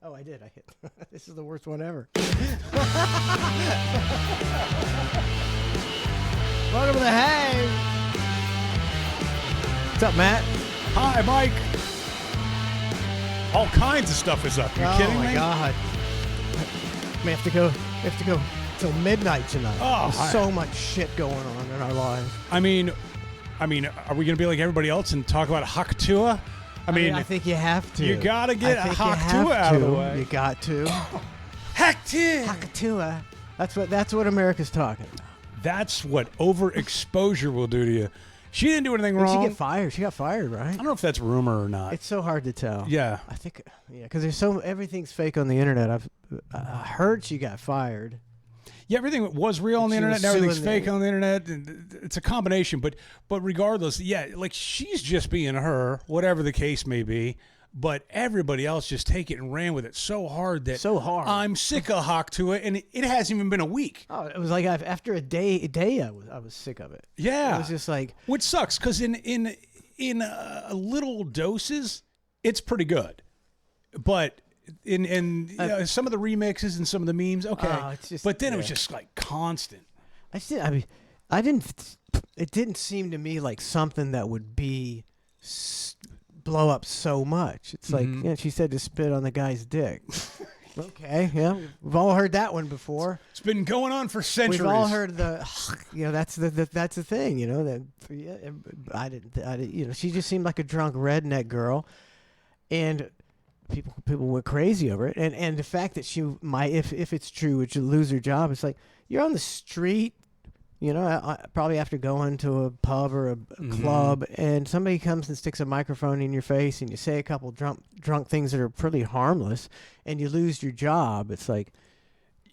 Oh, I did. I hit. This is the worst one ever. Welcome to the Hang. What's up, Matt? Hi, Mike. All kinds of stuff is up. You kidding me? Oh my God. We have to go till midnight tonight. Oh, There's so much shit going on in our lives. I mean, are we going to be like everybody else and talk about Haktua? I mean, I think you have to. you gotta get I think Haktua you have out of the to. way. You got to. Haktua. Haktua. That's what America's talking about. That's what overexposure will do to you. She didn't do anything Did she wrong. get fired? She got fired, right? I don't know if that's rumor or not. It's so hard to tell. Yeah. I think, because everything's fake on the internet. I heard she got fired. Yeah, everything was real on the She internet was and everything's suing fake them. on the internet. And it's a combination, but regardless, yeah, like she's just being her, whatever the case may be. But everybody else just take it and ran with it so hard that I'm sick of Haktua, and it hasn't even been a week. Oh, it was like after a day I was sick of it. Yeah, it was just like, which sucks because in little doses, it's pretty good, but in some of the remixes and some of the memes, okay, it's just, but then it was just like constant. it didn't seem to me like something that would be blow up so much. It's like, she said to spit on the guy's dick. Okay, yeah, we've all heard that one before. It's been going on for centuries. We've all heard that's the thing, that I didn't, she just seemed like a drunk redneck girl, and people went crazy over it, and the fact that she might, if it's true, would lose her job. It's like you're on the street, probably after going to a pub or a club, and somebody comes and sticks a microphone in your face, and you say a couple drunk things that are pretty harmless, and you lose your job. It's like,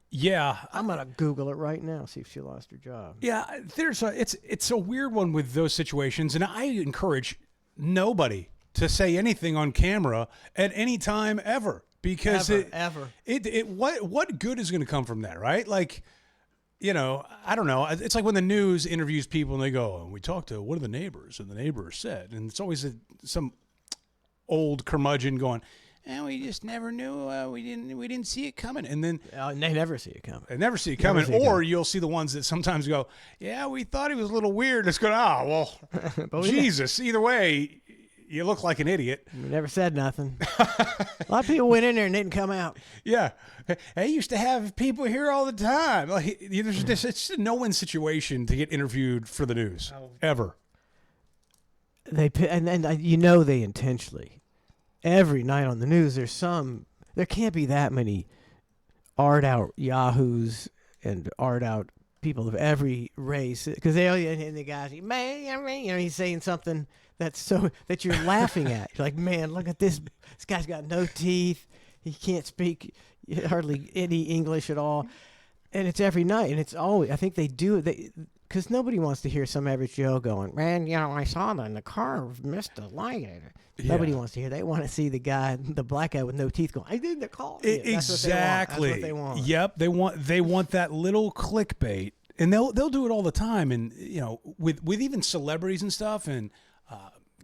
yeah, I'm gonna Google it right now, see if she lost her job. Yeah, it's a weird one with those situations, and I encourage nobody to say anything on camera at any time ever, because what good is going to come from that, right? Like, I don't know. It's like when the news interviews people and they go, and we talked to one of the neighbors, and the neighbor said, and it's always some old curmudgeon going, and we just never knew, we didn't see it coming, and then they never see it coming. They never see it coming, or you'll see the ones that sometimes go, yeah, we thought he was a little weird. It's going, well, Jesus. Either way, you look like an idiot. We never said nothing. A lot of people went in there and didn't come out. Yeah. I used to have people here all the time. Like, it's a no-win situation to get interviewed for the news, ever. They they intentionally. Every night on the news, there can't be that many art-out yahoos and art-out people of every race. Because and the guys, man, he's saying something that you're laughing at. You're like, man, look at this. This guy's got no teeth. He can't speak hardly any English at all. And it's every night. And it's always, I think they do it. Because nobody wants to hear some average Joe going, man, I saw that in the car, missed the light. Yeah. Nobody wants to hear. They want to see the black guy with no teeth going, I didn't call. Exactly. That's what they want. Yep. They want that little clickbait. And they'll do it all the time. And, with even celebrities and stuff. And,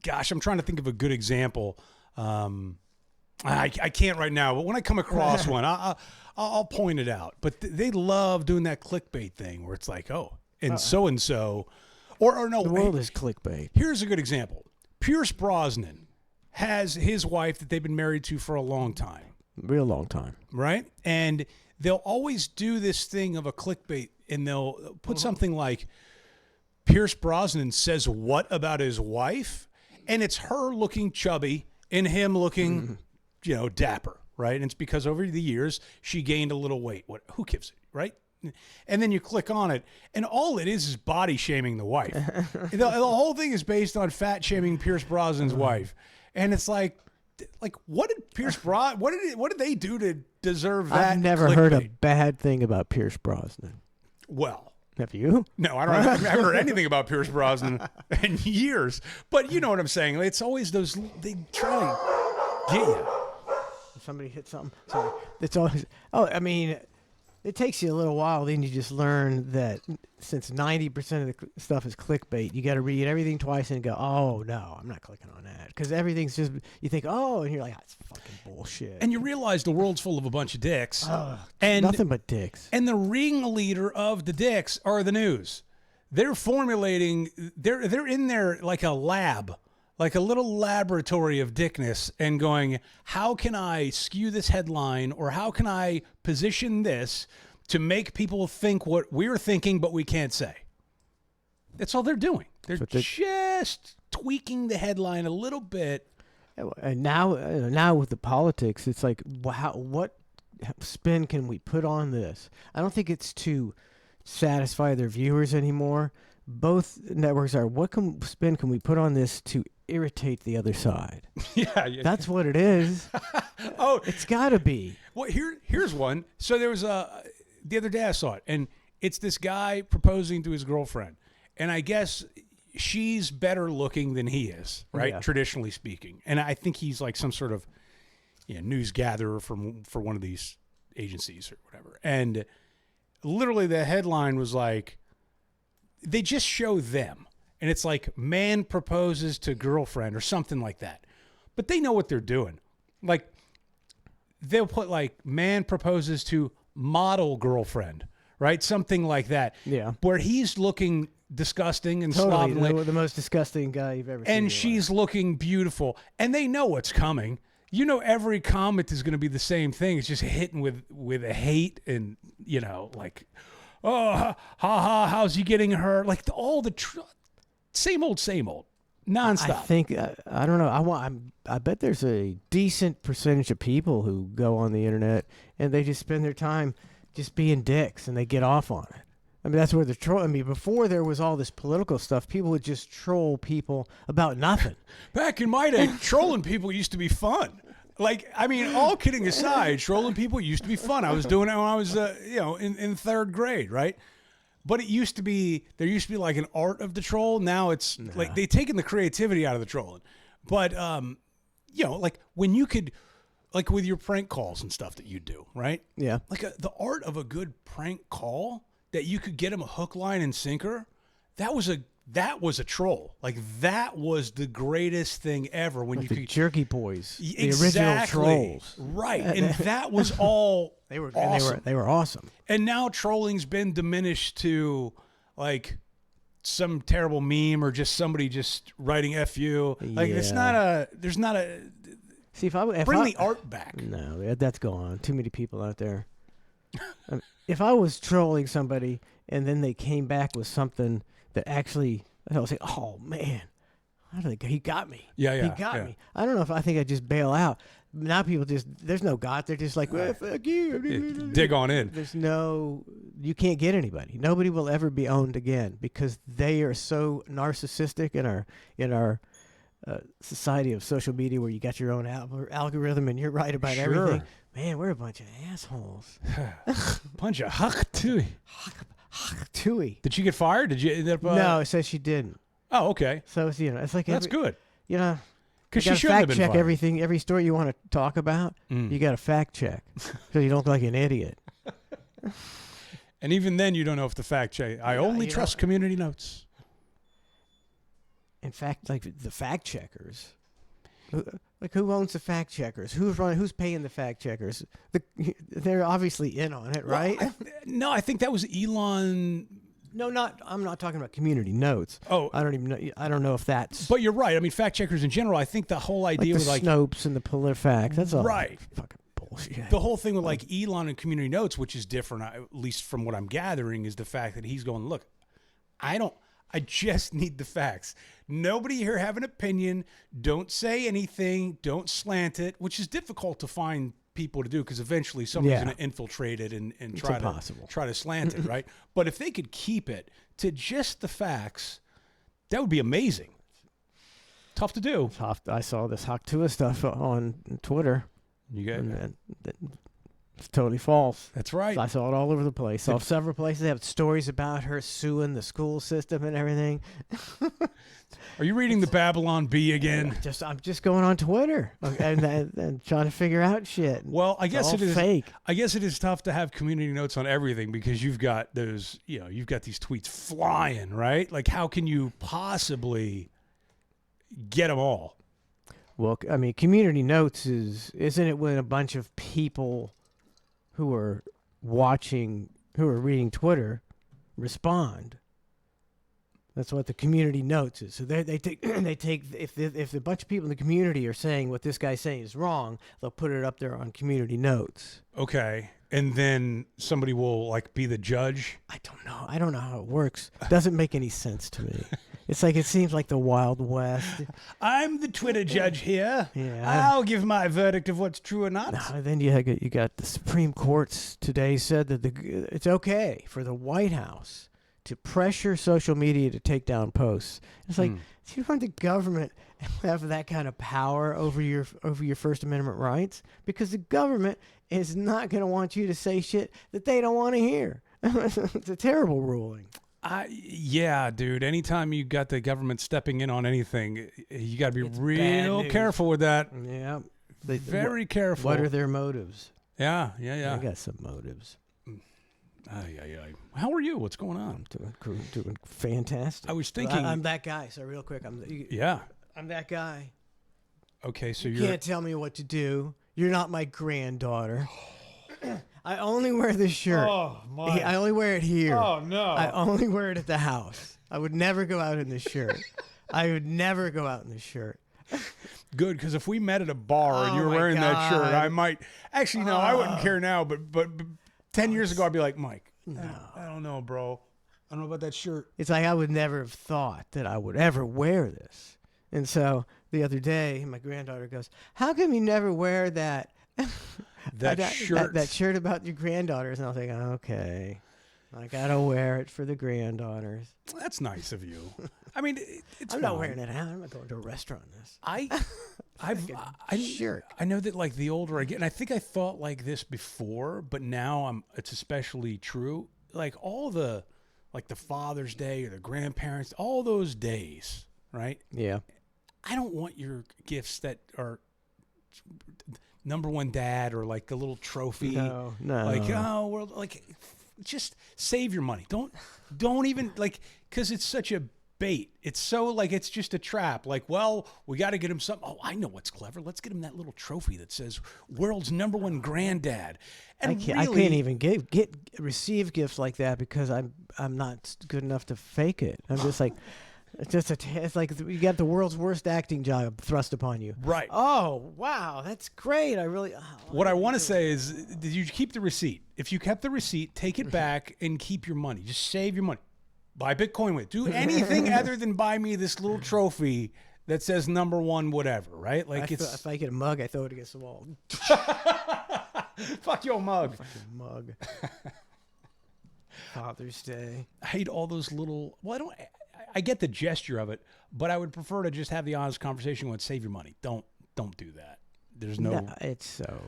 gosh, I'm trying to think of a good example. I can't right now, but when I come across one, I'll point it out. But they love doing that clickbait thing where it's like, oh, and so, or no. The world is clickbait. Here's a good example. Pierce Brosnan has his wife that they've been married to for a long time. Real long time. Right? And they'll always do this thing of a clickbait, and they'll put something like, Pierce Brosnan says what about his wife? And it's her looking chubby and him looking, dapper, right? And it's because over the years she gained a little weight. Who gives it, right? And then you click on it, and all it is body shaming the wife. the whole thing is based on fat shaming Pierce Brosnan's wife, and it's like what did Pierce what did they do to deserve that? I've never heard a bad thing about Pierce Brosnan. Well. Have you? No, I haven't heard anything about Pierce Brosnan in years. But you know what I'm saying. It's always those, they try and get you. Somebody hit something. Sorry. It's always, It takes you a little while, then you just learn that since 90% of the stuff is clickbait, you got to read everything twice and go, oh, no, I'm not clicking on that. Because everything's just, you think, oh, and you're like, that's fucking bullshit. And you realize the world's full of a bunch of dicks. And nothing but dicks. And the ringleader of the dicks are the news. They're formulating, they're in there like a lab, like a little laboratory of dickness, and going, how can I skew this headline, or how can I position this to make people think what we're thinking but we can't say? That's all they're doing. They're just tweaking the headline a little bit. And now with the politics, it's like, wow, what spin can we put on this? I don't think it's to satisfy their viewers anymore. Both networks are, what spin can we put on this to irritate the other side? Yeah. That's what it is. Oh, it's got to be. Well, here's one. So there was the other day I saw it, and it's this guy proposing to his girlfriend, and I guess she's better looking than he is, right? Yeah. Traditionally speaking, and I think he's like some sort of news gatherer for one of these agencies or whatever. And literally, the headline was like, they just show them, and it's like, man proposes to girlfriend or something like that, but they know what they're doing. Like, they'll put like, man proposes to model girlfriend, right? Something like that. Yeah. Where he's looking disgusting and Totally slovenly. the most disgusting guy you've ever seen. And she's looking beautiful. And they know what's coming. You know, every comment is going to be the same thing. It's just hitting with a hate and, like, oh, ha ha, how's he getting her? Like all the same old. Nonstop. I think I don't know. I bet there's a decent percentage of people who go on the internet and they just spend their time just being dicks and they get off on it. I mean, that's where they're trolling. I mean, before there was all this political stuff, people would just troll people about nothing. Back in my day, trolling people used to be fun. Like, I mean, all kidding aside, trolling people used to be fun. I was doing it when I was, in third grade, right? But there used to be like an art of the troll. Now it's like they've taken the creativity out of the trolling. But, like when you could, like with your prank calls and stuff that you do, right? Yeah. Like the art of a good prank call that you could get them a hook, line, and sinker. That was a troll. Like that was the greatest thing ever. When like you the could Jerky Boys, exactly, the original trolls, right? And that was all they were awesome. They were awesome. And now trolling's been diminished to like some terrible meme or just somebody just writing "F you." Like there's not a. See, if bring the art back. No, that's gone. Too many people out there. If I was trolling somebody and then they came back with something that actually, I was like, oh man, he got me. Yeah, he got me. I don't know if I think I'd just bail out. Now people there's no God. They're just like, well, fuck you. Dig on in. You can't get anybody. Nobody will ever be owned again because they are so narcissistic in our society of social media where you got your own algorithm and you're right about everything. Man, we're a bunch of assholes. Bunch of huck tooey. Did she get fired? Did you end up? No, it says she didn't. Oh, okay. So it's it's like that's good. Because she shouldn't have been fact check fired. everything, every story you want to talk about. You got to fact check so you don't look like an idiot. And even then, you don't know if the fact check. I only trust community notes. In fact, like the fact checkers. Like who owns the fact checkers? Who's paying the fact checkers? They're obviously in on it, right? No, I think that was Elon. No, I'm not talking about community notes. Oh, I don't even know. I don't know if that's. But you're right. I mean, fact checkers in general. I think the whole idea like the with Snopes and the PolitiFact. That's all right. Fucking bullshit. The whole thing with like Elon and community notes, which is different, at least from what I'm gathering, is the fact that he's going, look, I just need the facts. Nobody here have an opinion. Don't say anything. Don't slant it, which is difficult to find people to do because eventually somebody's going to infiltrate it and try to slant it, right? But if they could keep it to just the facts, that would be amazing. Tough to do. I saw this Haktua stuff on Twitter. You got It's totally false. That's right. I saw it all over the place. Saw several places. They have stories about her suing the school system and everything. Are you reading the Babylon Bee again? I'm just going on Twitter and trying to figure out shit. Well, I guess all it is fake. I guess it is tough to have community notes on everything because you've got those, you've got these tweets flying, right? Like, how can you possibly get them all? Well, I mean, community notes isn't it when a bunch of people who are reading Twitter respond? That's what the community notes is. So they take if a bunch of people in the community are saying what this guy's saying is wrong, they'll put it up there on community notes. Okay. And then somebody will like be the judge. I don't know how it works. Doesn't make any sense to me. It's like it seems like the Wild West. I'm the Twitter judge here. Yeah. I'll give my verdict of what's true or not. No, then you got the Supreme Court today said that it's okay for the White House to pressure social media to take down posts. It's like, do you want the government have that kind of power over your First Amendment rights? Because the government is not going to want you to say shit that they don't want to hear. It's a terrible ruling. Yeah, dude. Anytime you got the government stepping in on anything, you got to be real news. careful with that. Yeah. Very careful. What are their motives? Yeah. I got some motives. How are you? What's going on? I'm doing fantastic. I was thinking. I'm that guy. So real quick, I'm that guy. Okay, so You can't tell me what to do. You're not my granddaughter. I only wear this shirt. Oh my! I only wear it here. Oh no! I only wear it at the house. I would never go out in this shirt. I would never go out in this shirt. Good, because if we met at a bar and you were my wearing that shirt, God. I might. Actually, no, I wouldn't care now. But 10 years ago, I'd be like, Mike, I don't know, bro. I don't know about that shirt. It's like I would never have thought that I would ever wear this. And so the other day, my granddaughter goes, "How come you never wear that shirt? That shirt about your granddaughters?" And I was like, "Okay, I gotta wear it for the granddaughters." That's nice of you. I mean, it's I'm fine. not wearing it out. I'm not going to a restaurant in this. Shirt. I know that like the older I get, and I think I thought like this before, but now it's especially true. Like all the Father's Day or the grandparents, all those days, right? Yeah. I don't want your gifts that are number one dad or like a little trophy. No. Like, oh, well, like, just save your money. Don't even like, because it's such a bait. It's so like, it's just a trap. Like, well, we got to get him something. Oh, I know what's clever. Let's get him that little trophy that says world's number one granddad. And I can't even receive gifts like that because I'm not good enough to fake it. I'm just like, it's like you got the world's worst acting job thrust upon you. Right. Oh, wow, that's great. What I want to say is, did you keep the receipt? If you kept the receipt, take it back and keep your money. Just save your money. Buy Bitcoin with it. Do anything other than buy me this little trophy that says number one whatever, right? Like if I get a mug, I throw it against the wall. Fuck your mug. Fucking mug. Father's Day. I hate all those little. Well, I get the gesture of it, but I would prefer to just have the honest conversation with save your money. Don't do that. There's no. It's so.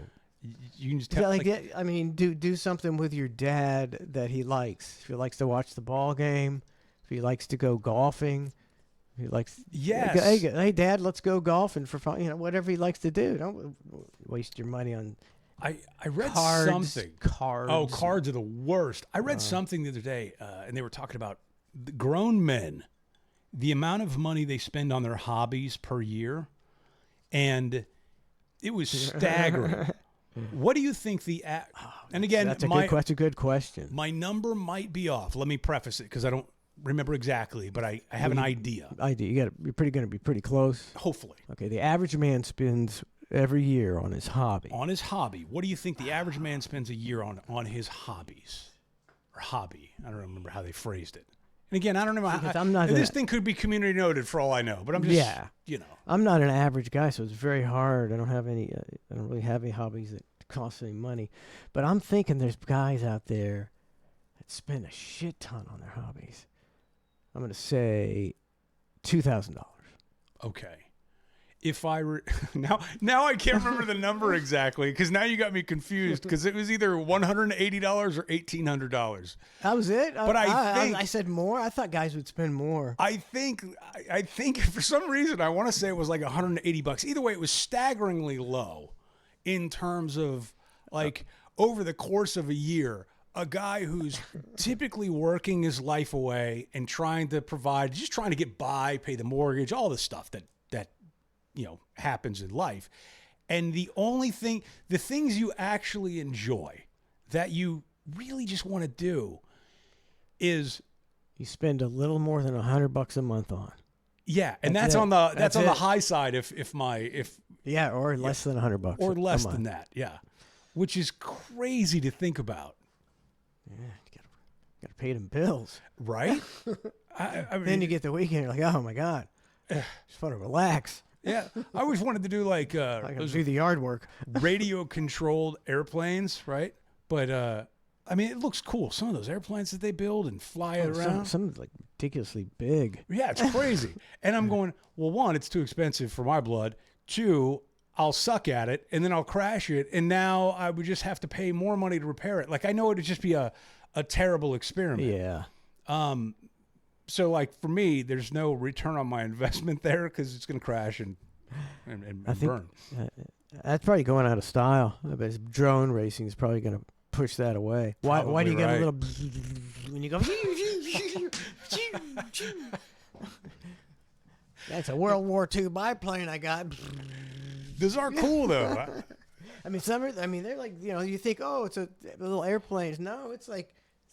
You can just tell. I mean, do something with your dad that he likes. If he likes to watch the ball game, if he likes to go golfing, if he likes. Yes. Hey, Dad, let's go golfing for fun. Whatever he likes to do. Don't waste your money on. I read cards, something. Cards. Oh, cards are the worst. I read something the other day, and they were talking about the grown men, the amount of money they spend on their hobbies per year, and it was staggering. What do you think and again, that's a good question. My number might be off. Let me preface it because I don't remember exactly, but I have an idea. You're going to be pretty close. Hopefully. Okay, the average man spends every year on his hobby. On his hobby. What do you think the average man spends a year on his hobbies? Or hobby. I don't remember how they phrased it. And again, I don't know. This thing could be community noted for all I know, but I'm just, I'm not an average guy, so it's very hard. I don't really have any hobbies that cost any money. But I'm thinking there's guys out there that spend a shit ton on their hobbies. I'm going to say $2,000. Okay. if I now I can't remember the number exactly because now you got me confused because it was either $180 or $1,800. That was it. But I think- I said more. I thought guys would spend more. I think for some reason I want to say it was like $180. Either way, it was staggeringly low in terms of like over the course of a year, a guy who's typically working his life away and trying to provide, just trying to get by, pay the mortgage, all the stuff that happens in life. And the things you actually enjoy that you really just want to do is You spend a little more than $100 a month on. yeah, and That's that's it. on the That's on the it. high side if Yeah, or less than $100. or less a month. than that, yeah. Which is crazy to think about, Yeah, you gotta pay them bills. right? I mean, Then you get the weekend. You're like, oh my god, just want to relax. yeah, I always wanted to do like I can those do the yard work. radio controlled airplanes, right? But I mean, it looks cool. Some of those airplanes that they build and fly it around. Some like ridiculously big. Yeah, it's crazy. And I'm going, well, one, it's too expensive for my blood. Two, I'll suck at it and then I'll crash it. And now I would just have to pay more money to repair it. Like I know it'd just be a terrible experiment. Yeah. So like for me, there's no return on my investment there because it's going to crash and I think burn. That's probably going out of style. I bet drone racing is probably going to push that away. Why do you Probably get a right. little when you go? That's a World War II biplane I got. Those are cool though. I mean, they're like, you think, oh, it's a little airplane. No, it's like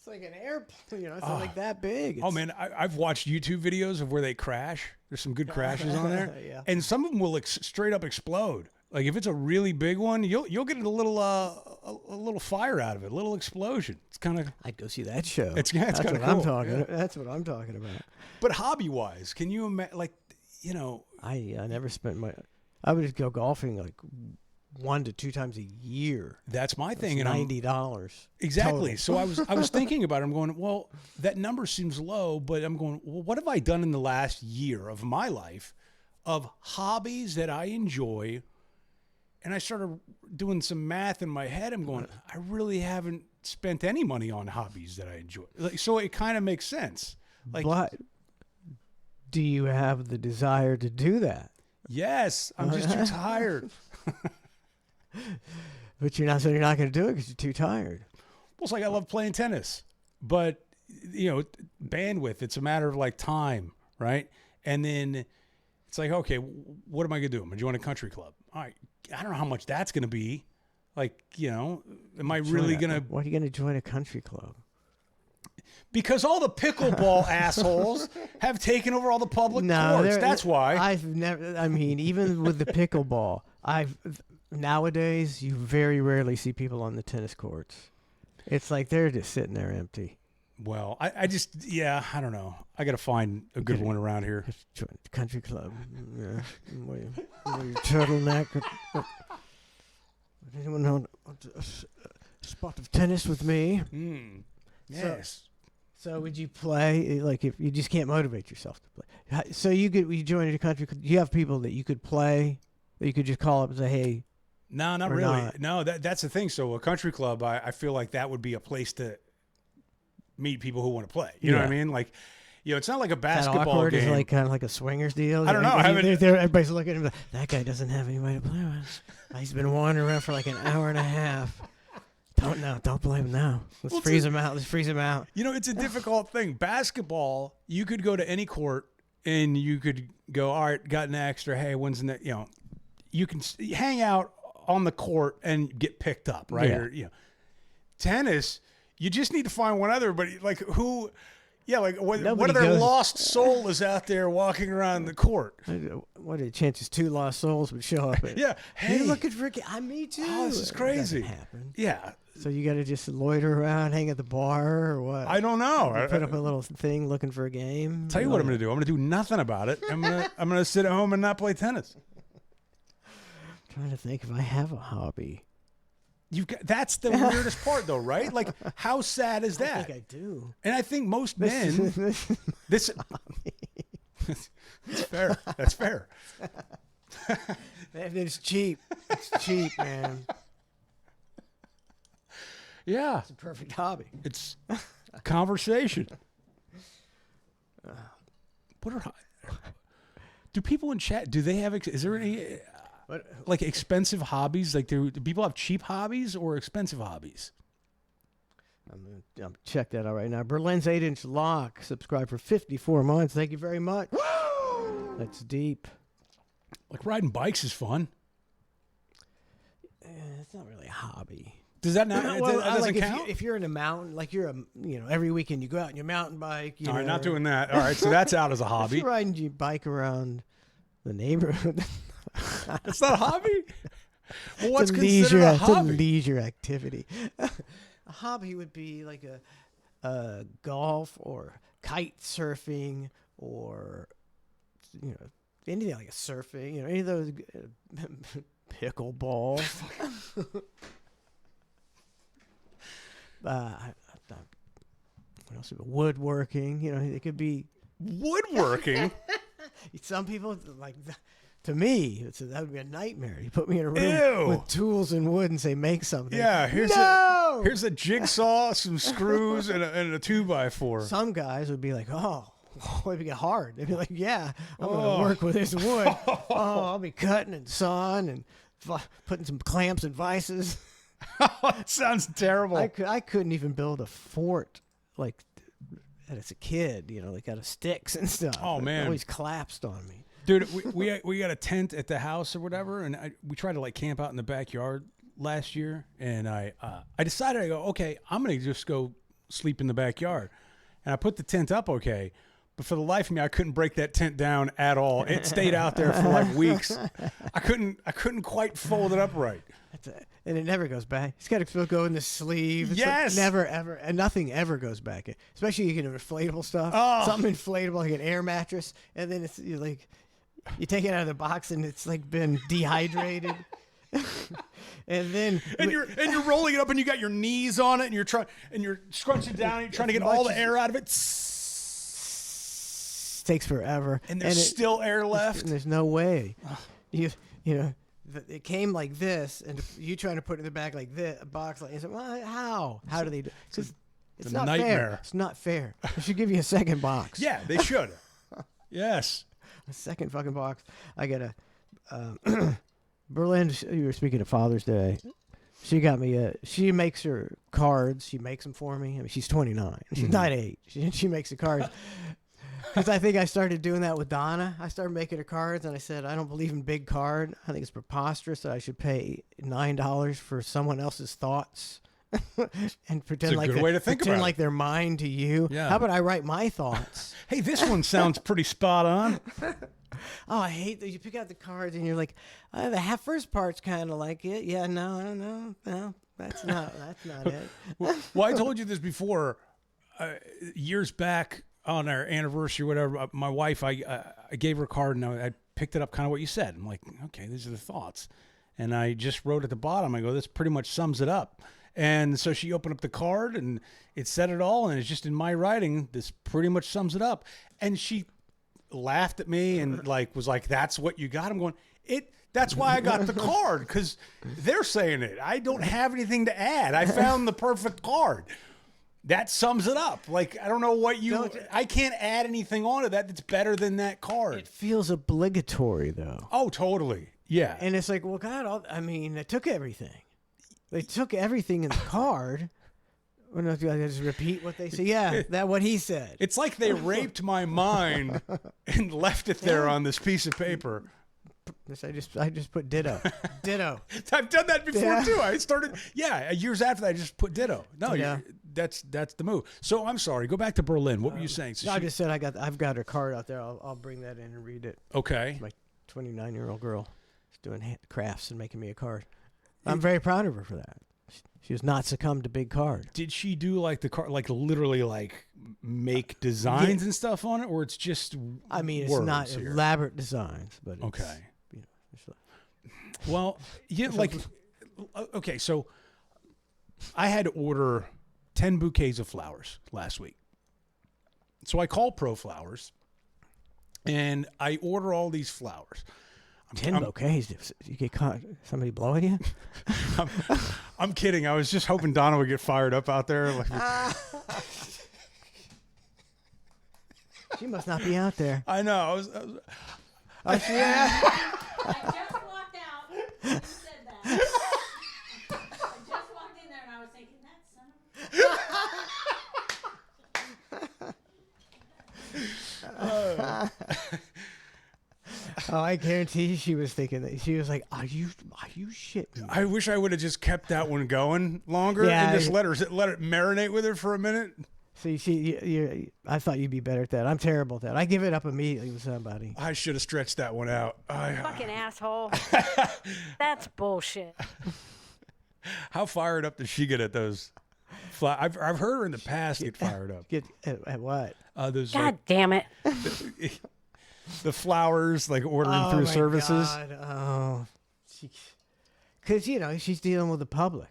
an airplane. It's not like that big. Oh man, I've watched YouTube videos of where they crash. There's some good crashes on there, Yeah. and some of them will straight up explode. Like if it's a really big one, you'll get a little fire out of it, a little explosion. It's kind of. I'd go see that show. It's That's kinda what I'm cool, talking. yeah. That's what I'm talking about. But hobby wise, can you imagine? Like I never spent I would just go golfing like 1 to 2 times a year. that's my thing, It's and $90. exactly. total. So I was thinking about it. I'm going, well, that number seems low, but I'm going, well, what have I done in the last year of my life of hobbies that I enjoy? And I started doing some math in my head. I'm going, I really haven't spent any money on hobbies that I enjoy. Like, so it kind of makes sense. Like, But do you have the desire to do that? yes, I'm just too tired. But you're not going to do it because you're too tired. Well, it's like I love playing tennis, but bandwidth. It's a matter of like time, right? And then it's like, okay, what am I gonna do? I'm gonna join a country club. All right, I don't know how much that's gonna be. Like, am I really gonna? Why are you going to join a country club? Because all the pickleball assholes have taken over all the public courts. That's why. I've never. I mean, even with the pickleball, nowadays you very rarely see people on the tennis courts. It's like they're just sitting there empty. Well, I just, I don't know. I got to find a good one around here. Join the country club. Yeah. Wear your turtleneck. Anyone know a spot of tennis with me? Yes. So would you play, like, if you just can't motivate yourself to play? So you join a country club. You have people that you could play, that you could just call up and say, hey. No, not Or really. not. No, that's the thing. So a country club, I feel like that would be a place to meet people who want to play. You know what I mean? Like, it's not like a That basketball awkward game. is like kind of like a swingers deal. I don't know. I haven't- Everybody's looking at him like, that guy doesn't have anybody to play with. He's been wandering around for like an hour and a half. Don't blame him now. Let's Well, freeze him out. Let's freeze him out. It's a difficult thing. Basketball, you could go to any court and you could go, all right, got an extra. Hey, when's the next? You can hang out on the court and get picked up, right? Yeah. Or, tennis, you just need to find one other. But like who? Yeah, like what Nobody other goes- lost soul is out there walking around the court? What are the chances 2 lost souls would show up? Yeah. Hey, You're looking for me too. Oh, this is It doesn't crazy. happen. Yeah. So you got to just loiter around, hang at the bar, or what? I don't know. You put up a little thing looking for a game. Tell you what I'm going to do. I'm going to do nothing about it. I'm going to sit at home and not play tennis. Trying to think if I have a hobby. That's the weirdest part, though, right? Like, how sad is I that? think I do. And I think most men, this, that's fair. That's fair. It's cheap. It's cheap, man. Yeah. It's a perfect hobby. It's conversation. What are do people in chat? Do they have? Is there any like expensive hobbies? Like do people have cheap hobbies or expensive hobbies? I'm gonna check that out right now. Berlin's 8-inch lock. Subscribe for 54 months. Thank you very much. Woo! That's deep. Like riding bikes is fun. It's not really a hobby. Does that not? Well, that doesn't like count. if you're in a mountain, like every weekend you go out on your mountain bike. All right, not doing that. All right, so that's out as a If hobby. you're riding your bike around the neighborhood. That's not a hobby. Well, what's it's considered a It's a hobby? leisure activity. A hobby would be like a golf or kite surfing or anything like a surfing. Any of those pickleball. What else? Woodworking. It could be Woodworking. some people like. To me, that would be a nightmare. You put me in a room Ew. with tools and wood and say, make something. Yeah, here's No! a jigsaw, some screws, and a 2x4. Some guys would be like, oh, it'd get hard. They'd be like, yeah, I'm going Oh. to work with this wood. I'll be cutting and sawing and putting some clamps and vices. That sounds terrible. I couldn't even build a fort like as a kid, like out of sticks and stuff. Oh, It man. always collapsed on me. Dude, we got a tent at the house or whatever, and we tried to like camp out in the backyard last year, and I decided, I go, okay, I'm gonna just go sleep in the backyard, and I put the tent up, okay, but for the life of me, I couldn't break that tent down at all. It stayed out there for like weeks. I couldn't quite fold it up right. And it never goes back. It's got to still go in the sleeve. It's like Yes. never, ever. And nothing ever goes back. Especially you get inflatable stuff. Oh. Something inflatable, like an air mattress. And then you take it out of the box and it's like been dehydrated. and you're rolling it up and you got your knees on it and you're scrunching down and you're trying to get all the air out of it. Takes forever. And there's still air left. And there's no way. It came like this, and you trying to put it in the back like this, a box like this. Well, how? How do they do? It's a not nightmare. fair. It's not fair. They should give you a second box. Yeah, they should. Yes. A second fucking box. I got a Berlin. You were speaking of Father's Day. She got me she makes her cards. She makes them for me. I mean, she's 29. She's not 8. She makes the cards. Because I think I started doing that with Donna. I started making her cards, and I said, I don't believe in big card. I think it's preposterous that I should pay $9 for someone else's thoughts and pretend It's a good way to think about it. like they're mine to you. Yeah. How about I write my thoughts? Hey, this one sounds pretty spot on. Oh, I hate that you pick out the cards and you're like, the first part's kind of like it. Yeah, no, that's not it. Well, I told you this before. Years back on our anniversary, whatever, my wife, I gave her a card and I picked it up kind of what you said. I'm like, okay, these are the thoughts. And I just wrote at the bottom, I go, this pretty much sums it up. And so she opened up the card and it said it all. And it's just in my writing, this pretty much sums it up. And she laughed at me and was like, that's what you got? I'm going, that's why I got the card, because they're saying it. I don't have anything to add. I found the perfect card. That sums it up. Like, I don't know what I can't add anything onto that that's better than that card. It feels obligatory, though. Oh, totally. Yeah. And it's like, well, God, they took everything. They took everything in the card. Or no, do I just repeat what they say? Yeah, that what he said. It's like they raped my mind and left it there on this piece of paper. I just put ditto. Ditto. I've done that before too. I started, years after that, I just put ditto. No, Yeah. That's the move. So I'm sorry. Go back to Berlin. What were you saying? So I just said I've got her card out there. I'll bring that in and read it. Okay. My 29-year-old girl is doing crafts and making me a card. I'm very proud of her for that. She has not succumbed to big card. Did she do like the card, like literally like make designs and stuff on it, or it's just? I mean, it's words not here? elaborate designs, but it's, Okay. it's Well, okay, so I had to order 10 bouquets of flowers last week. So I call Pro Flowers and I order all these flowers. 10 bouquets. You get caught somebody blowing you? I'm kidding. I was just hoping Donna would get fired up out there. Like, She must not be out there. I know. Oh, she, I just walked out. You said that. I just walked in there and I was thinking, that son of Oh, I guarantee you she was thinking that. She was like, are you shitting me? I wish I would have just kept that one going longer Yeah, and just let it marinate with her for a minute. See, I thought you'd be better at that. I'm terrible at that. I give it up immediately with somebody. I should have stretched that one out. fucking asshole. That's bullshit. How fired up does she get at those? I've heard her in the past get fired up. Get at what? Those God damn it. the flowers, like ordering through my services. God. Oh, because she's dealing with the public,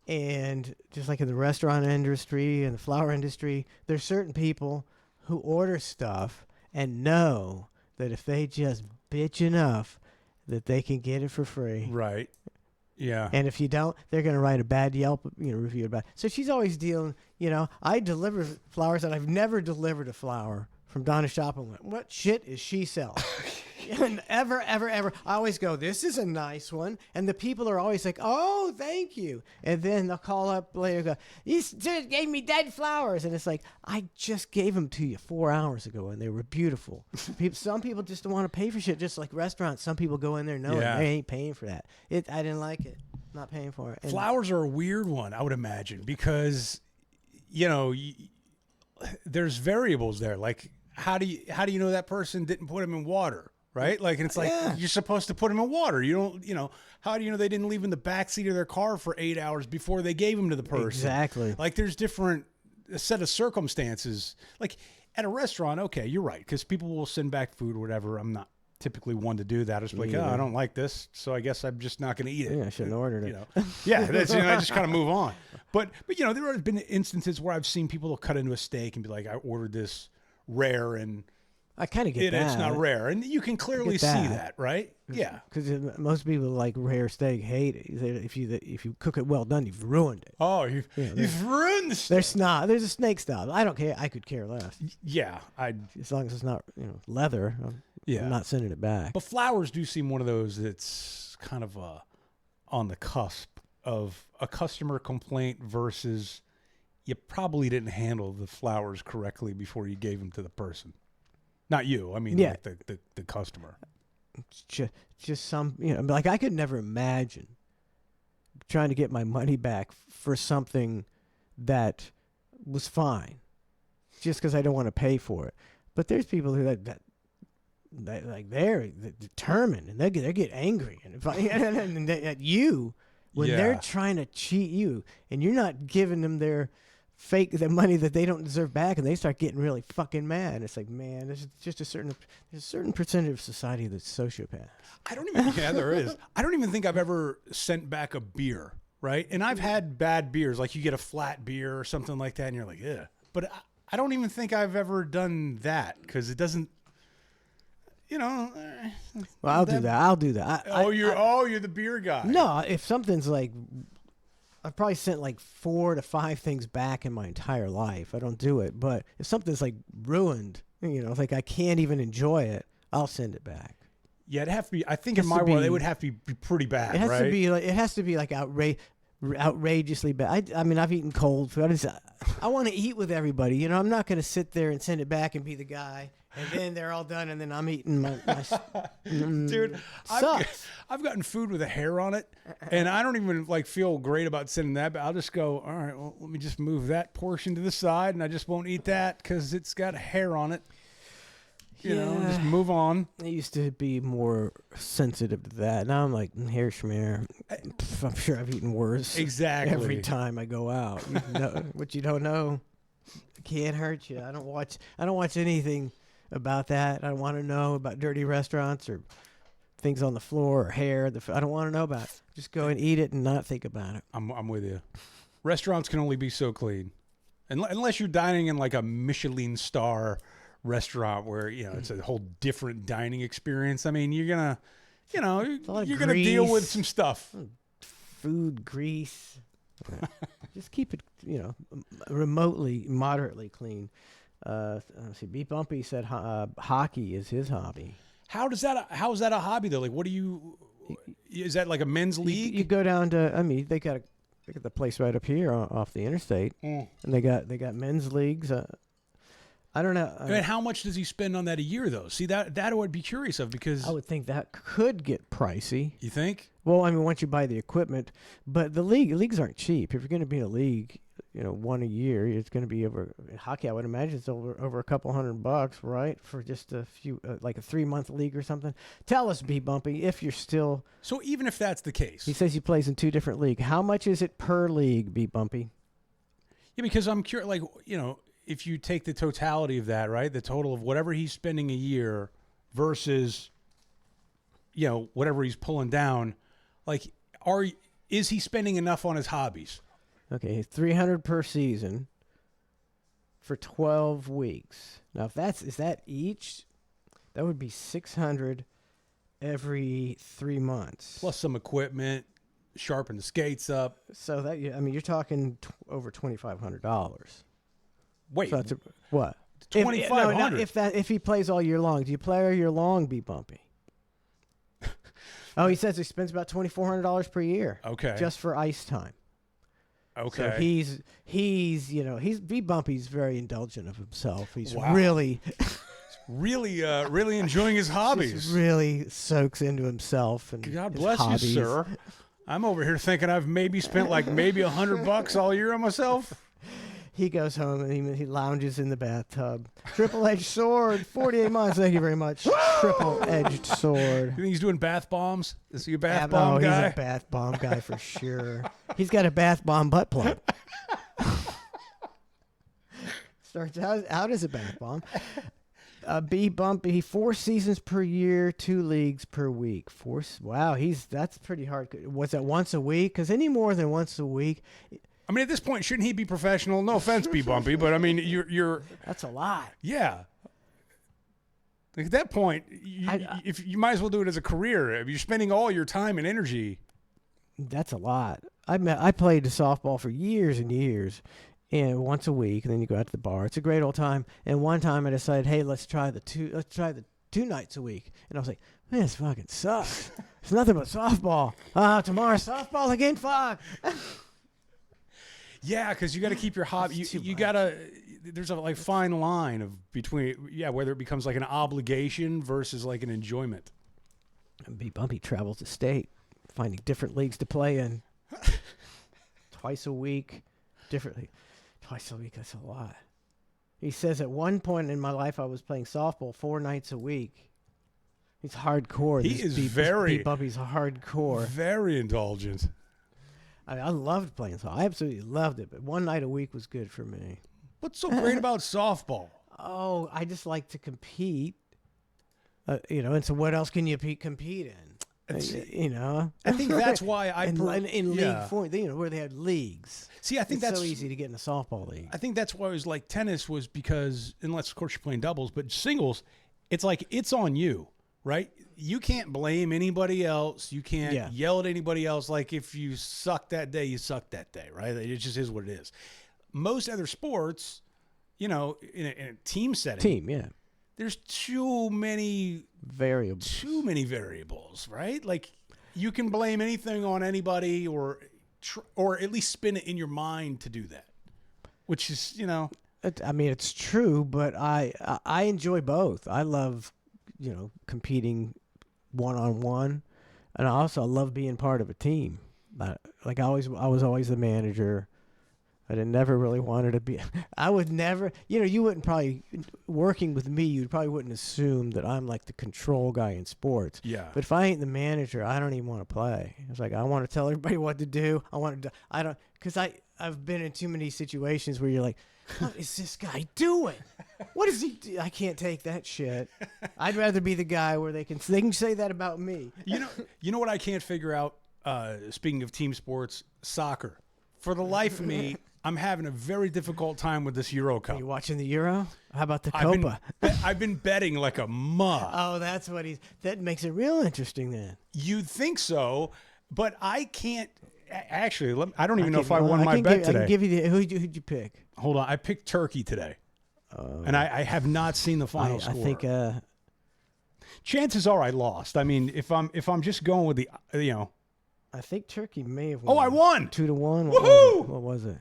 and just like in the restaurant industry and the flower industry, there's certain people who order stuff and know that if they just bitch enough, that they can get it for free. Right. Yeah. And if you don't, they're going to write a bad Yelp review about it. So she's always dealing, I deliver flowers, and I've never delivered a flower from Donna Shop and went, what shit is she selling? And ever. I always go, this is a nice one. And the people are always like, oh, thank you. And then they'll call up later and go, you just gave me dead flowers. And it's like, I just gave them to you 4 hours ago, and they were beautiful. Some people just don't want to pay for shit, just like restaurants. Some people go in there knowing they ain't paying for that. I didn't like it. Not paying for it. And flowers are a weird one, I would imagine, because, there's variables there. Like, how do you know that person didn't put them in water? Right? Like, and it's like, you're supposed to put them in water. You don't, how do you know they didn't leave in the backseat of their car for 8 hours before they gave them to the person? Exactly. Like, there's a set of circumstances. Like, at a restaurant, okay, you're right, because people will send back food or whatever. I'm not typically one to do that. It's like, I don't like this, so I guess I'm just not going to eat it. Yeah, I shouldn't have ordered it. Yeah, that's, I just kind of move on. But there have been instances where I've seen people cut into a steak and be like, I ordered this rare, and I kind of get that. It's not rare, and you can clearly see that, right? Yeah, because most people like rare steak hate it. If you cook it well done, you've ruined it. Oh, you've ruined the steak. There's a snake style. I don't care. I could care less. Yeah, as long as it's not leather. I'm not sending it back. But flowers do seem one of those that's kind of on the cusp of a customer complaint versus you probably didn't handle the flowers correctly before you gave them to the person. Not you. I mean, like the customer. Just some, like I could never imagine trying to get my money back for something that was fine, just because I don't want to pay for it. But there's people who they're determined, and they get angry and at you when they're trying to cheat you, and you're not giving them the money that they don't deserve back, and they start getting really fucking mad. And it's like, man, there's just a certain percentage of society that's sociopath. There is. I don't even think I've ever sent back a beer, right? And I've had bad beers, like you get a flat beer or something like that, and you're like, yeah. But I don't even think I've ever done that, because it doesn't, Well, I'll do that. You're the beer guy. No, if something's like, I've probably sent like 4 to 5 things back in my entire life. I don't do it. But if something's like ruined, like I can't even enjoy it, I'll send it back. Yeah, it'd have to be. I think in my world, it would have to be pretty bad. It has to be like outrageously bad. I mean, I've eaten cold food. I want to eat with everybody. I'm not going to sit there and send it back and be the guy, and then they're all done, and then I'm eating my dude. I've gotten food with a hair on it, and I don't even feel great about sending that. But I'll just go, all right, well, let me just move that portion to the side, and I just won't eat that because it's got hair on it. Just move on. I used to be more sensitive to that. Now I'm like, hair schmear. I'm sure I've eaten worse. Exactly. Every time I go out. What you don't know can't hurt you. I don't watch anything about that. I don't want to know about dirty restaurants or things on the floor or hair. I don't want to know about it. Just go and eat it and not think about it. I'm with you. Restaurants can only be so clean. Unless you're dining in like a Michelin star restaurant where it's a whole different dining experience. I mean, you're gonna you know, a lot of you're going to deal with grease. some stuff. Food, grease. Just keep it, remotely, moderately clean. Let's see. B Bumpy said hockey is his hobby. How is that a hobby though? Like, is that like a men's league? You go down to. I mean, they got the place right up here off the interstate, Mm. and they got men's leagues. I don't know. And how much does he spend on that a year though? See, that I would be curious of, because I would think that could get pricey. you think? Well, I mean, once you buy the equipment, but the leagues aren't cheap. If you're going to be in a league, one a year, it's going to be over. In hockey, I would imagine it's over a couple $100, right, for just a few, like a 3-month league or something. Tell us, B Bumpy, if you're still. So even if that's the case, He says he plays in 2 different leagues. How much is it per league, B Bumpy? yeah, because I'm curious, like, if you take the totality of that, right, the total of whatever he's spending a year versus, whatever he's pulling down, like, is he spending enough on his hobbies? Okay, $300 per season for 12 weeks. Now, is that each? That would be $600 every 3 months. Plus some equipment, sharpen the skates up. So that you're talking over $2,500. Wait, So that's what? $2,500. If he plays all year long, do you play all year long, B Bumpy? Oh, he says he spends about $2,400 per year. Okay. Just for ice time. Okay. So he's B Bumpy's very indulgent of himself. He's Wow. really really enjoying his hobbies. just really soaks into himself and God his bless hobbies. you, sir. I'm over here thinking I've maybe spent like maybe $100 all year on myself. He goes home and he lounges in the bathtub. Triple-edged sword, 48 months. Thank you very much. Triple-edged sword. You think he's doing bath bombs? Is he a bath Oh, bomb guy? he's a bath bomb guy for sure. He's got a bath bomb butt plug. Starts out as a bath bomb. B Bumpy, 4 seasons per year, 2 leagues per week. Wow, that's pretty hard. Was that once a week? Because any more than once a week, I mean, at this point, shouldn't he be professional? No offense, B Bumpy, but I mean, you're that's a lot. yeah. Like at that point, if you might as well do it as a career. If you're spending all your time and energy. That's a lot. I played softball for years and years, and once a week, and then you go out to the bar. It's a great old time. And one time I decided, hey, let's try the 2 nights a week. And I was like, man, this fucking sucks. It's nothing but softball. Tomorrow softball again. Fuck. Yeah, because you got to keep your hobby. You got to. There's a fine line between whether it becomes like an obligation versus like an enjoyment. And B Bumpy travels the state, finding different leagues to play in. Twice a week, differently. Twice a week. That's a lot. He says at one point in my life I was playing softball 4 nights a week. He's hardcore. He is very. B Bumpy's hardcore. Very indulgent. I loved playing softball. I absolutely loved it, but 1 night a week was good for me. What's so great about softball? Oh, I just like to compete. And so what else can you compete in? I think that's why I in league form, where they had leagues. See, I think It's that's so easy to get in a softball league. I think that's why it was like tennis was because, unless of course you're playing doubles, but singles, it's like it's on you, right? You can't blame anybody else. You can't yell at anybody else. Like if you suck that day, you suck that day, right? It just is what it is. Most other sports, in a team setting, there's too many variables, right? Like you can blame anything on anybody, or at least spin it in your mind to do that, which is, it's true, but I enjoy both. I love, competing one-on-one, and I also love being part of a team. I was always the manager. I never really wanted to be. I would never, you wouldn't probably, working with me, you probably wouldn't assume that I'm like the control guy in sports. Yeah. But if I ain't the manager, I don't even want to play. It's like, I want to tell everybody what to do. Because I've been in too many situations where you're like, what is this guy doing? What is he do? I can't take that shit. I'd rather be the guy where they can say that about me. You know what I can't figure out, speaking of team sports, soccer. For the life of me, I'm having a very difficult time with this Euro Are Cup. you watching the Euro? How about the I've been, Copa? I've been betting like a mug. Oh, that's what that makes it real interesting then. You'd think so, but I can't. Actually, I don't even know can- if I well, won I my can bet give, I today. can give you the who'd you pick? Hold on, I picked Turkey today, and I have not seen the final I score. think Chances are I lost. I mean, if I'm just going with the I think Turkey may have Oh, won. I won! 2-1. Woohoo! What was it?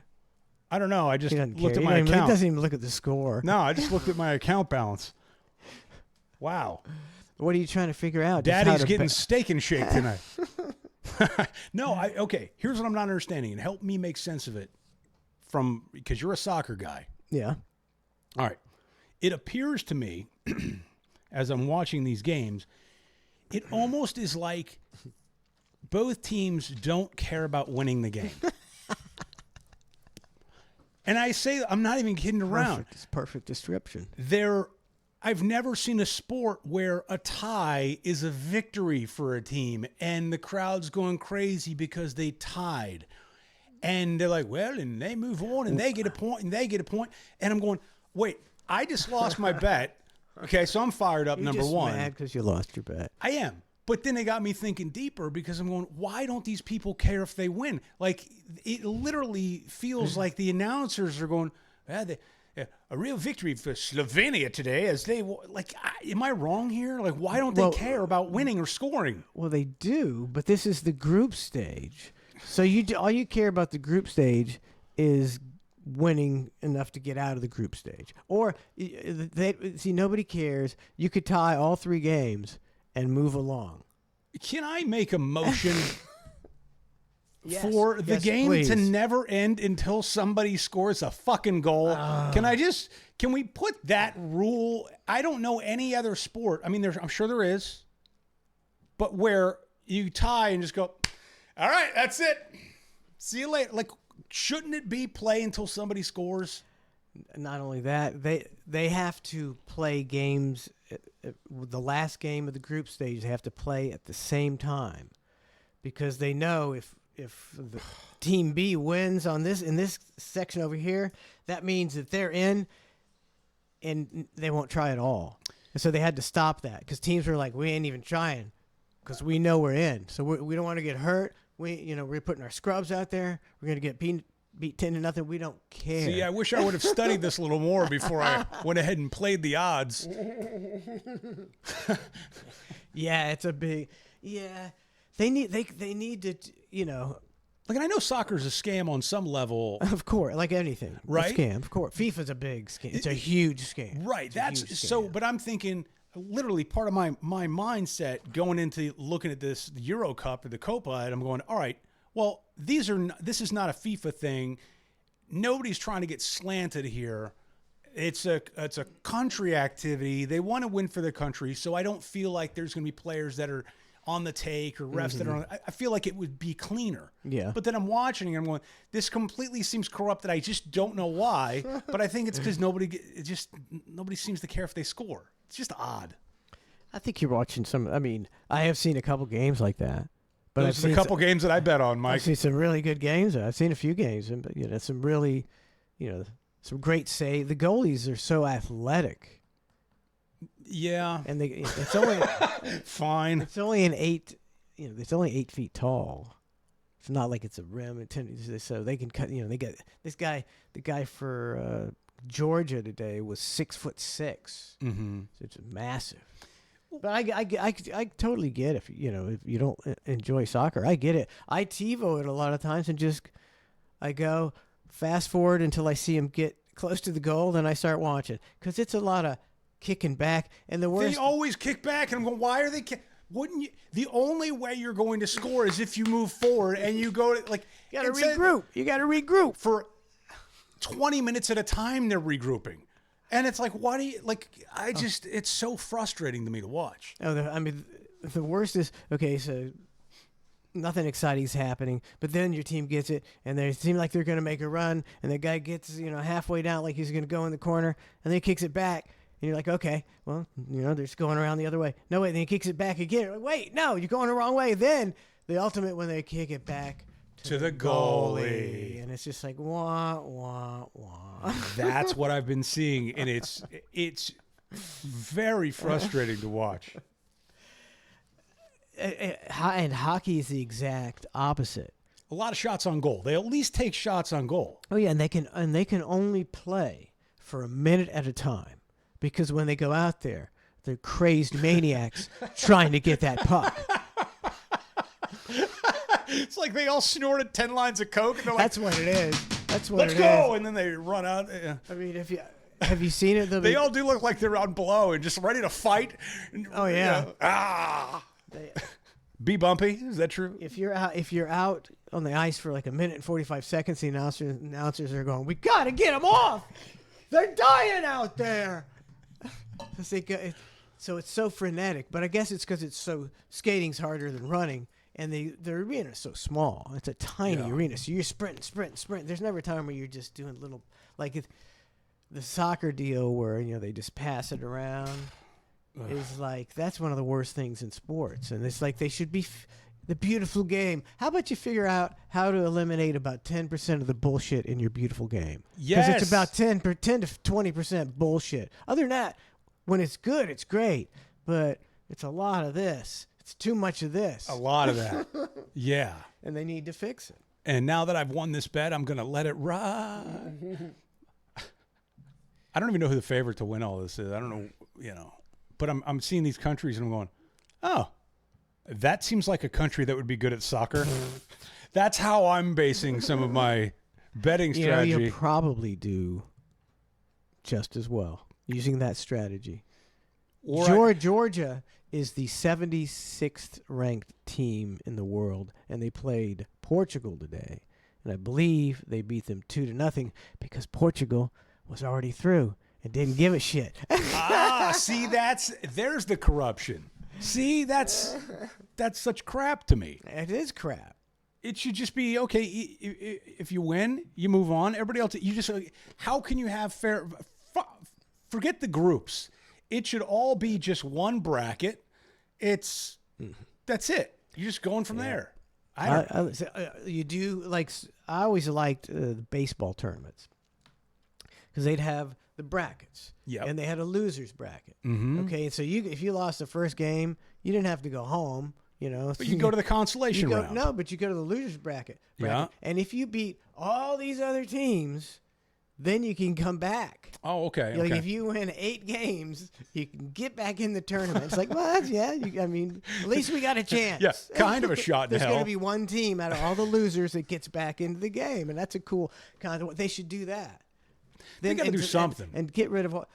I don't know. I just He doesn't looked care. at my He account. doesn't even look at the score. No, I just looked at my account balance. Wow. What are you trying to figure out? Just how Daddy's to getting bet- steak and shake tonight. No, okay. Here's what I'm not understanding, and help me make sense of it because you're a soccer guy. Yeah. All right. It appears to me, as I'm watching these games, it almost is like both teams don't care about winning the game. And I say, I'm not even kidding around. Perfect. It's perfect description. I've never seen a sport where a tie is a victory for a team and the crowd's going crazy because they tied. And they're like, well, and they move on and they get a point and they get a point. And I'm going, wait, I just lost my bet. Okay, so I'm fired up, You're number just one. mad because you lost your bet. I am. But then it got me thinking deeper because I'm going, why don't these people care if they win? Like, it literally feels like the announcers are going, a real victory for Slovenia today as they, like, am I wrong here? Like, why don't they care about winning or scoring? Well, they do, but this is the group stage. So all you care about the group stage is winning enough to get out of the group stage. Or, nobody cares. You could tie all 3 games and move along. Can I make a motion Yes. for the Yes, game please. to never end until somebody scores a fucking goal? Can we put that rule? I don't know any other sport. I mean, I'm sure there is, but where you tie and just go, all right, that's it. See you later. Like, shouldn't it be play until somebody scores? Not only that, they have to play games. The last game of the group stage, they have to play at the same time, because they know if the team B wins in this section over here, that means that they're in, and they won't try at all. And so they had to stop that because teams were like, we ain't even trying because we know we're in. So we don't want to get hurt. We're putting our scrubs out there. We're gonna get beat 10-0. We don't care. See, I wish I would have studied this a little more before I went ahead and played the odds. Yeah, it's a big. Yeah, they need to. Like, and I know soccer's a scam on some level. Of course, like anything, Right? A scam. Of course, FIFA's a big scam. It's a huge scam. Right. It's a That's huge so, scam. but I'm thinking literally part of my mindset going into looking at this, the Euro Cup or the Copa, and I'm going, all right, well, this is not a FIFA thing. Nobody's trying to get slanted here. It's a country activity. They want to win for their country. So I don't feel like there's going to be players that are on the take or refs that are on. I feel like it would be cleaner. Yeah. But then I'm watching and I'm going, this completely seems corrupted. I just don't know why. But I think it's because nobody seems to care if they score. It's just odd. I think you're watching some. I mean, I have seen a couple games like that, but Those are the couple games that I bet on, I've Mike. seen some really good games. I've seen a few games, and some really, some great save. The goalies are so athletic, Yeah, and it's only fine. it's only an 8. It's only 8 feet tall. It's not like it's a rim. So they can cut. They get this guy. The guy for Georgia today was 6'6". Mm-hmm. So it's massive. But I totally get if you don't enjoy soccer. I get it. I TiVo it a lot of times and I go fast forward until I see him get close to the goal, then I start watching because it's a lot of kicking back. And the worst, They always kick back, and I'm going, why are they? Wouldn't you? The only way you're going to score is if you move forward and you go to you got to regroup. You got to regroup. For 20 minutes at a time, they're regrouping. And it's like, why do you, like, it's so frustrating to me to watch. Oh, the worst is, okay, so nothing exciting is happening, but then your team gets it, and they seem like they're going to make a run, and the guy gets, halfway down like he's going to go in the corner, and then he kicks it back, and you're like, okay, well, they're just going around the other way. No, wait, then he kicks it back again. You're like, wait, no, you're going the wrong way. Then the ultimate when they kick it back to the goalie. And and it's just like wah wah wah. That's what I've been seeing, and it's very frustrating to watch. And hockey is the exact opposite. A lot of shots on goal. They at least take shots on goal. Oh yeah, and they can only play for a minute at a time, because when they go out there, they're crazed maniacs trying to get that puck. It's like they all snorted 10 lines of coke, and they're like, That's what it is. That's what let's it go, is. and then they run out. I mean, have you seen it? They all do look like they're on blow and just ready to fight. Oh yeah. Be bumpy. Is that true? If you're out on the ice for like a minute and 45 seconds, the announcers are going, "We gotta get them off. They're dying out there." So it's so frenetic, but I guess it's because skating's harder than running, and the arena is so small. It's a tiny arena, so you're sprinting. There's never a time where you're just doing little, like the soccer deal where they just pass it around. Is like, that's one of the worst things in sports, and it's like they should be the beautiful game. How about you figure out how to eliminate about 10% of the bullshit in your beautiful game? Yes, because it's about 10 to 20% bullshit. Other than that, when it's good, it's great, but it's a lot of this. It's too much of this. a lot of that. Yeah. And they need to fix it. And now that I've won this bet, I'm going to let it ride. I don't even know who the favorite to win all this is. I don't know, but I'm seeing these countries and I'm going, oh, that seems like a country that would be good at soccer. That's how I'm basing some of my betting strategy. You'll probably do just as well using that strategy. Georgia is the 76th ranked team in the world, and they played Portugal today. And I believe they beat them 2-0 because Portugal was already through and didn't give a shit. See, there's the corruption. See, that's such crap to me. It is crap. It should just be, okay, if you win, you move on. Everybody else, you just, how can you have fair, forget the groups. It should all be just one bracket. That's it. You're just going from there. You do, like, I always liked the baseball tournaments because they'd have the brackets. Yep. And they had a loser's bracket. Mm-hmm. Okay, so if you lost the first game, you didn't have to go home. But you go to the consolation round. No, but you go to the loser's bracket. Yeah. And if you beat all these other teams, then you can come back. Oh, okay. Like if you win 8 games, you can get back in the tournament. It's like, well, at least we got a chance. Yeah, kind of a shot in There's hell. going to be one team out of all the losers that gets back into the game, and that's a cool kind of. They should do that. They got to do something and get rid of all.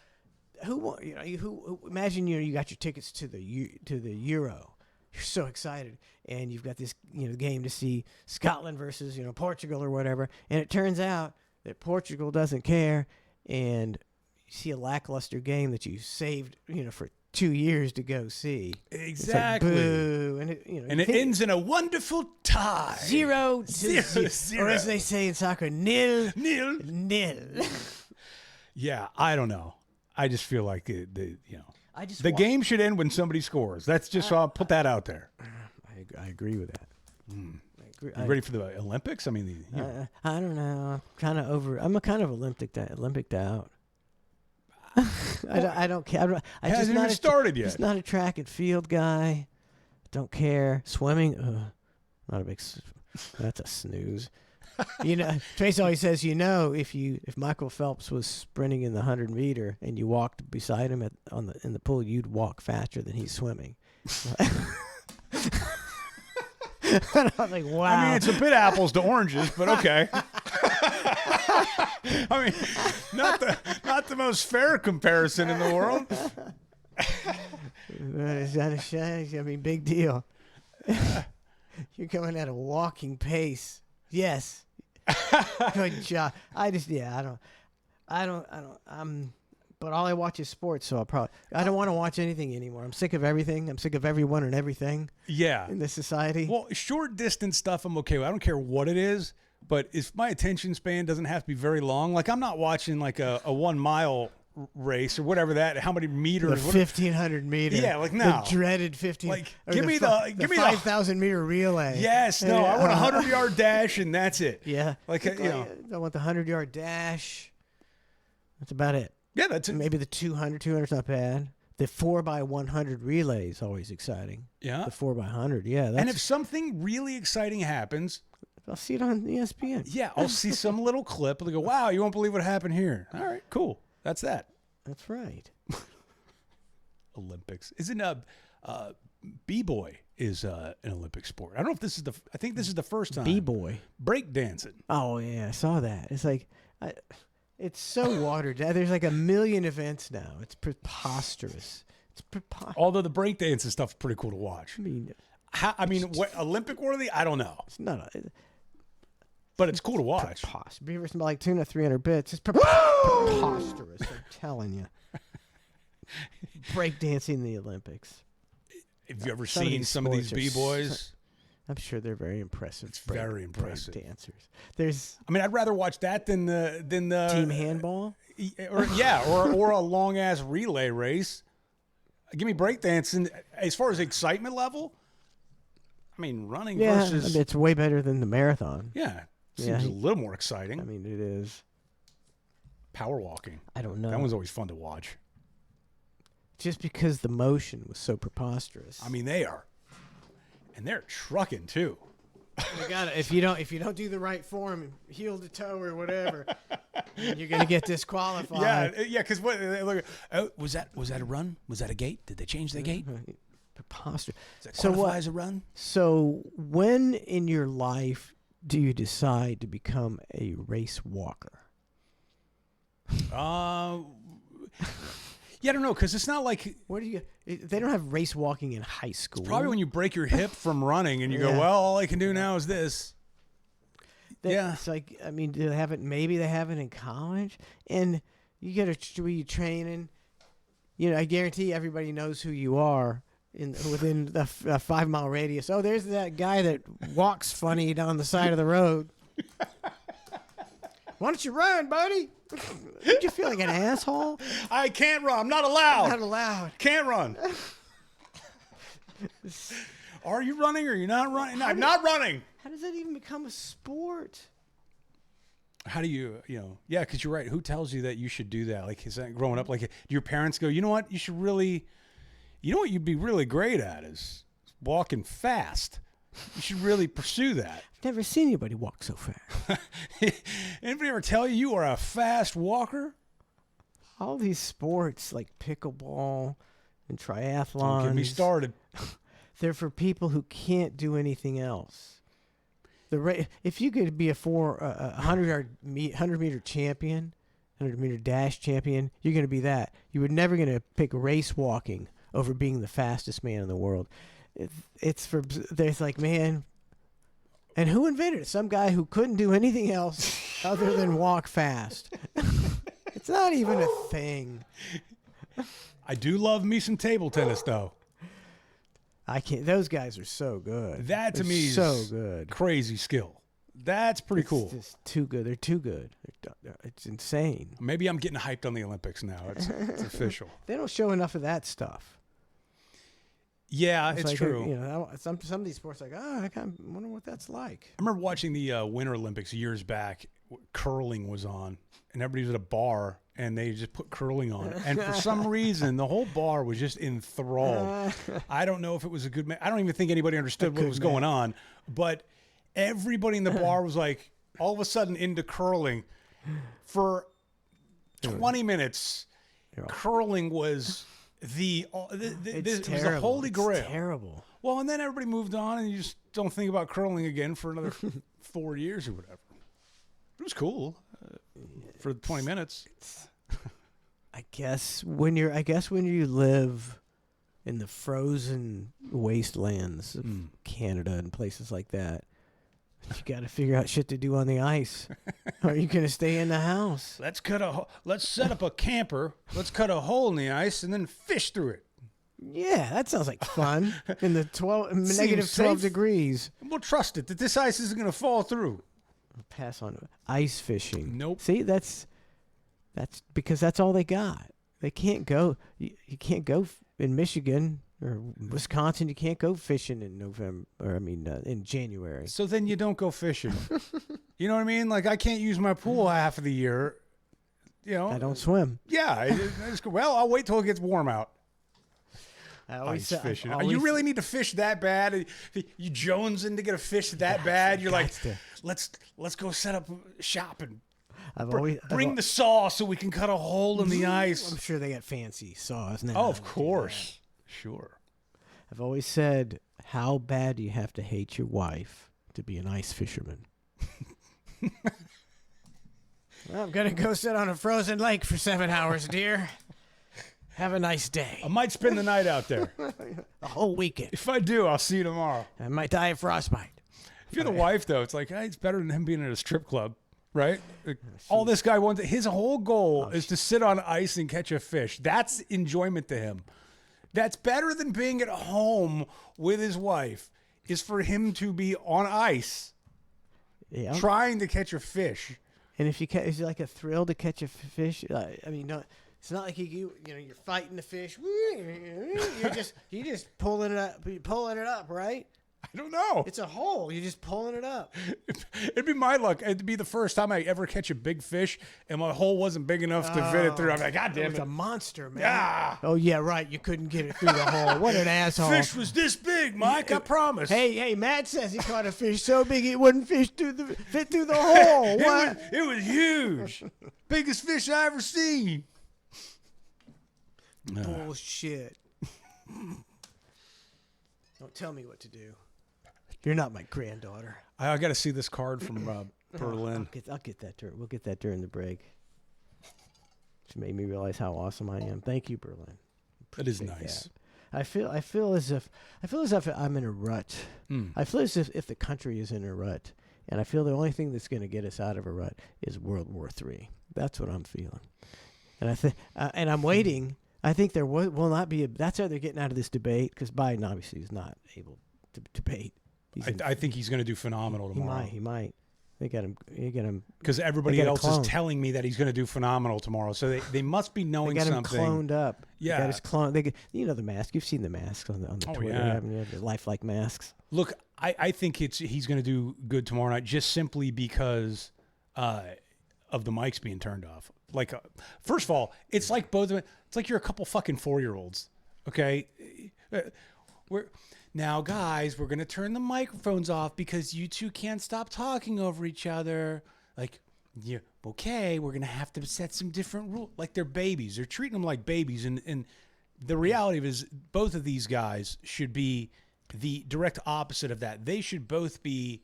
Who imagine you got your tickets to the Euro. You're so excited, and you've got this game to see Scotland versus Portugal or whatever, and it turns out that Portugal doesn't care, and you see a lackluster game that you saved for 2 years to go see. Exactly. It's like, boo, and it ends in a wonderful tie. 0-0, or as they say in soccer, 0-0. Yeah, I don't know. I just feel like the game should end when somebody scores. That's just I'll put that out there. I agree with that. You ready for the Olympics? I mean, I don't know. I'm kind of Olympic out. I don't care. I just hasn't even started yet. Just not a track and field guy. Don't care. Swimming. Not a big. That's a snooze. Trace always says, if Michael Phelps was sprinting in the 100-meter and you walked beside him in the pool, you'd walk faster than he's swimming. And I was like, wow. I mean, it's a bit apples to oranges, but okay. I mean, not the most fair comparison in the world. I mean, big deal. You're going at a walking pace. Yes. Good job. But all I watch is sports, so I don't want to watch anything anymore. I'm sick of everything. I'm sick of everyone and everything. Yeah. In this society. Well, short distance stuff I'm okay with. I don't care what it is, but if my attention span doesn't have to be very long, like I'm not watching like a 1 mile race or whatever how many The meters. 1,500 meter. Yeah, like, no. The dreaded 15. Like, or give me the 5,000 meter relay. Yes, no, I want a 100-yard dash and that's it. Yeah. Like, I want the 100-yard dash. That's about it. Yeah, that's it. Maybe the 200. 200's not bad. The 4x100 relay is always exciting. Yeah. The 4x100. Yeah. That's, And if something really exciting happens, I'll see it on ESPN. yeah, I'll see some little clip and go, wow, you won't believe what happened here. All right, cool. That's that. That's right. Olympics. Isn't B-boy is an Olympic sport. I don't know if this is I think this is the first time. B-boy. Break dancing. Oh, yeah. I saw that. It's like, it's so watered down. There's like a million events now. It's preposterous. It's preposterous. Although the break dancing stuff is pretty cool to watch. I mean, What, Olympic worthy? I don't know. it's not But it's cool to watch. preposterous. Beaver smell like tuna, 300 bits. It's preposterous. I'm telling you. Breakdancing in the Olympics. Have you ever Some of seen these some of these sports are B-boys? I'm sure they're very impressive. It's very impressive. Break dancers. There's I mean, I'd rather watch that than the team handball. or a long ass relay race. Give me breakdancing. As far as excitement level, I mean, running Yeah, versus I mean, it's way better than the marathon. seems Yeah. a little more exciting. I mean, it is. Power walking. I don't know. That one's always fun to watch. Just because the motion was so preposterous. I mean, they are, and they're trucking too. You gotta, if you don't do the right form, heel to toe or whatever, you're gonna get disqualified. Yeah. Because what? Look, was that a run? Was that a gate? Did they change the gate? Preposterous. Does that So qualify what? as a run? So when in your life do you decide to become a race walker? Yeah, I don't know, because it's not like Where do you? They don't have race walking in high school. probably when you break your hip from running and you go, Yeah. well, all I can do now is this. Yeah. It's like, I mean, do they have it? Maybe they have it in college, and you get to be training. You know, I guarantee everybody knows who you are within the 5 mile radius. Oh, there's that guy that walks funny down the side of the road. Why don't you run, buddy? Don't you feel like an asshole? I can't run. I'm not allowed. Not allowed. Can't run. Are you running or are you not running? No, I'm not running. How does that even become a sport? How do you yeah, because you're right. Who tells you that you should do that? Like, is that growing up, like, do your parents go, you know what? You should really, you know what you'd be really great at is walking fast. You should really pursue that. I've never seen anybody walk so fast. Anybody ever tell you are a fast walker? All these sports like pickleball and triathlons. Don't get me started. They're for people who can't do anything else. If you could be a 100 meter champion, 100 meter dash champion, you're going to be that. You were never going to pick race walking over being the fastest man in the world. There's like, man, and who invented it? Some guy who couldn't do anything else other than walk fast. It's not even a thing. I do love me some table tennis, though. I can't. Those guys are so good. That to They're me so is good. crazy skill. That's pretty cool. It's just too good. They're too good. It's insane. Maybe I'm getting hyped on the Olympics now. It's official. They don't show enough of that stuff. Yeah, it's like, true. You know, some of these sports, like, I kind of wonder what that's like. I remember watching the Winter Olympics years back. Curling was on, and everybody was at a bar, and they just put curling on. And for some reason, the whole bar was just enthralled. I don't know if it was a good I don't even think anybody understood what was going on. But everybody in the bar was like, all of a sudden into curling. For 20 minutes, curling was it was the holy grail. It's terrible. Well, and then everybody moved on, and you just don't think about curling again for another 4 years or whatever. It was cool for 20 minutes. I guess when you live in the frozen wastelands of Canada and places like that, you got to figure out shit to do on the ice. Or are you going to stay in the house? Let's set up a camper. Let's cut a hole in the ice and then fish through it. Yeah, that sounds like fun. In the Seems negative 12 safe. degrees. We'll trust it that this ice isn't going to fall through. Pass on ice fishing. Nope. See, that's That's because that's all they got. They can't go. You can't go in Michigan or Wisconsin. You can't go fishing in November. Or I mean, in January. So then you don't go fishing. You know what I mean? Like I can't use my pool half of the year. You know, I don't swim. Yeah, I just go, well, I'll wait till it gets warm out. I always Ice say, fishing. I always, You really need to fish that bad? You jonesing to get a fish that bad? You're like, let's go set up shop and bring the saw so we can cut a hole in the ice. I'm sure they got fancy saws now. Oh, of course. Sure. I've always said, how bad do you have to hate your wife to be an ice fisherman? Well, I'm going to go sit on a frozen lake for 7 hours, dear. Have a nice day. I might spend the night out there. A whole weekend. If I do, I'll see you tomorrow. I might die of frostbite. If you're the wife, though, it's like, it's better than him being at a strip club, right? Like, all this guy wants, his whole goal is to sit on ice and catch a fish. That's enjoyment to him. That's better than being at home with his wife, is for him to be on ice trying to catch a fish. And if you catch, is it like a thrill to catch a fish? I mean, no, it's not like you're fighting the fish. You're just pulling it up, right? I don't know. It's a hole. You're just pulling it up. It'd be my luck. It'd be the first time I ever catch a big fish, and my hole wasn't big enough to fit it through. I'm like, God damn it! It's a monster, man. Yeah. Oh yeah, right. You couldn't get it through the hole. What an asshole. Fish was this big, Mike. I promise. Hey, Matt says he caught a fish so big it wouldn't fit through the hole. What? It was huge. Biggest fish I ever seen. Bullshit. Don't tell me what to do. You're not my granddaughter. I got to see this card from Berlin. I'll get that during. We'll get that during the break. She made me realize how awesome I am. Thank you, Berlin. That is nice. That. I feel as if I'm in a rut. I feel as if the country is in a rut, and I feel the only thing that's going to get us out of a rut is World War III. That's what I'm feeling, and and I'm waiting. I think there will not be that's how they're getting out of this debate, because Biden obviously is not able to debate. I think he's going to do phenomenal tomorrow. He might. They got him. Because everybody else is telling me that he's going to do phenomenal tomorrow. So they must be knowing something. They got him cloned up. Yeah. They got his clone. The mask. You've seen the masks on the Twitter, haven't you? The lifelike masks. Look, I think he's going to do good tomorrow night, just simply because of the mics being turned off. Like, first of all, it's like both of it. It's like you're a couple fucking 4-year-olds. Okay, Now, guys, we're going to turn the microphones off because you two can't stop talking over each other. Like, yeah, okay, we're going to have to set some different rules. Like, they're babies. They're treating them like babies. And the reality of it is both of these guys should be the direct opposite of that. They should both be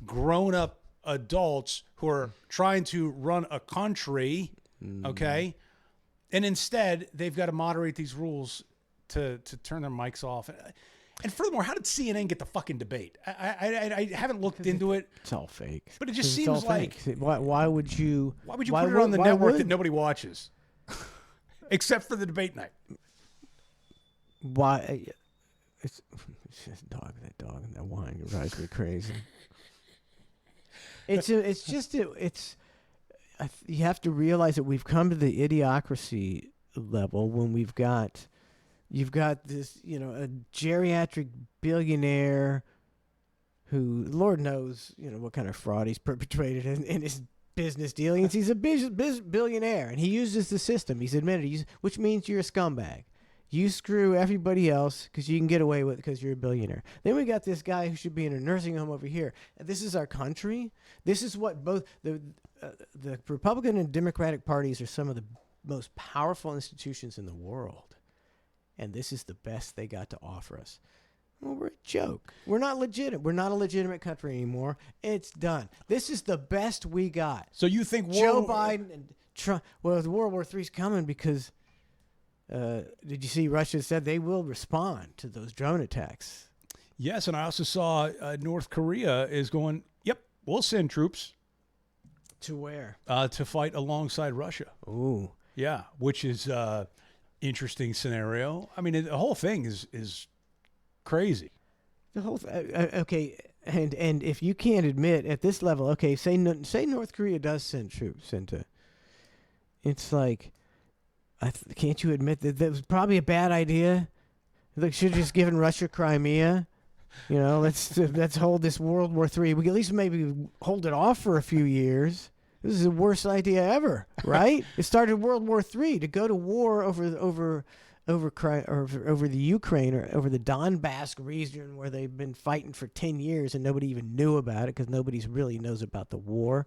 grown-up adults who are trying to run a country, okay? And instead, they've got to moderate these rules to turn their mics off. And furthermore, how did CNN get the fucking debate? I haven't looked into it. It's all fake. But it just seems like... Why would you... Why would you put it on the network that nobody watches? Except for the debate night. Why... It's just that dog and that wine drives me crazy. You have to realize that we've come to the idiocracy level when you've got this, a geriatric billionaire who, Lord knows, what kind of fraud he's perpetrated in his business dealings. He's a billionaire, and he uses the system. He's admitted, which means you're a scumbag. You screw everybody else because you can get away with it because you're a billionaire. Then we got this guy who should be in a nursing home over here. And this is our country. This is what both the Republican and Democratic parties are some of the most powerful institutions in the world. And this is the best they got to offer us. Well, we're a joke. We're not legitimate. We're not a legitimate country anymore. It's done. This is the best we got. So you think Joe Biden and Trump? Well, the World War III's coming because did you see Russia said they will respond to those drone attacks? Yes, and I also saw North Korea is going, yep, we'll send troops. To where? To fight alongside Russia. Ooh. Yeah, which is interesting scenario. I mean, the whole thing is crazy. The whole okay, and if you can't admit at this level, okay, say North Korea does send troops into, It's like, can't you admit that was probably a bad idea? Like, should have just given Russia Crimea. You know, let's hold this World War III. We can at least maybe hold it off for a few years. This is the worst idea ever, right? It started World War III to go to war over the Ukraine or over the Donbass region where they've been fighting for 10 years and nobody even knew about it because nobody really knows about the war.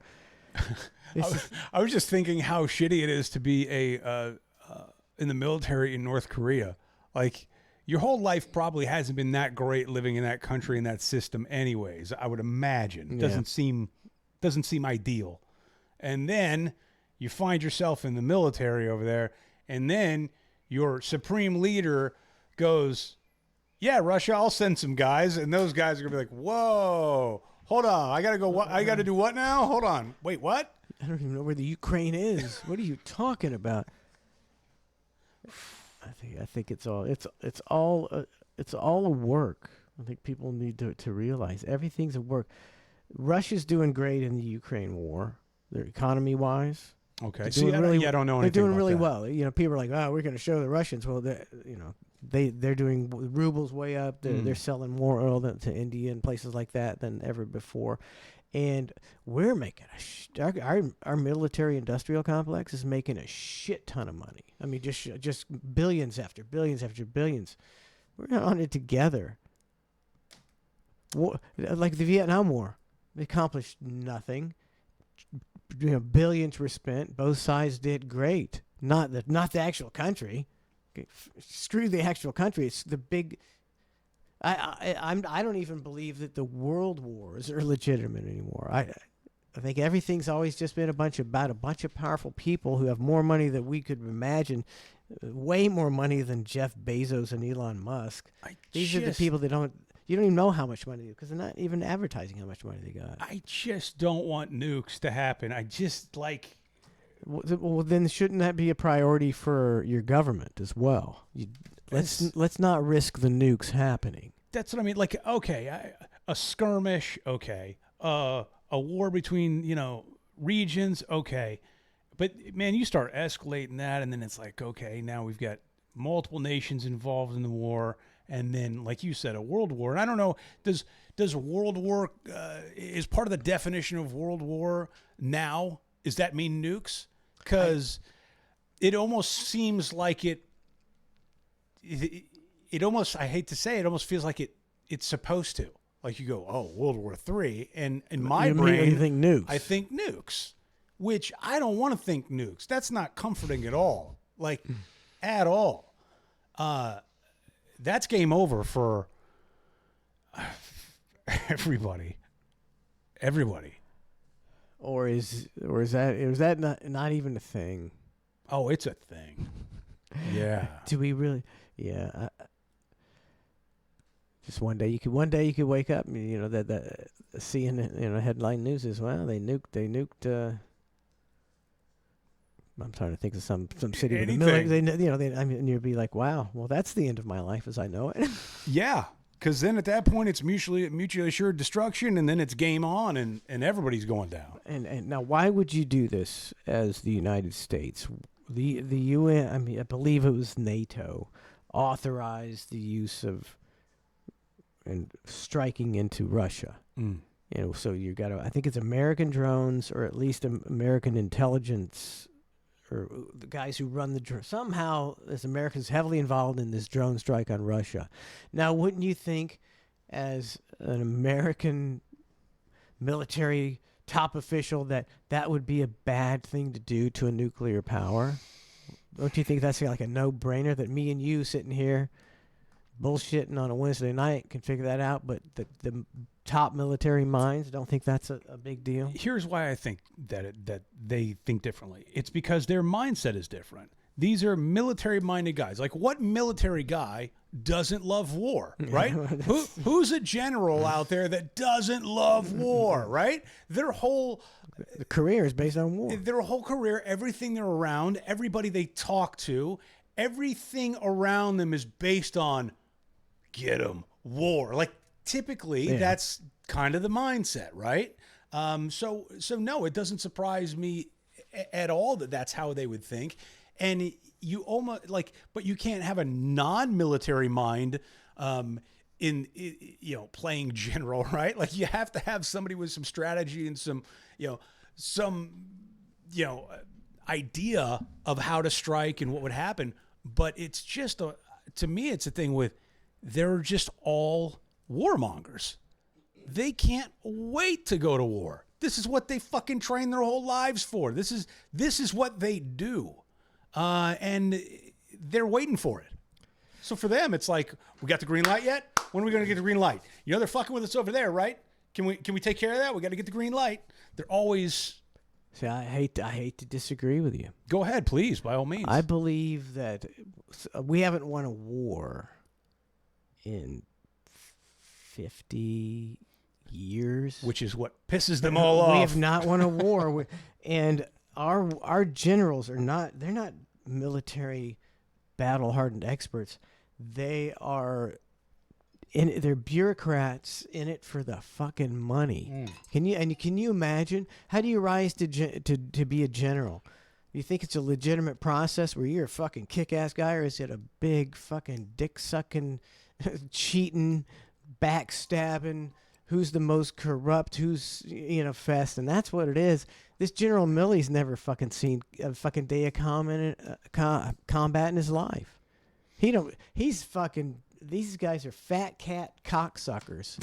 I was just thinking how shitty it is to be in the military in North Korea. Like, your whole life probably hasn't been that great living in that country and that system anyways, I would imagine. It doesn't seem ideal. And then you find yourself in the military over there, and then your supreme leader goes, yeah, Russia, I'll send some guys. And those guys are going to be like, whoa, hold on. I got to go. What? I got to do what now? Hold on. Wait, what? I don't even know where the Ukraine is. What are you talking about? I think it's all a work. I think people need to realize everything's a work. Russia's doing great in the Ukraine war, their economy wise. Okay. I don't know anything. They're doing really about well. You know, people are like, "Oh, we're going to show the Russians." Well, they're doing rubles way up. They're selling more oil to India and places like that than ever before, and we're making our military industrial complex is making a shit ton of money. I mean, just billions after billions after billions. We're on it together. Like the Vietnam War, they accomplished nothing. You know, billions were spent. Both sides did great. Not the actual country. Okay, screw the actual country. It's the big. I don't even believe that the world wars are legitimate anymore. I think everything's always just been about a bunch of powerful people who have more money than we could imagine, way more money than Jeff Bezos and Elon Musk. These are the people that you don't even know how much money because they're not even advertising how much money they got. I just don't want nukes to happen. I just like. Well, then shouldn't that be a priority for your government as well? Let's not risk the nukes happening. That's what I mean. Like, okay, a skirmish, okay, a war between regions, okay, but man, you start escalating that, and then it's like, okay, now we've got multiple nations involved in the war, and then, like you said, a world war. And I don't know, does world war is part of the definition of world war now? Does that mean nukes? Because it almost seems like it almost, I hate to say, it almost feels like it's supposed to. Like you go, oh, World War III, and in my brain, you think nukes. I think nukes, which I don't want to think nukes. That's not comforting at all, like at all. That's game over for everybody. Or is that not even a thing? Oh, it's a thing. Yeah. Do we really? Yeah. Just one day you could wake up and that seeing headline news is, well, they nuked. I'm trying to think of some city with a military. And you'd be like, wow, well, that's the end of my life as I know it. Yeah. Because then at that point, it's mutually assured destruction, and then it's game on, and everybody's going down. And now, why would you do this as the United States? The UN, I believe it was NATO, authorized the use of and striking into Russia. So you got to, I think it's American drones, or at least American intelligence, or the guys who run the drone. Somehow, this America's heavily involved in this drone strike on Russia. Now, wouldn't you think, as an American military top official, that would be a bad thing to do to a nuclear power? Don't you think that's like a no-brainer that me and you sitting here bullshitting on a Wednesday night can figure that out, but the top military minds don't think that's a big deal? Here's why I think that they think differently. It's because their mindset is different. These are military-minded guys. Like, what military guy doesn't love war, right? Who's a general out there that doesn't love war, right? Their whole career is based on war. Their whole career, everything they're around, everybody they talk to, everything around them is based on get 'em, war. Like, typically, that's kind of the mindset, right? So no, it doesn't surprise me at all that that's how they would think. And you almost like, but you can't have a non-military mind in playing general, right? Like you have to have somebody with some strategy and some idea of how to strike and what would happen. But it's just to me, it's a thing with they're just all warmongers. They can't wait to go to war. This is what they fucking train their whole lives for. This is what they do. And they're waiting for it. So for them, it's like, we got the green light yet? When are we going to get the green light? You know, they're fucking with us over there, right? Can we take care of that? We got to get the green light. They're always... See, I hate to disagree with you. Go ahead, please, by all means. I believe that we haven't won a war in 50 years. Which is what pisses them all off. We have not won a war. And our generals are not, they're not military battle-hardened experts. They're bureaucrats in it for the fucking money. Can you imagine? How do you rise to be a general? You think it's a legitimate process where you're a fucking kick-ass guy, or is it a big fucking dick-sucking, cheating, backstabbing, who's the most corrupt, who's fast? And that's what it is. This General Milley's never fucking seen a fucking day of combat in his life. He's fucking... These guys are fat cat cocksuckers.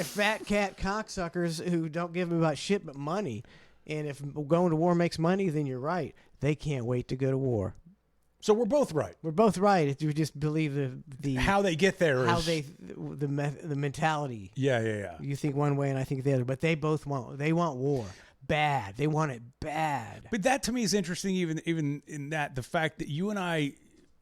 Fat cat cocksuckers who don't give them about shit but money. And if going to war makes money, then you're right. They can't wait to go to war. So we're both right. We're both right. If you just believe the how they get there, the mentality. Yeah. You think one way and I think the other, but they both want war bad. They want it bad. But that to me is interesting. Even in that, the fact that you and I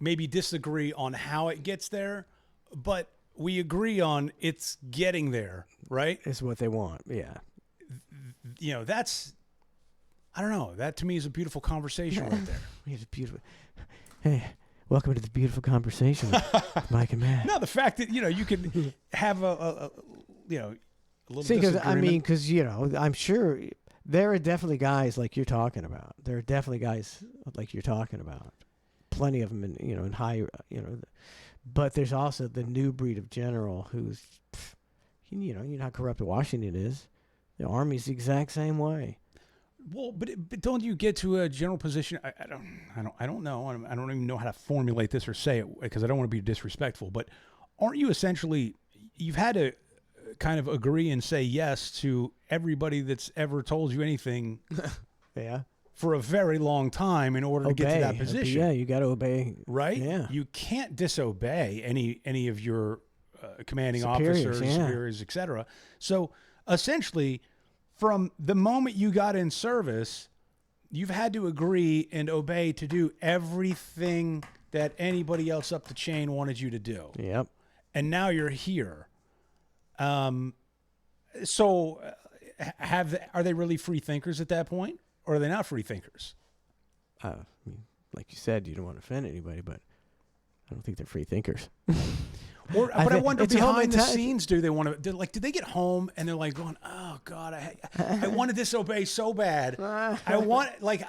maybe disagree on how it gets there, but we agree on it's getting there, right? It's what they want, yeah. That's, I don't know. That to me is a beautiful conversation right there. It's beautiful. Hey, welcome to the beautiful conversation with Mike and Matt. No, the fact that, you can have a little disagreement. Because, I'm sure there are definitely guys like you're talking about. There are definitely guys like you're talking about. Plenty of them in high, but there's also the new breed of general who's, you know how corrupt Washington is. The Army's the exact same way. Well, but don't you get to a general position? I don't know. I don't even know how to formulate this or say it because I don't want to be disrespectful. But aren't you essentially, you've had to kind of agree and say yes to everybody that's ever told you anything. Yeah. For a very long time in order to get to that position. Yeah, you got to obey. Right? Yeah. You can't disobey any of your commanding superiors, officers, superiors, etc. So essentially, from the moment you got in service, you've had to agree and obey to do everything that anybody else up the chain wanted you to do. Yep. And now you're here. Are they really free thinkers at that point? Or are they not free thinkers? Like you said, you don't want to offend anybody, but I don't think they're free thinkers. But I wonder behind the scenes, do they get home and they're like going, oh God, I want to disobey so bad. I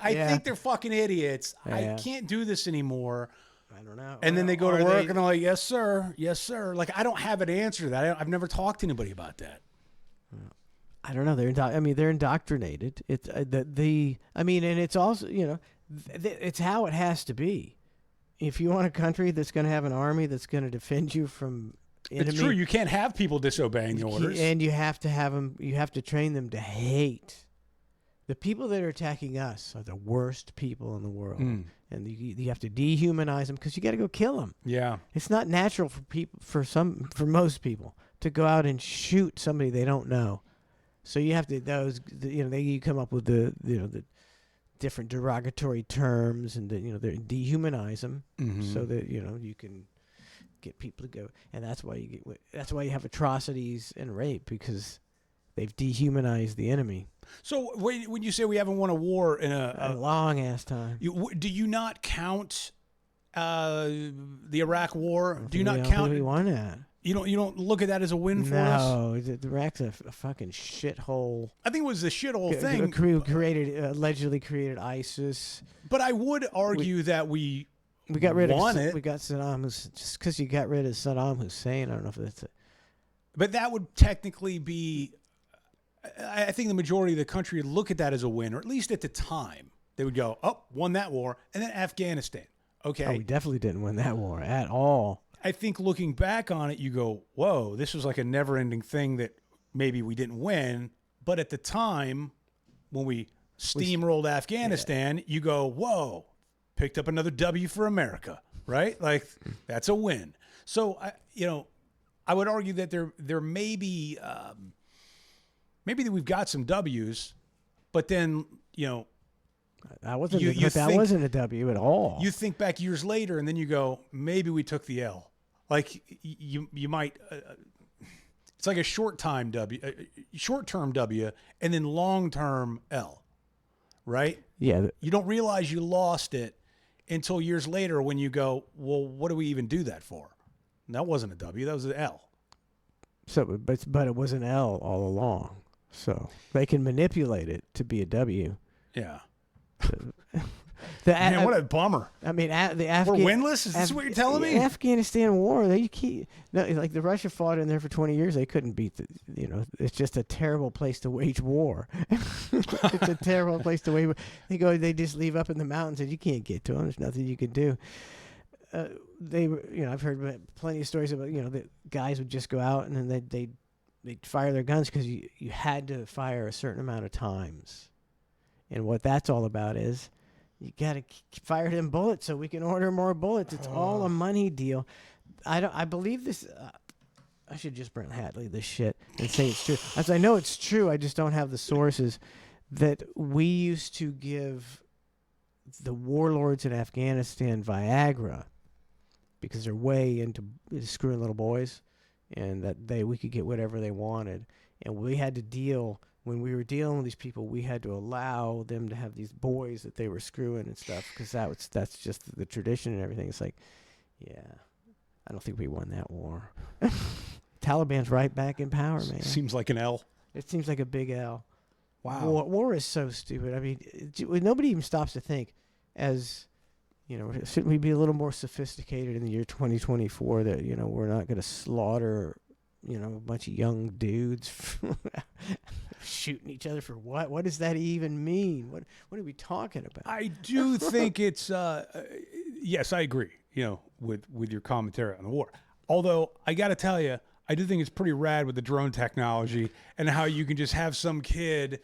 think they're fucking idiots. Yeah. I can't do this anymore. I don't know. And then they go to work and they're like, yes, sir. Yes, sir. Like, I don't have an answer to that. I've never talked to anybody about that. I don't know. They're indoctrinated. It's and it's also, it's how it has to be. If you want a country that's going to have an army that's going to defend you from enemy, it's true. You can't have people disobeying the orders, and you have to have them. You have to train them to hate. The people that are attacking us are the worst people in the world, and you have to dehumanize them because you got to go kill them. Yeah, it's not natural for most people to go out and shoot somebody they don't know. So you have to you come up with the different derogatory terms and dehumanize them so that you can get people to go, and that's why you have atrocities and rape because they've dehumanized the enemy. So when you say we haven't won a war in a long ass time, do you not count the Iraq War? Do you not count? We won that. You don't look at that as a win for us? No, Iraq's a fucking shithole. I think it was the shithole thing. Allegedly created ISIS. But I would argue that we got rid won of it. We got Saddam Hussein. Just because you got rid of Saddam Hussein, I don't know if that's it. But that would technically be, I think the majority of the country would look at that as a win, or at least at the time. They would go, oh, won that war. And then Afghanistan. Okay. Oh, we definitely didn't win that war at all. I think looking back on it, you go, whoa, this was like a never-ending thing that maybe we didn't win. But at the time, when we steamrolled Afghanistan, you go, whoa, picked up another W for America, right? Like, that's a win. So, I would argue that there may be, maybe that we've got some W's, but then, That wasn't You that think- wasn't a W at all. you think back years later and then you go, maybe we took the L. Like you might, it's like a short-term W, and then long-term L, right? Yeah. You don't realize you lost it until years later when you go, well, what do we even do that for? And that wasn't a W, that was an L. So, but it was an L all along. So they can manipulate it to be a W. Yeah. Man, what a bummer. I mean, the We're winless? Is this what you're telling me? Afghanistan war, like the Russia fought in there for 20 years. They couldn't beat it's just a terrible place to wage war. It's a terrible place to wage war. They just leave up in the mountains and you can't get to them. There's nothing you can do. I've heard plenty of stories about, the guys would just go out and then they'd fire their guns because you had to fire a certain amount of times. And what that's all about is you got to fire them bullets so we can order more bullets. It's all a money deal. I believe this. I should just Brent Hatley this shit and say it's true. As I know it's true, I just don't have the sources. That we used to give the warlords in Afghanistan Viagra because they're way into screwing little boys, and that we could get whatever they wanted, and we had to deal. When we were dealing with these people, we had to allow them to have these boys that they were screwing and stuff because that's just the tradition and everything. It's like, yeah, I don't think we won that war. Taliban's right back in power, man. Seems like an L. It seems like a big L. Wow. War is so stupid. I mean, nobody even stops to think, shouldn't we be a little more sophisticated in the year 2024 that, we're not going to slaughter, a bunch of young dudes shooting each other for what? What does that even mean? What are we talking about? I do think it's yes, I agree, with your commentary on the war. Although I got to tell you, I do think it's pretty rad with the drone technology and how you can just have some kid,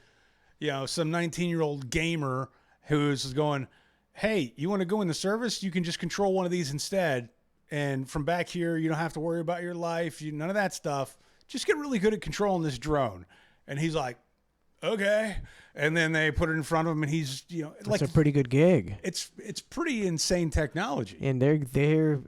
some 19-year-old gamer who's going, hey, you want to go in the service? You can just control one of these instead. And from back here, you don't have to worry about your life. None of that stuff. Just get really good at controlling this drone. And he's like, okay. And then they put it in front of him, and he's, It's a pretty good gig. It's pretty insane technology. And they're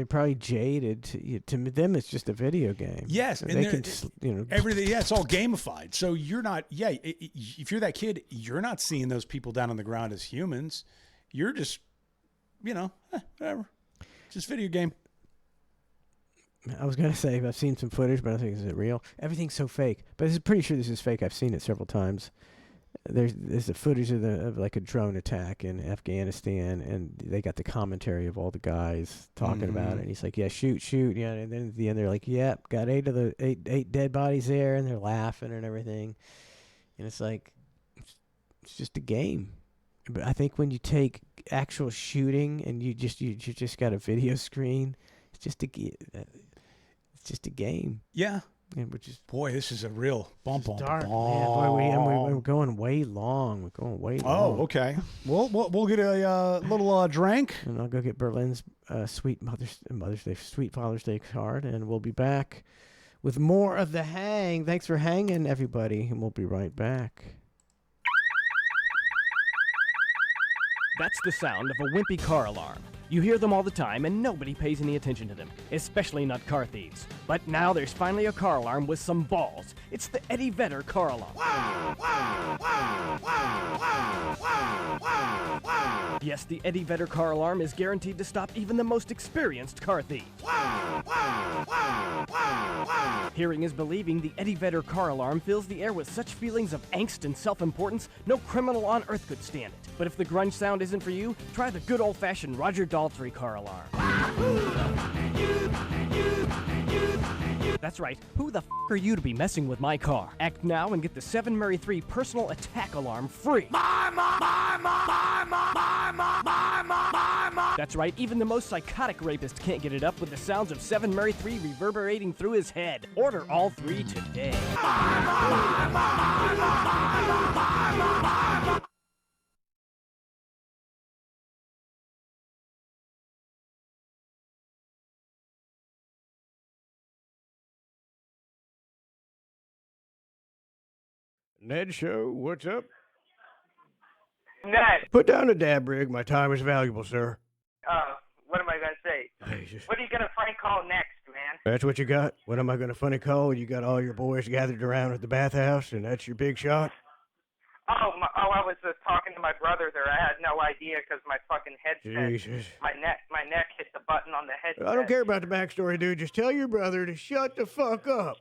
probably jaded. To them, it's just a video game. Yes, and and they can, everything. Yeah, it's all gamified. So you're not. Yeah, if you're that kid, you're not seeing those people down on the ground as humans. You're just, whatever. Just video game. I was gonna say I've seen some footage, but I don't think is it real. Everything's so fake. But I'm pretty sure this is fake. I've seen it several times. There's the footage of like a drone attack in Afghanistan, and they got the commentary of all the guys talking about it. And he's like, "Yeah, shoot, yeah." And then at the end, they're like, "Yep, got eight dead bodies there," and they're laughing and everything. And it's like, it's just a game. But I think when you take actual shooting and you just got a video screen, it's just a game. Yeah. And we're just Boy, this is a real bump on. dark. Man, boy, we're going way long. We're going way long. Oh, okay. We'll get a little drink. And I'll go get Berlin's sweet sweet Father's Day card, and we'll be back with more of the hang. Thanks for hanging, everybody, and we'll be right back. That's the sound of a wimpy car alarm. You hear them all the time, and nobody pays any attention to them, especially not car thieves. But now there's finally a car alarm with some balls. It's the Eddie Vedder car alarm. Yes, the Eddie Vedder car alarm is guaranteed to stop even the most experienced car thief. Hearing is believing. The Eddie Vedder car alarm fills the air with such feelings of angst and self-importance, no criminal on earth could stand it. But if the grunge sound isn't for you, try the good old-fashioned Roger Daltrey car alarm. That's right, who the f*** are you to be messing with my car? Act now and get the 7 Mary 3 personal attack alarm free. That's right, even the most psychotic rapist can't get it up with the sounds of 7 Mary 3 reverberating through his head. Order all 3 today. Ned Show, what's up? Ned, Put down the dab rig. My time is valuable, sir. what am I gonna say? Jesus. What are you gonna prank call next, man? That's what you got? What am I going to funny call? You got all your boys gathered around at the bathhouse, and that's your big shot? I was talking to my brother there. I had no idea because my fucking headset, Jesus. my neck hit the button on the headset. I don't care about the backstory, dude. Just tell your brother to shut the fuck up.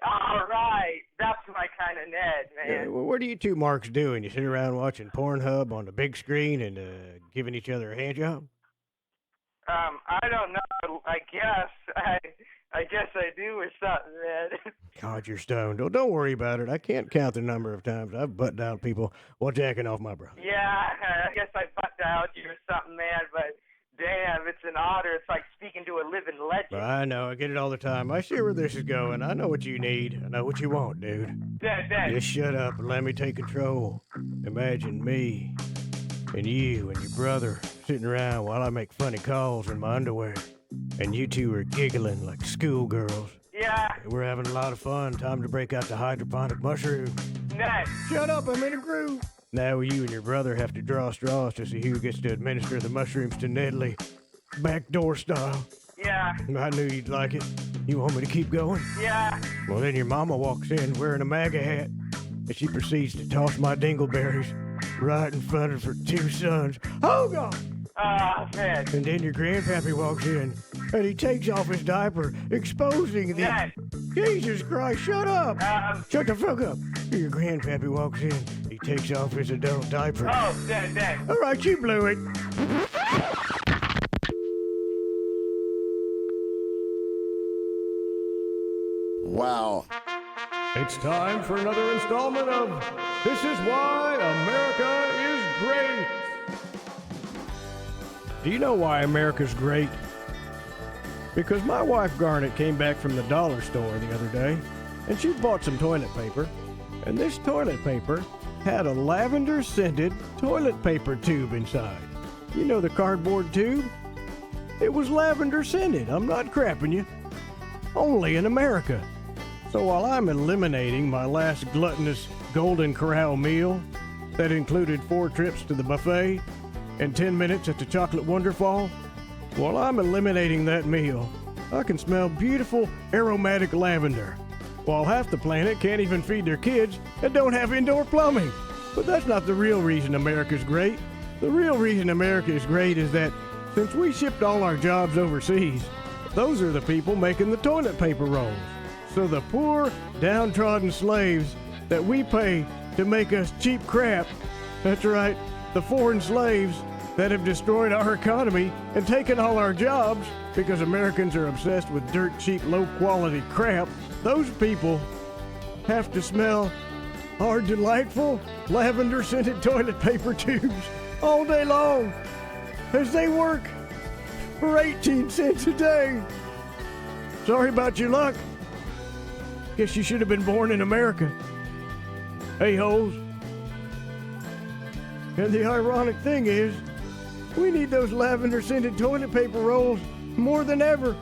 All right, that's my kind of Ned, Yeah, man. well, what are you two marks doing? You sit around watching Pornhub on the big screen and giving each other a hand job? I don't know. I guess I do or something, man. God, you're stoned. Oh, don't worry about it. I can't count the number of times I've butt down people while jacking off my brother. Yeah, I guess I butt out you or something, man. But damn, it's an honor. It's like speaking to a living legend. I know. I get it all the time. I see where this is going. I know what you need. I know what you want, dude. Ned, Just shut up and let me take control. Imagine me and you and your brother sitting around while I make funny calls in my underwear. And you two are giggling like schoolgirls. yeah, We're having a lot of fun. Time to break out the hydroponic mushroom. Ned. Shut up, I'm in a groove. Now you and your brother have to draw straws to see who gets to administer the mushrooms to Nedley. Backdoor style. Yeah, I knew you'd like it. You want me to keep going? yeah. Well, then your mama walks in wearing a MAGA hat, and she proceeds to toss my dingleberries right in front of her 2 sons. Oh, God! Oh, man. And then your grandpappy walks in, and he takes off his diaper, exposing the... Ned. Jesus Christ, shut up! Um, Shut the fuck up! Your grandpappy walks in, he takes off his adult diaper. oh, Ned. All right, you blew it. Wow. It's time for another installment of This Is Why America is Great. Do you know why America's great? Because my wife Garnet came back from the dollar store the other day, and she bought some toilet paper, and this toilet paper had a lavender-scented toilet paper tube inside. You know the cardboard tube? It was lavender-scented. I'm not crapping you. Only in America. So while I'm eliminating my last gluttonous Golden Corral meal that included 4 trips to the buffet and 10 minutes at the Chocolate Wonderfall, while I'm eliminating that meal, I can smell beautiful aromatic lavender, while half the planet can't even feed their kids and don't have indoor plumbing. But that's not the real reason America's great. The real reason America is great is that since we shipped all our jobs overseas, those are the people making the toilet paper rolls. So the poor, downtrodden slaves that we pay to make us cheap crap, that's right, the foreign slaves that have destroyed our economy and taken all our jobs because Americans are obsessed with dirt cheap, low quality crap, those people have to smell our delightful lavender scented toilet paper tubes all day long as they work for 18 cents a day. Sorry about your luck. Guess you should have been born in America. Hey, hoes. And the ironic thing is, we need those lavender scented toilet paper rolls more than ever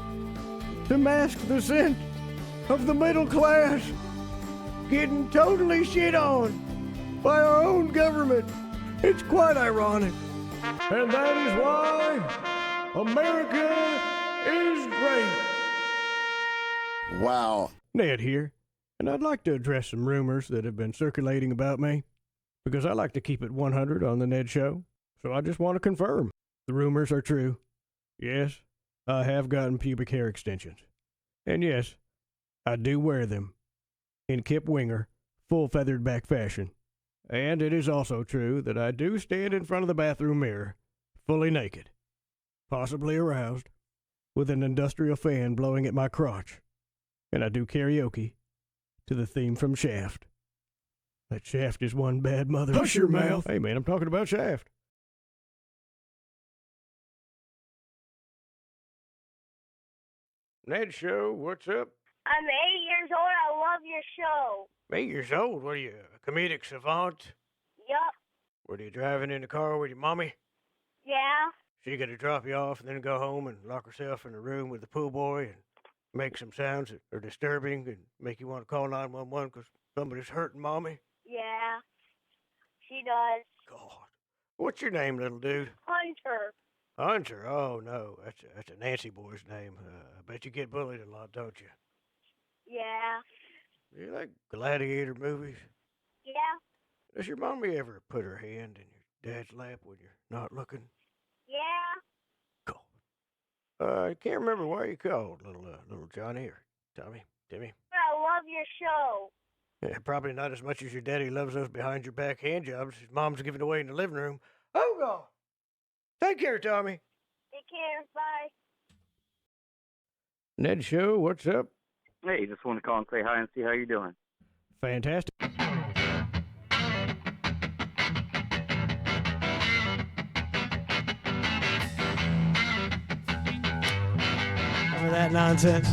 to mask the scent of the middle class getting totally shit on by our own government. It's quite ironic. And that is why America is great. Wow. Ned here, and I'd like to address some rumors that have been circulating about me, because I like to keep it 100 on the Ned Show. So I just want to confirm. The rumors are true. Yes, I have gotten pubic hair extensions. And yes, I do wear them in Kip Winger, full feathered back fashion. And it is also true that I do stand in front of the bathroom mirror, fully naked, possibly aroused, with an industrial fan blowing at my crotch. And I do karaoke to the theme from Shaft. That Shaft is one bad mother. Hush your mouth. Hey, man, I'm talking about Shaft. Ned Show, what's up? I'm 8 years old. I love your show. 8 years old? What are you, a comedic savant? Yup. Were you driving in the car with your mommy? Yeah. She got to drop you off and then go home and lock herself in a room with the pool boy and make some sounds that are disturbing and make you want to call 911 because somebody's hurting mommy? Yeah. She does. God. What's your name, little dude? Hunter. Hunter? Oh, no. That's a Nancy boy's name. I bet you get bullied a lot, don't you? Yeah. You like gladiator movies? Yeah. Does your mommy ever put her hand in your dad's lap when you're not looking? Yeah. I can't remember why you called, little Johnny or Tommy, Timmy. I love your show. Yeah, probably not as much as your daddy loves those behind your back hand jobs his mom's giving away in the living room. Oh, God. Take care, Tommy. Take care. Bye. Ned Show, what's up? Hey, just want to call and say hi and see how you're doing. Fantastic. Remember that nonsense?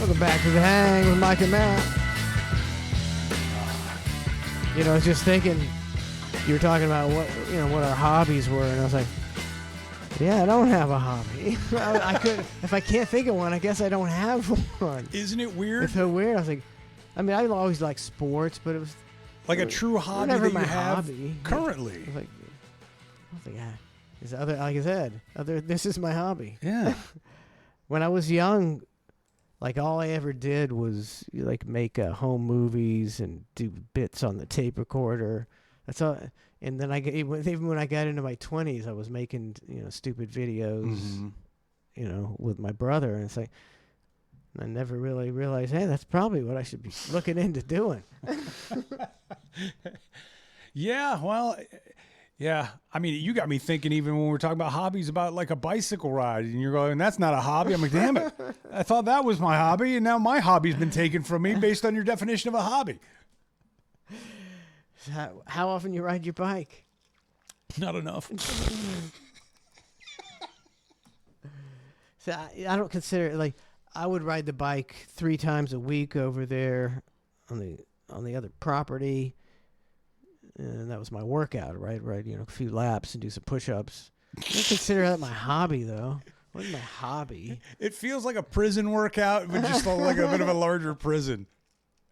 Welcome back to The Hang with Mike and Matt. You know, I was just thinking, you were talking about what our hobbies were, and I was like, yeah, I don't have a hobby. I could, if I can't think of one, I guess I don't have one. Isn't it weird? It's so weird. I was like, I mean, I always liked sports, but it was Like a true hobby never that you my have hobby. currently. I was like, I don't think is other, like I said, this is my hobby. Yeah. When I was young, like all I ever did was like make home movies and do bits on the tape recorder. That's all. And then even when I got into my 20s, I was making stupid videos, with my brother. And it's like, I never really realized, hey, that's probably what I should be looking into doing. Yeah, well, yeah. I mean, you got me thinking even when we were talking about hobbies about like a bicycle ride, and you're going, that's not a hobby. I'm like, damn it. I thought that was my hobby, and now my hobby's been taken from me based on your definition of a hobby. How often you ride your bike? Not enough. So I don't consider it like I would ride the bike 3 times a week over there on the other property. And that was my workout, right? Right, a few laps and do some push-ups. I don't consider that my hobby, though. What is my hobby? It feels like a prison workout, but just like a bit of a larger prison.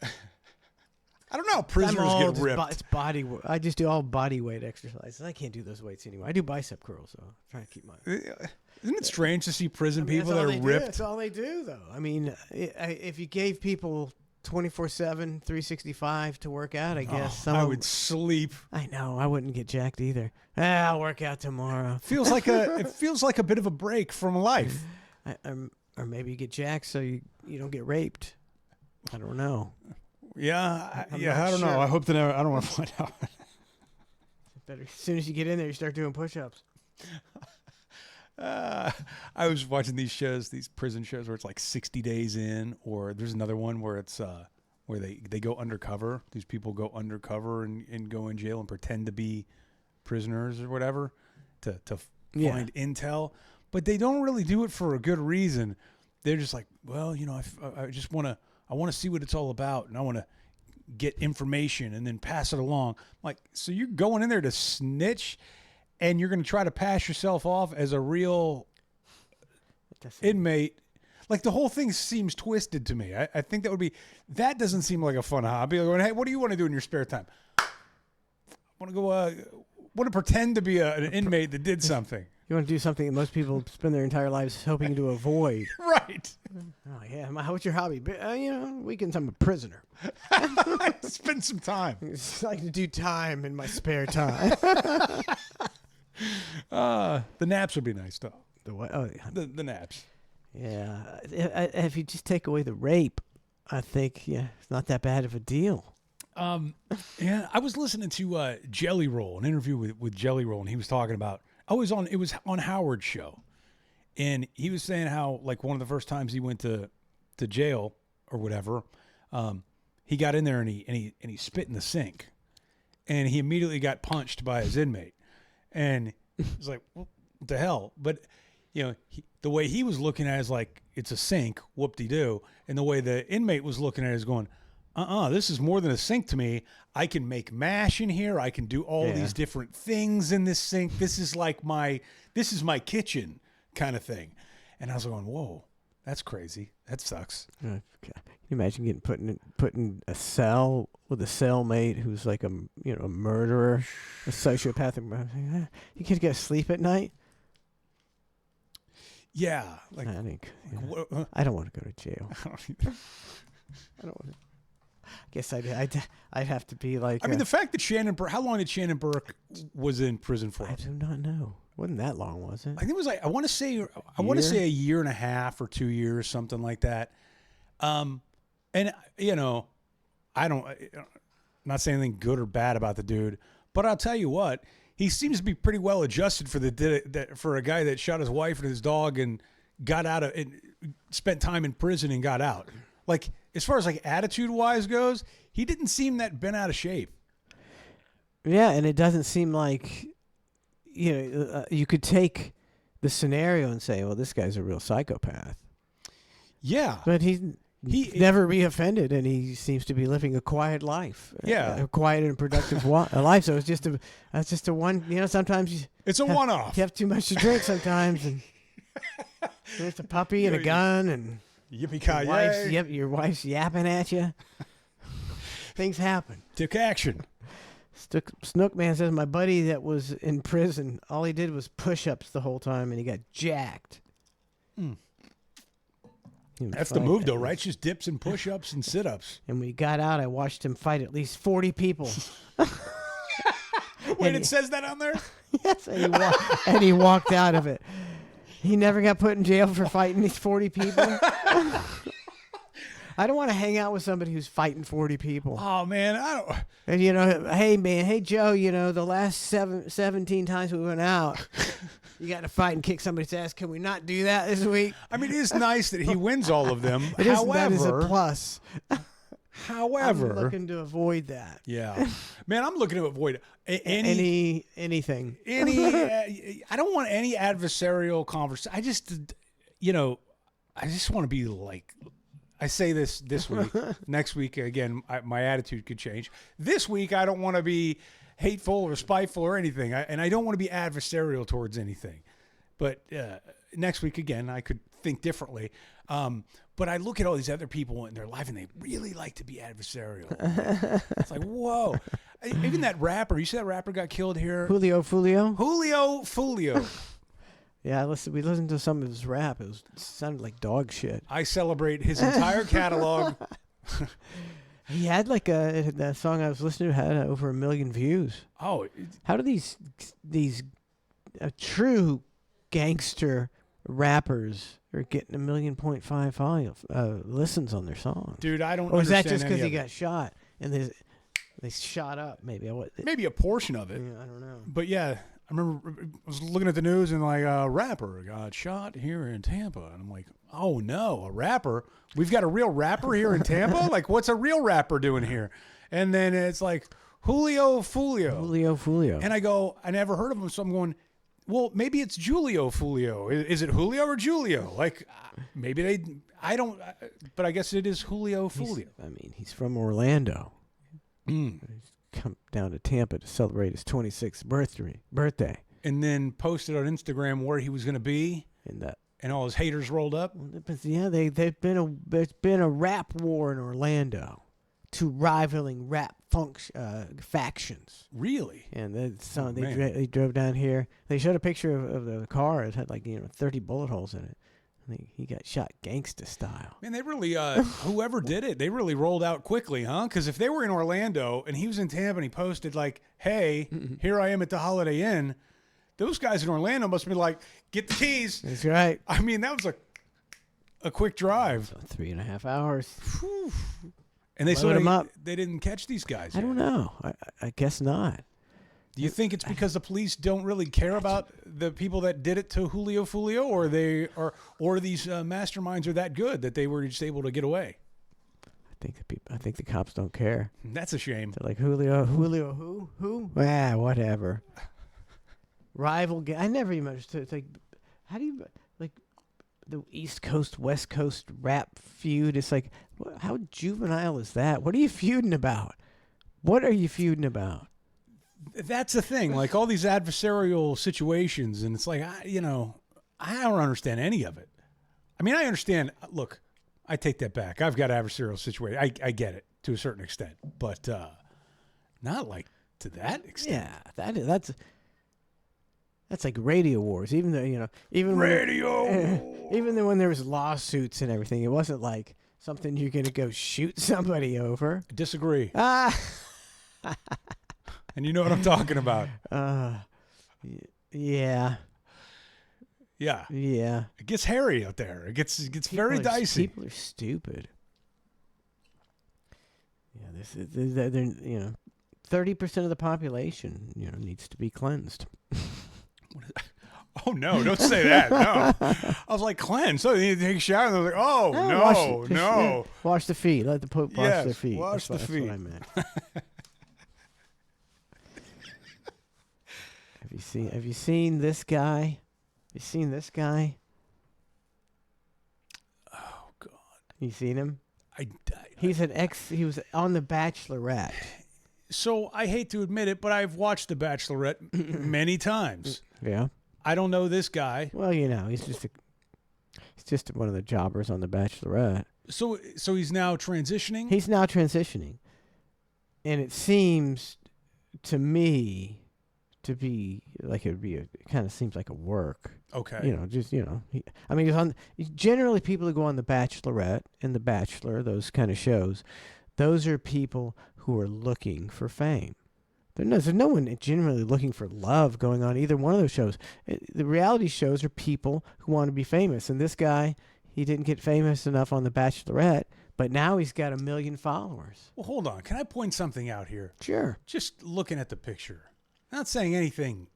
I don't know how prisoners get ripped. It's body work. I just do all body weight exercises. I can't do those weights anymore. I do bicep curls, so I'm trying to keep my... Isn't it strange to see prison people that's that all are they do. ripped? That's all they do, though. I mean, if you gave people 24/7, 365 to work out, I guess I would sleep. I know. I wouldn't get jacked either. I'll work out tomorrow. It feels like a bit of a break from life. Or maybe you get jacked so you don't get raped. I don't know. Yeah, I'm I not don't sure. know. I hope that I don't want to find out. Better as soon as you get in there, you start doing push-ups. I was watching these shows, these prison shows where it's like 60 days in, or there's another one where it's where they go undercover. These people go undercover and go in jail and pretend to be prisoners or whatever to find intel, but they don't really do it for a good reason. They're just like, well, I just want to see what it's all about, and I want to get information and then pass it along. Like, so you're going in there to snitch, and you're going to try to pass yourself off as a real inmate. Like, the whole thing seems twisted to me. I think that doesn't seem like a fun hobby. Like, hey, what do you want to do in your spare time? I want to go, want to pretend to be an inmate that did something. You want to do something that most people spend their entire lives hoping to avoid. Right. Oh yeah, what's your hobby? Weekends I'm a prisoner. Spend some time. I like to do time in my spare time. The naps would be nice, though. The what? Oh yeah. The naps. Yeah. If you just take away the rape, I think it's not that bad of a deal. Yeah, I was listening to Jelly Roll, an interview with Jelly Roll, and he was talking about. It was on Howard's show, and he was saying how like one of the first times he went to jail or whatever, he got in there and he spit in the sink, and he immediately got punched by his inmate, and he was like, what the hell? But the way he was looking at it is like it's a sink, whoop-de-doo, and the way the inmate was looking at it is going, this is more than a sink to me. I can make mash in here. I can do all these different things in this sink. This is my kitchen kind of thing. And I was going, whoa, that's crazy. That sucks. Okay. Can you imagine getting put in a cell with a cellmate who's like a murderer, a sociopathic? You can't get sleep at night. Yeah, like I don't want to go to jail. I don't want to. I guess I'd have to be like. I mean, the fact that Shannon Burke. How long did Shannon Burke was in prison for? I do not know. Wasn't that long, was it? I think it was like I want to say a year and a half or 2 years, something like that. And I don't. I'm not saying anything good or bad about the dude, but I'll tell you what. He seems to be pretty well adjusted for a guy that shot his wife and his dog and got out of and spent time in prison and got out. Like as far as like attitude wise goes, he didn't seem that bent out of shape. Yeah, and it doesn't seem like you could take the scenario and say, well, this guy's a real psychopath. Yeah, but he never reoffended, and he seems to be living a quiet life. Yeah, a quiet and productive life. So it's just a one. Sometimes it's a one-off. You have too much to drink sometimes, and there's a puppy and a gun, and yippee-ki-yay. Your wife's yapping at you. Things happen. Took action. Snookman says my buddy that was in prison, all he did was push-ups the whole time, and he got jacked. That's the move, though, right? Just dips and push-ups and sit-ups. And when he got out, I watched him fight at least 40 people. Wait, it says that on there? Yes, and he walked out of it. He never got put in jail for fighting these 40 people. I don't want to hang out with somebody who's fighting 40 people. Oh, man, I don't. And, hey, Joe, the last 17 times we went out, you got to fight and kick somebody's ass. Can we not do that this week? I mean, it is nice that he wins all of them. That is a plus. However, I'm looking to avoid that. Yeah, man, I'm looking to avoid anything. I don't want any adversarial conversation. I just want to be like. I say this week. Next week, again, my attitude could change. This week, I don't want to be hateful or spiteful or anything, and I don't want to be adversarial towards anything. But next week, again, I could think differently. But I look at all these other people in their life, and they really like to be adversarial. It's like, whoa. Even that rapper, you see that rapper got killed here? Julio Fulio. Yeah, we listened to some of his rap. It sounded like dog shit. I celebrate his entire catalog. He had that song I was listening to had over 1 million views. Oh, how do these true gangster rappers are getting 1.5 listens on their sons? Dude, I don't. Or is that understand just because he any of got shot and they shot up? Maybe a portion of it. Yeah, I don't know. But yeah. I remember I was looking at the news and like a rapper got shot here in Tampa. And I'm like, oh no, a rapper? We've got a real rapper here in Tampa? Like, what's a real rapper doing here? And then it's like Julio Fulio. And I go, I never heard of him. So I'm going, well, maybe it's Julio Fulio. Is it Julio or Julio? Like, maybe I don't, but I guess it is Julio Fulio. He's from Orlando. He's come down to Tampa to celebrate his 26th birthday. And then posted on Instagram where he was going to be. And all his haters rolled up. Yeah, there's been a rap war in Orlando. two rivaling rap factions. Really? And they man. they drove down here. They showed a picture of the car. It had 30 bullet holes in it. And he got shot gangsta style. Man, they really, whoever did it, they really rolled out quickly, huh? Because if they were in Orlando and he was in Tampa and he posted like, hey, here I am at the Holiday Inn, those guys in Orlando must be like, get the keys. That's right. I mean, that was a quick drive. So 3.5 hours. Whew. And they Load 'em up. they didn't catch these guys I yet. don't know. I guess not. Do you think it's because the police don't really care about the people that did it to Julio Fulio, or these masterminds are that good that they were just able to get away? I think the cops don't care. That's a shame. They're like, Julio who? Ah, whatever. Rival gang. I never even understood. It's like, how do you like the East Coast West Coast rap feud? It's like, how juvenile is that? What are you feuding about? What are you feuding about? That's the thing. Like all these adversarial situations, and it's like I don't understand any of it. I mean, I understand. Look, I take that back. I've got adversarial situation. I get it to a certain extent, but not like to that extent. Yeah, that's like radio wars. Even though even even when there was lawsuits and everything, it wasn't like something you're gonna go shoot somebody over. I disagree. Ah. And you know what I'm talking about. Yeah. Yeah. Yeah. It gets hairy out there. It gets very dicey. People are stupid. Yeah, they're 30% of the population, needs to be cleansed. Oh no! Don't say that. No, I was like cleanse. So you need to take a shower, and I was like, oh no. Wash the feet. Let the Pope wash their feet. Wash the feet. That's what I meant. Have you seen this guy? You seen this guy? Oh God! You seen him? He He was on The Bachelorette. So I hate to admit it, but I've watched The Bachelorette many times. Yeah. I don't know this guy. Well, he's just one of the jobbers on The Bachelorette. So he's now transitioning? He's now transitioning. And it seems to me to be like it kind of seems like a work. Okay. Generally people who go on The Bachelorette and The Bachelor, those kind of shows, those are people who are looking for fame. There's no one generally looking for love going on either one of those shows. The reality shows are people who want to be famous. And this guy, he didn't get famous enough on The Bachelorette, but now he's got 1 million followers. Well, hold on. Can I point something out here? Sure. Just looking at the picture. Not saying anything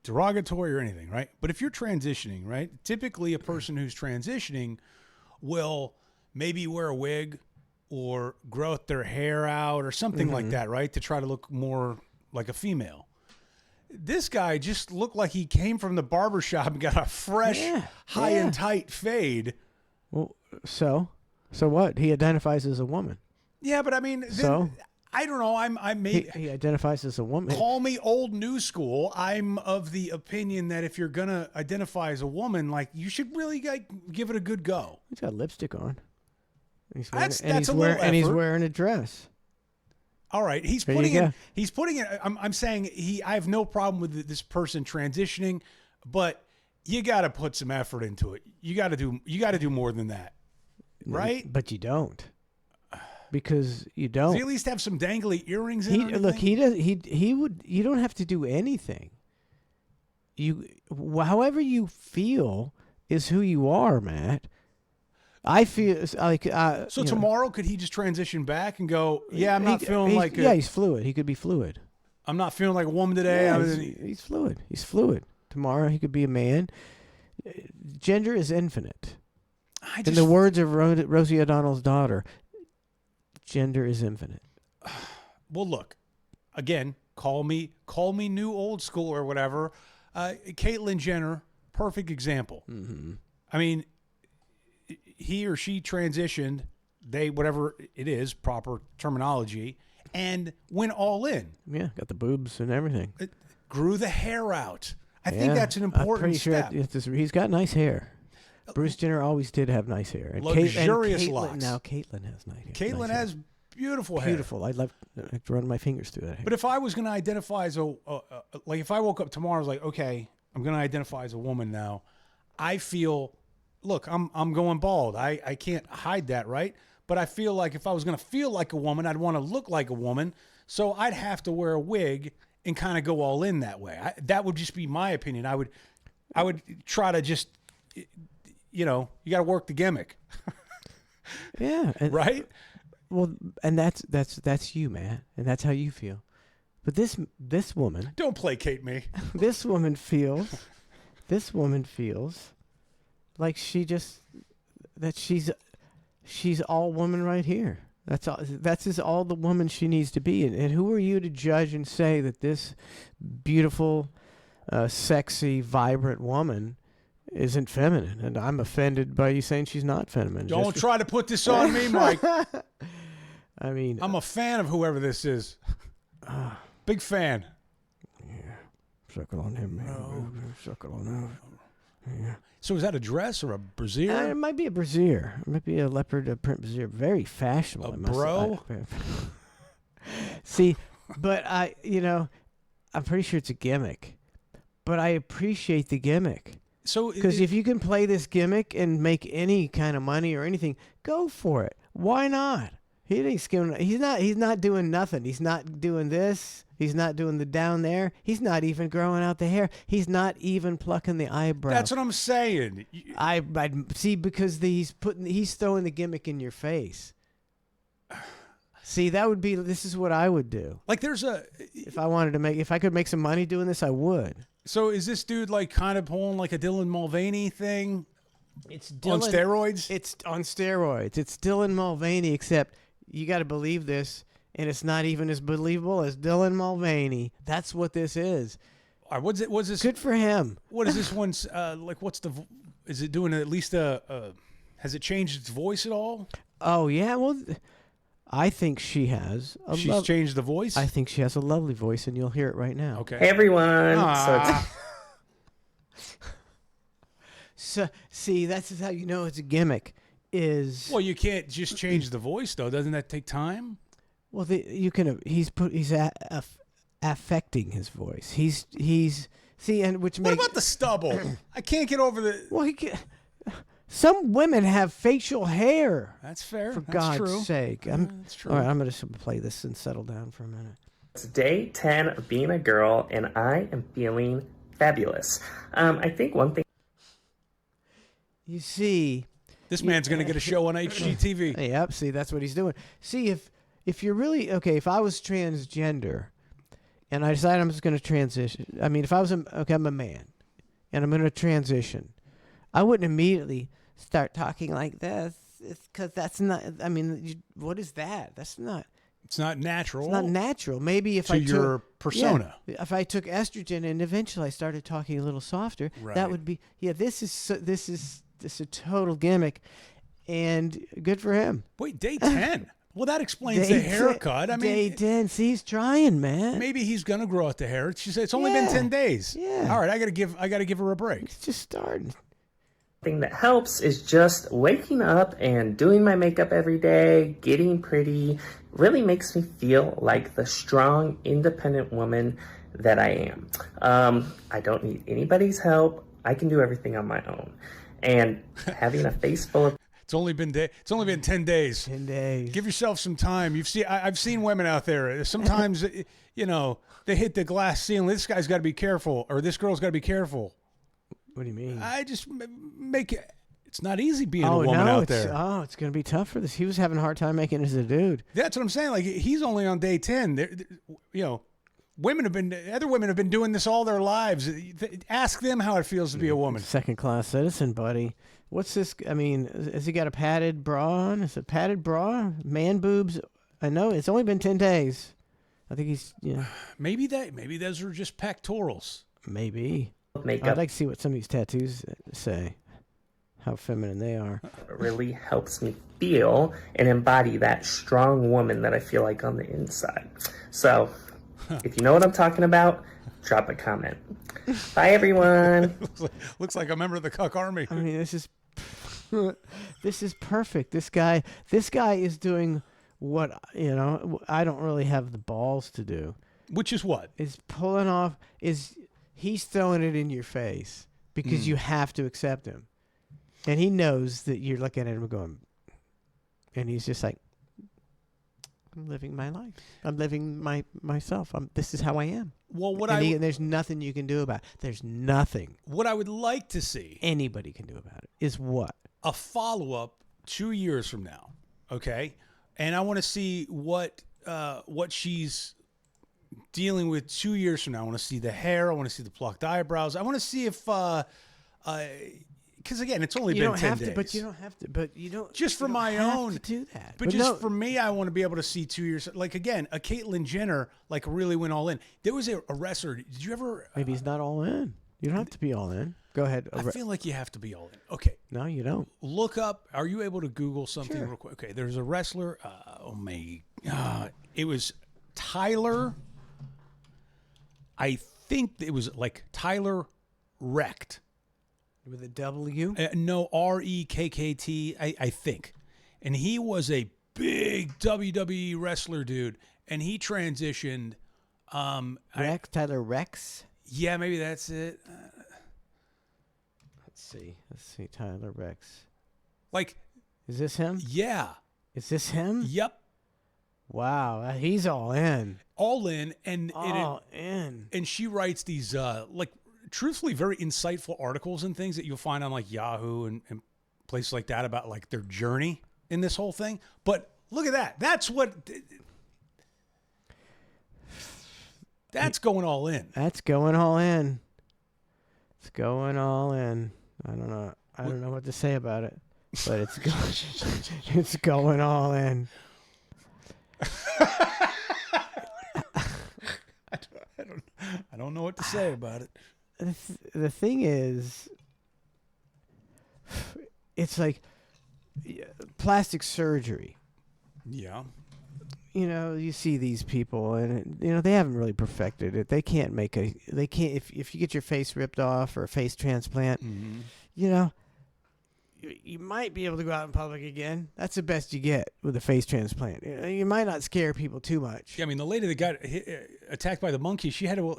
derogatory or anything, right? But if you're transitioning, right? Typically a person who's transitioning will maybe wear a wig or grow their hair out or something like that, right? To try to look more like a female. This guy just looked like he came from the barbershop and got a fresh, high and tight fade. Well, so what? He identifies as a woman. Yeah, but I mean, I don't know. He identifies as a woman. Call me old new school. I'm of the opinion that if you're gonna identify as a woman, like you should really give it a good go. He's got lipstick on. He's wearing a dress. All right, he's putting it. I'm saying I have no problem with this person transitioning, but you got to put some effort into it. You got to do more than that, right? But you don't, because you don't. Does he at least have some dangly earrings in? Look, he does. He would. You don't have to do anything. However you feel is who you are, Matt. I feel like so tomorrow could he just transition back and go? Yeah, I'm not feeling like. He's fluid. He could be fluid. I'm not feeling like a woman today. Yeah, he's fluid. He's fluid. Tomorrow he could be a man. Gender is infinite. In the words of Rosie O'Donnell's daughter, gender is infinite. Well, look, again, call me new old school or whatever. Caitlyn Jenner, perfect example. Mm-hmm. I mean, he or she transitioned, whatever it is, proper terminology, and went all in. Yeah, got the boobs and everything. Grew the hair out. I think that's an important step. He's got nice hair. Bruce Jenner always did have nice hair. And luxurious Caitlyn, locks. Now Caitlyn has nice hair. Caitlyn has beautiful hair. Beautiful. I'd to run my fingers through that hair. But if I was going to identify as like if I woke up tomorrow, I was like, okay, I'm going to identify as a woman now. I feel, look, I'm going bald. I can't hide that, right? But I feel like if I was going to feel like a woman, I'd want to look like a woman. So I'd have to wear a wig and kind of go all in that way. That would just be my opinion. I would try to just, you know, you got to work the gimmick. Yeah. Right? Well, and that's you, man. And that's how you feel. But this woman, Don't placate me. this woman feels like she's all woman right here. That's all the woman she needs to be. And who are you to judge and say that this beautiful, sexy, vibrant woman isn't feminine? And I'm offended by you saying she's not feminine. Don't try to put this on me, Mike. I mean, I'm a fan of whoever this is. Big fan. suckle on him, man. Suckle on him. Yeah. So is that a dress or a brassiere? It might be a brassiere. It might be a leopard print brassiere. Very fashionable. A bro? See, but I'm pretty sure it's a gimmick. But I appreciate the gimmick. So because if you can play this gimmick and make any kind of money or anything, go for it. Why not? He ain't skimming. He's not doing nothing. He's not doing this. He's not doing the down there. He's not even growing out the hair. He's not even plucking the eyebrow. That's what I'm saying. I see, because he's throwing the gimmick in your face. See, this is what I would do. Like if I could make some money doing this, I would. So is this dude like kind of pulling like a Dylan Mulvaney thing? It's on steroids? It's on steroids. It's Dylan Mulvaney, except you got to believe this, and it's not even as believable as Dylan Mulvaney. That's what this is. All right, what's this? Good for him. What is this one's like? Is it doing at least has it changed its voice at all? Oh yeah, well, I think she has. She's changed the voice? I think she has a lovely voice, and you'll hear it right now. Okay. Hey everyone. So see, that's how you know it's a gimmick. Well, you can't just change the voice though. Doesn't that take time? Well, he's affecting his voice. He's which What about the stubble? I can't get over the. Well, some women have facial hair. That's fair. For That's God's true. sake. That's true. All right, I'm going to play this and settle down for a minute. It's day 10 of being a girl, and I am feeling fabulous. I think one thing. You see, this man's going to get a show on HGTV. Yep. See, that's what he's doing. See, if you're really okay, if I was transgender, and I decided I'm just going to transition. I mean, if I was I'm a man, and I'm going to transition, I wouldn't immediately start talking like this, because that's not. I mean, what is that? That's not. It's not natural. It's not natural. Maybe if to your persona. Yeah, if I took estrogen and eventually I started talking a little softer, that would be. Yeah, this is a total gimmick, and good for him. Wait, day 10. Well, that explains the haircut. I mean, day 10. See, he's trying, man. Maybe he's gonna grow out the hair. It's only been 10 days. Yeah. All right, I gotta give her a break. It's just starting. Thing that helps is just waking up and doing my makeup every day, getting pretty, really makes me feel like the strong, independent woman that I am. I don't need anybody's help. I can do everything on my own. And having a face full of It's only been 10 days. 10 days. Give yourself some time. I've seen women out there. Sometimes they hit the glass ceiling. This guy's got to be careful, or this girl's got to be careful. What do you mean? I just make it. It's not easy being a woman out there. It's going to be tough for this. He was having a hard time making it as a dude. That's what I'm saying. Like, he's only on day 10. Other women have been doing this all their lives. Ask them how it feels to be a woman. Second-class citizen, buddy. What's this? I mean, has he got a padded bra on? Is it padded bra? Man boobs? I know it's only been 10 days. I think he's, Maybe those are just pectorals. Maybe. makeup. I'd like to see what some of these tattoos say. How feminine they are. It really helps me feel and embody that strong woman that I feel like on the inside. So, if you know what I'm talking about, drop a comment. Bye, everyone. Looks like a member of the Cuck Army. I mean, this is perfect. This guy is doing what I don't really have the balls to do. Which is what? Is pulling off he's throwing it in your face because you have to accept him. And he knows that you're looking at him going, and he's just like, I'm living my life. I'm living myself. This is how I am. Well, there's nothing you can do about it. There's nothing. What I would like to see anybody can do about it is what? A follow-up 2 years from now, okay? And I want to see what she's dealing with 2 years from now. I want to see the hair. I want to see the plucked eyebrows. I want to see if because again, it's only been 10 days. But you don't have to. But you don't. Just for my own. To do that. But just for me, I want to be able to see 2 years. Like again, a Caitlyn Jenner like really went all in. There was a wrestler. Did you ever? Maybe he's not all in. You don't have to be all in. Go ahead. I feel like you have to be all in. Okay. No, you don't. Look up. Are you able to Google something Sure. real quick? Okay. There's a wrestler. It was Tyler. I think it was like Tyler Recht. With a W? No, Rekkt, I think. And he was a big WWE wrestler, dude. And he transitioned. Tyler Rex? Yeah, maybe that's it. Let's see. Tyler Rex. Like. Is this him? Yeah. Is this him? Yep. Wow. He's all in. All in. And she writes these, truthfully very insightful articles and things that you'll find on like Yahoo and places like that about like their journey in this whole thing. But look at that. That's going all in. That's going all in. It's going all in. I don't know. I don't know what to say about it, but it's it's going all in. I don't know what to say about it. The thing is, it's like plastic surgery. Yeah. You see these people, and they haven't really perfected it. They can't if you get your face ripped off or a face transplant, you might be able to go out in public again. That's the best you get with a face transplant. You might not scare people too much. Yeah, I mean, the lady that got attacked by the monkey, she had to,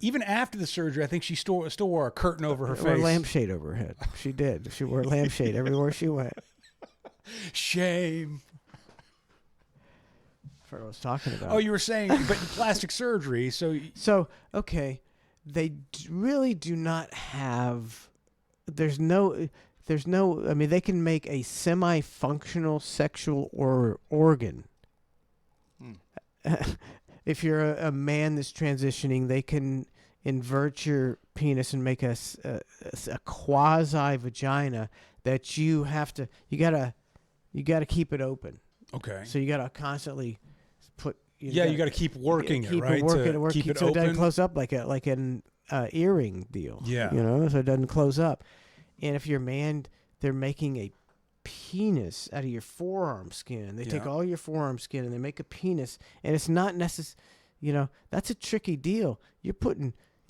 even after the surgery, I think she still wore a curtain over her face. Or a lampshade over her head. She did. She wore a lampshade everywhere she went. Shame. I forgot what I was talking about. Oh, you were saying, but plastic surgery, So, okay, they really do not have, there's no, I mean, they can make a semi-functional sexual organ. If you're a man that's transitioning, they can invert your penis and make a quasi-vagina that you gotta keep it open. Okay. So you gotta constantly put. You gotta keep working it, right? Keep it so it doesn't close up like an earring deal. Yeah. So it doesn't close up. And if you're a man, they're making a penis out of your forearm skin. They take all your forearm skin and they make a penis, and it's not necessary. That's a tricky deal. You're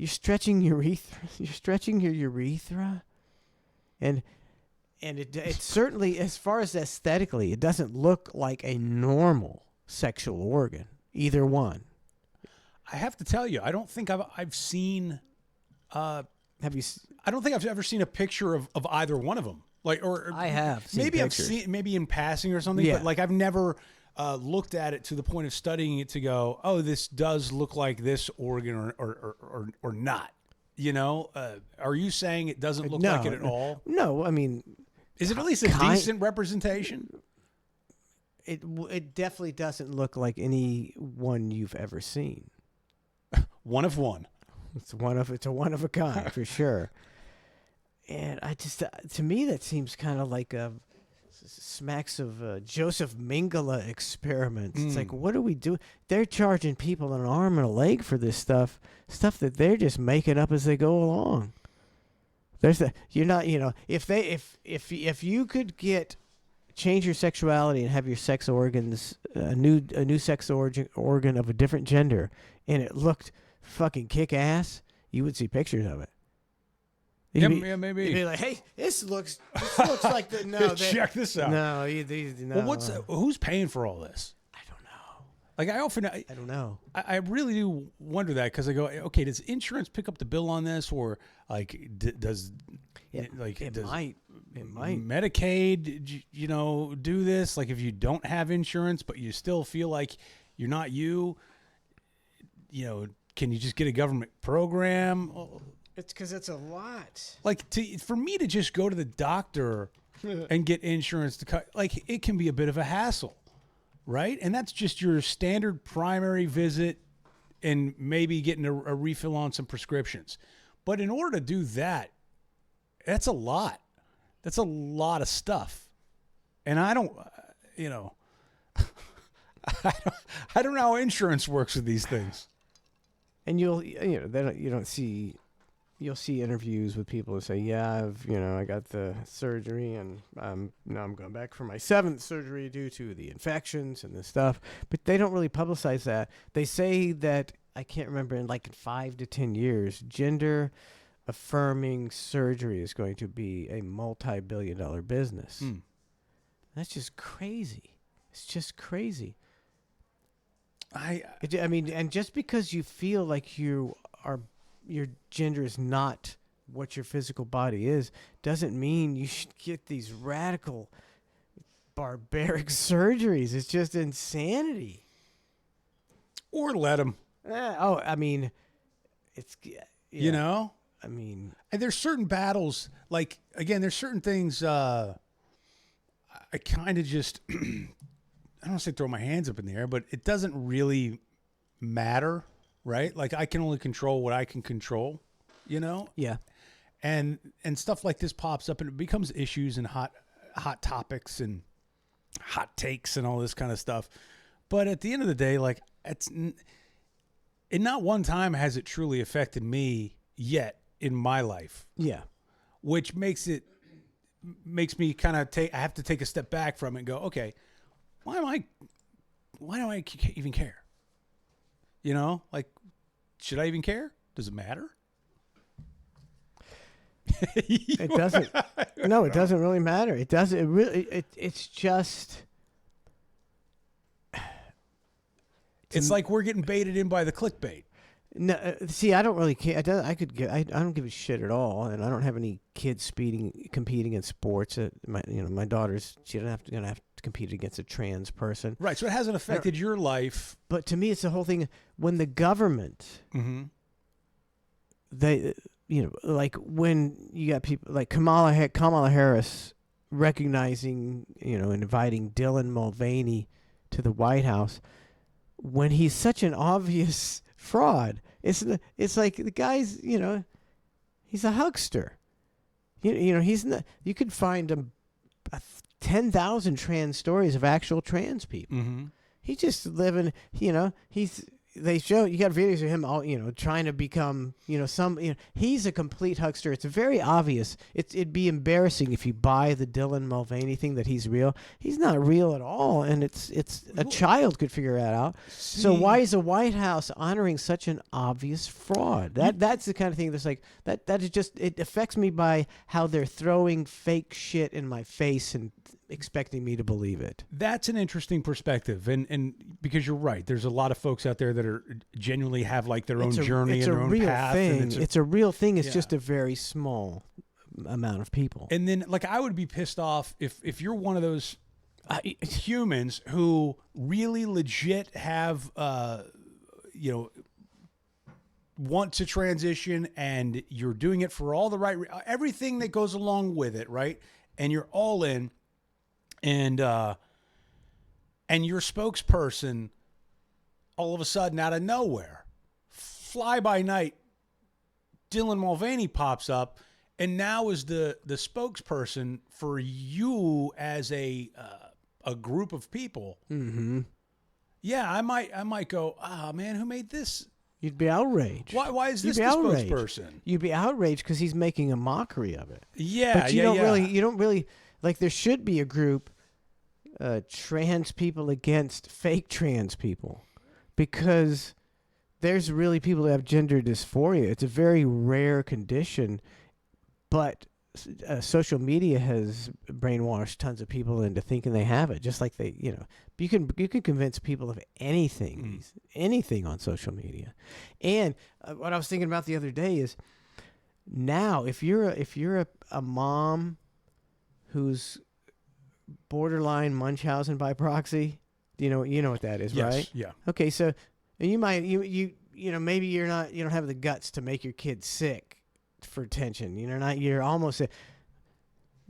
stretching urethra. You're stretching your urethra, and it certainly, as far as aesthetically, it doesn't look like a normal sexual organ. Either one. I have to tell you, I don't think I've seen. Have you? I don't think I've ever seen a picture of either one of them. Or I have. Maybe pictures. I've seen maybe in passing or something. Yeah. But like I've never looked at it to the point of studying it to go, oh, this does look like this organ or not. Are you saying it doesn't look like it at all? No, I mean, is it at least a decent representation? It definitely doesn't look like any one you've ever seen. One of one. It's a one of a kind for sure. And I just, to me, that seems kind of like smacks of Joseph Mengele experiments. It's like, what do we do? They're charging people an arm and a leg for this stuff that they're just making up as they go along. If you could change your sexuality and have your sex organs, a new sex organ of a different gender, and it looked fucking kick ass, you would see pictures of it. Yeah, maybe. You'd be like, hey, this looks like the no. Check this out. No, Well, who's paying for all this? I Like I often, I don't know. I really do wonder that because I go, okay, does insurance pick up the bill on this, or like does It might. Medicaid, do this? Like if you don't have insurance, but you still feel like you're not you, can you just get a government program? It's because it's a lot. Like for me to just go to the doctor and get insurance to cut, like it can be a bit of a hassle, right? And that's just your standard primary visit and maybe getting a refill on some prescriptions. But in order to do that, that's a lot. That's a lot of stuff. And I don't, I don't know how insurance works with these things. And you'll see interviews with people who say, yeah, I got the surgery and now I'm going back for my 7th surgery due to the infections and this stuff. But they don't really publicize that. They say that, I can't remember, in 5 to 10 years, gender affirming surgery is going to be a multi-billion-dollar business. That's just crazy. It's just crazy. I mean, and just because you feel like your gender is not what your physical body is, doesn't mean you should get these radical, barbaric surgeries. It's just insanity. Or let them. I mean, it's I mean, and there's certain battles. Like again, there's certain things. I kind of just. I don't want to say throw my hands up in the air, but it doesn't really matter, right? Like I can only control what I can control, Yeah. And stuff like this pops up and it becomes issues and hot topics and hot takes and all this kind of stuff. But at the end of the day, like in not one time has it truly affected me yet in my life. Yeah. Which makes me kind of I have to take a step back from it and go, okay, why do I even care? Like, should I even care? Does it matter? It doesn't. No, it doesn't really matter. It doesn't. It really. It's just. It's like we're getting baited in by the clickbait. No, see, I don't really care. I don't give a shit at all, and I don't have any kids competing in sports. My daughter's gonna have to compete against a trans person. Right. So it hasn't affected your life. But to me, it's the whole thing. When the government, they, like when you got people like Kamala Harris recognizing, and inviting Dylan Mulvaney to the White House, when he's such an obvious fraud. It's like the guy's, he's a huckster. He's not. You could find 10,000 trans stories of actual trans people. He's just living. They show you got videos of him all trying to become he's a complete huckster. It's very obvious. It'd be embarrassing if you buy the Dylan Mulvaney thing that he's real. He's not real at all, and it's a child could figure that out. So why is the White House honoring such an obvious fraud? That's the kind of thing that's like that is just, it affects me by how they're throwing fake shit in my face and expecting me to believe it. That's an interesting perspective, and because you're right, there's a lot of folks out there that are genuinely have like their own journey and their own path. It's a real thing. It's just a very small amount of people. And then, like, I would be pissed off if you're one of those humans who really legit have want to transition, and you're doing it for all the right everything that goes along with it, right? And you're all in. And your spokesperson, all of a sudden, out of nowhere, fly by night, Dylan Mulvaney pops up, and now is the spokesperson for you as a group of people. Mm-hmm. Yeah, I might go, man, who made this? You'd be outraged. Why is this the spokesperson? You'd be outraged because he's making a mockery of it. Yeah, but you don't really like. There should be a group. Trans people against fake trans people, because there's really people that have gender dysphoria. It's a very rare condition, but social media has brainwashed tons of people into thinking they have it, just like they, you can convince people of anything on social media. And what I was thinking about the other day is now if you're a mom who's borderline Munchausen by proxy, you know what that is, Yes, right? yeah. Okay, so you might maybe you don't have the guts to make your kid sick for attention. You're almost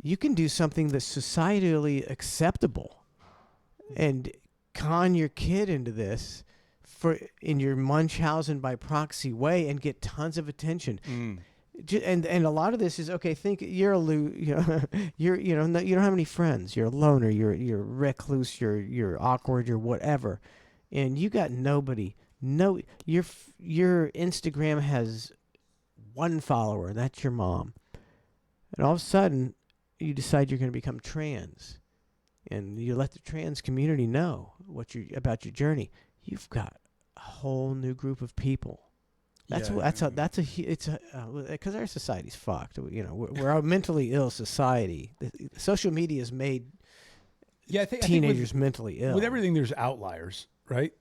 you can do something that's societally acceptable and con your kid into this in your Munchausen by proxy way and get tons of attention. And a lot of this is, okay, think you're you don't have any friends, you're a loner, you're recluse, you're awkward, you're whatever, and you got nobody. Your Instagram has one follower, and that's your mom. And all of a sudden, you decide you're going to become trans, and you let the trans community know about your journey. You've got a whole new group of people. Because our society's fucked. We're a mentally ill society. Social media has made I think teenagers mentally ill. With everything, there's outliers, right?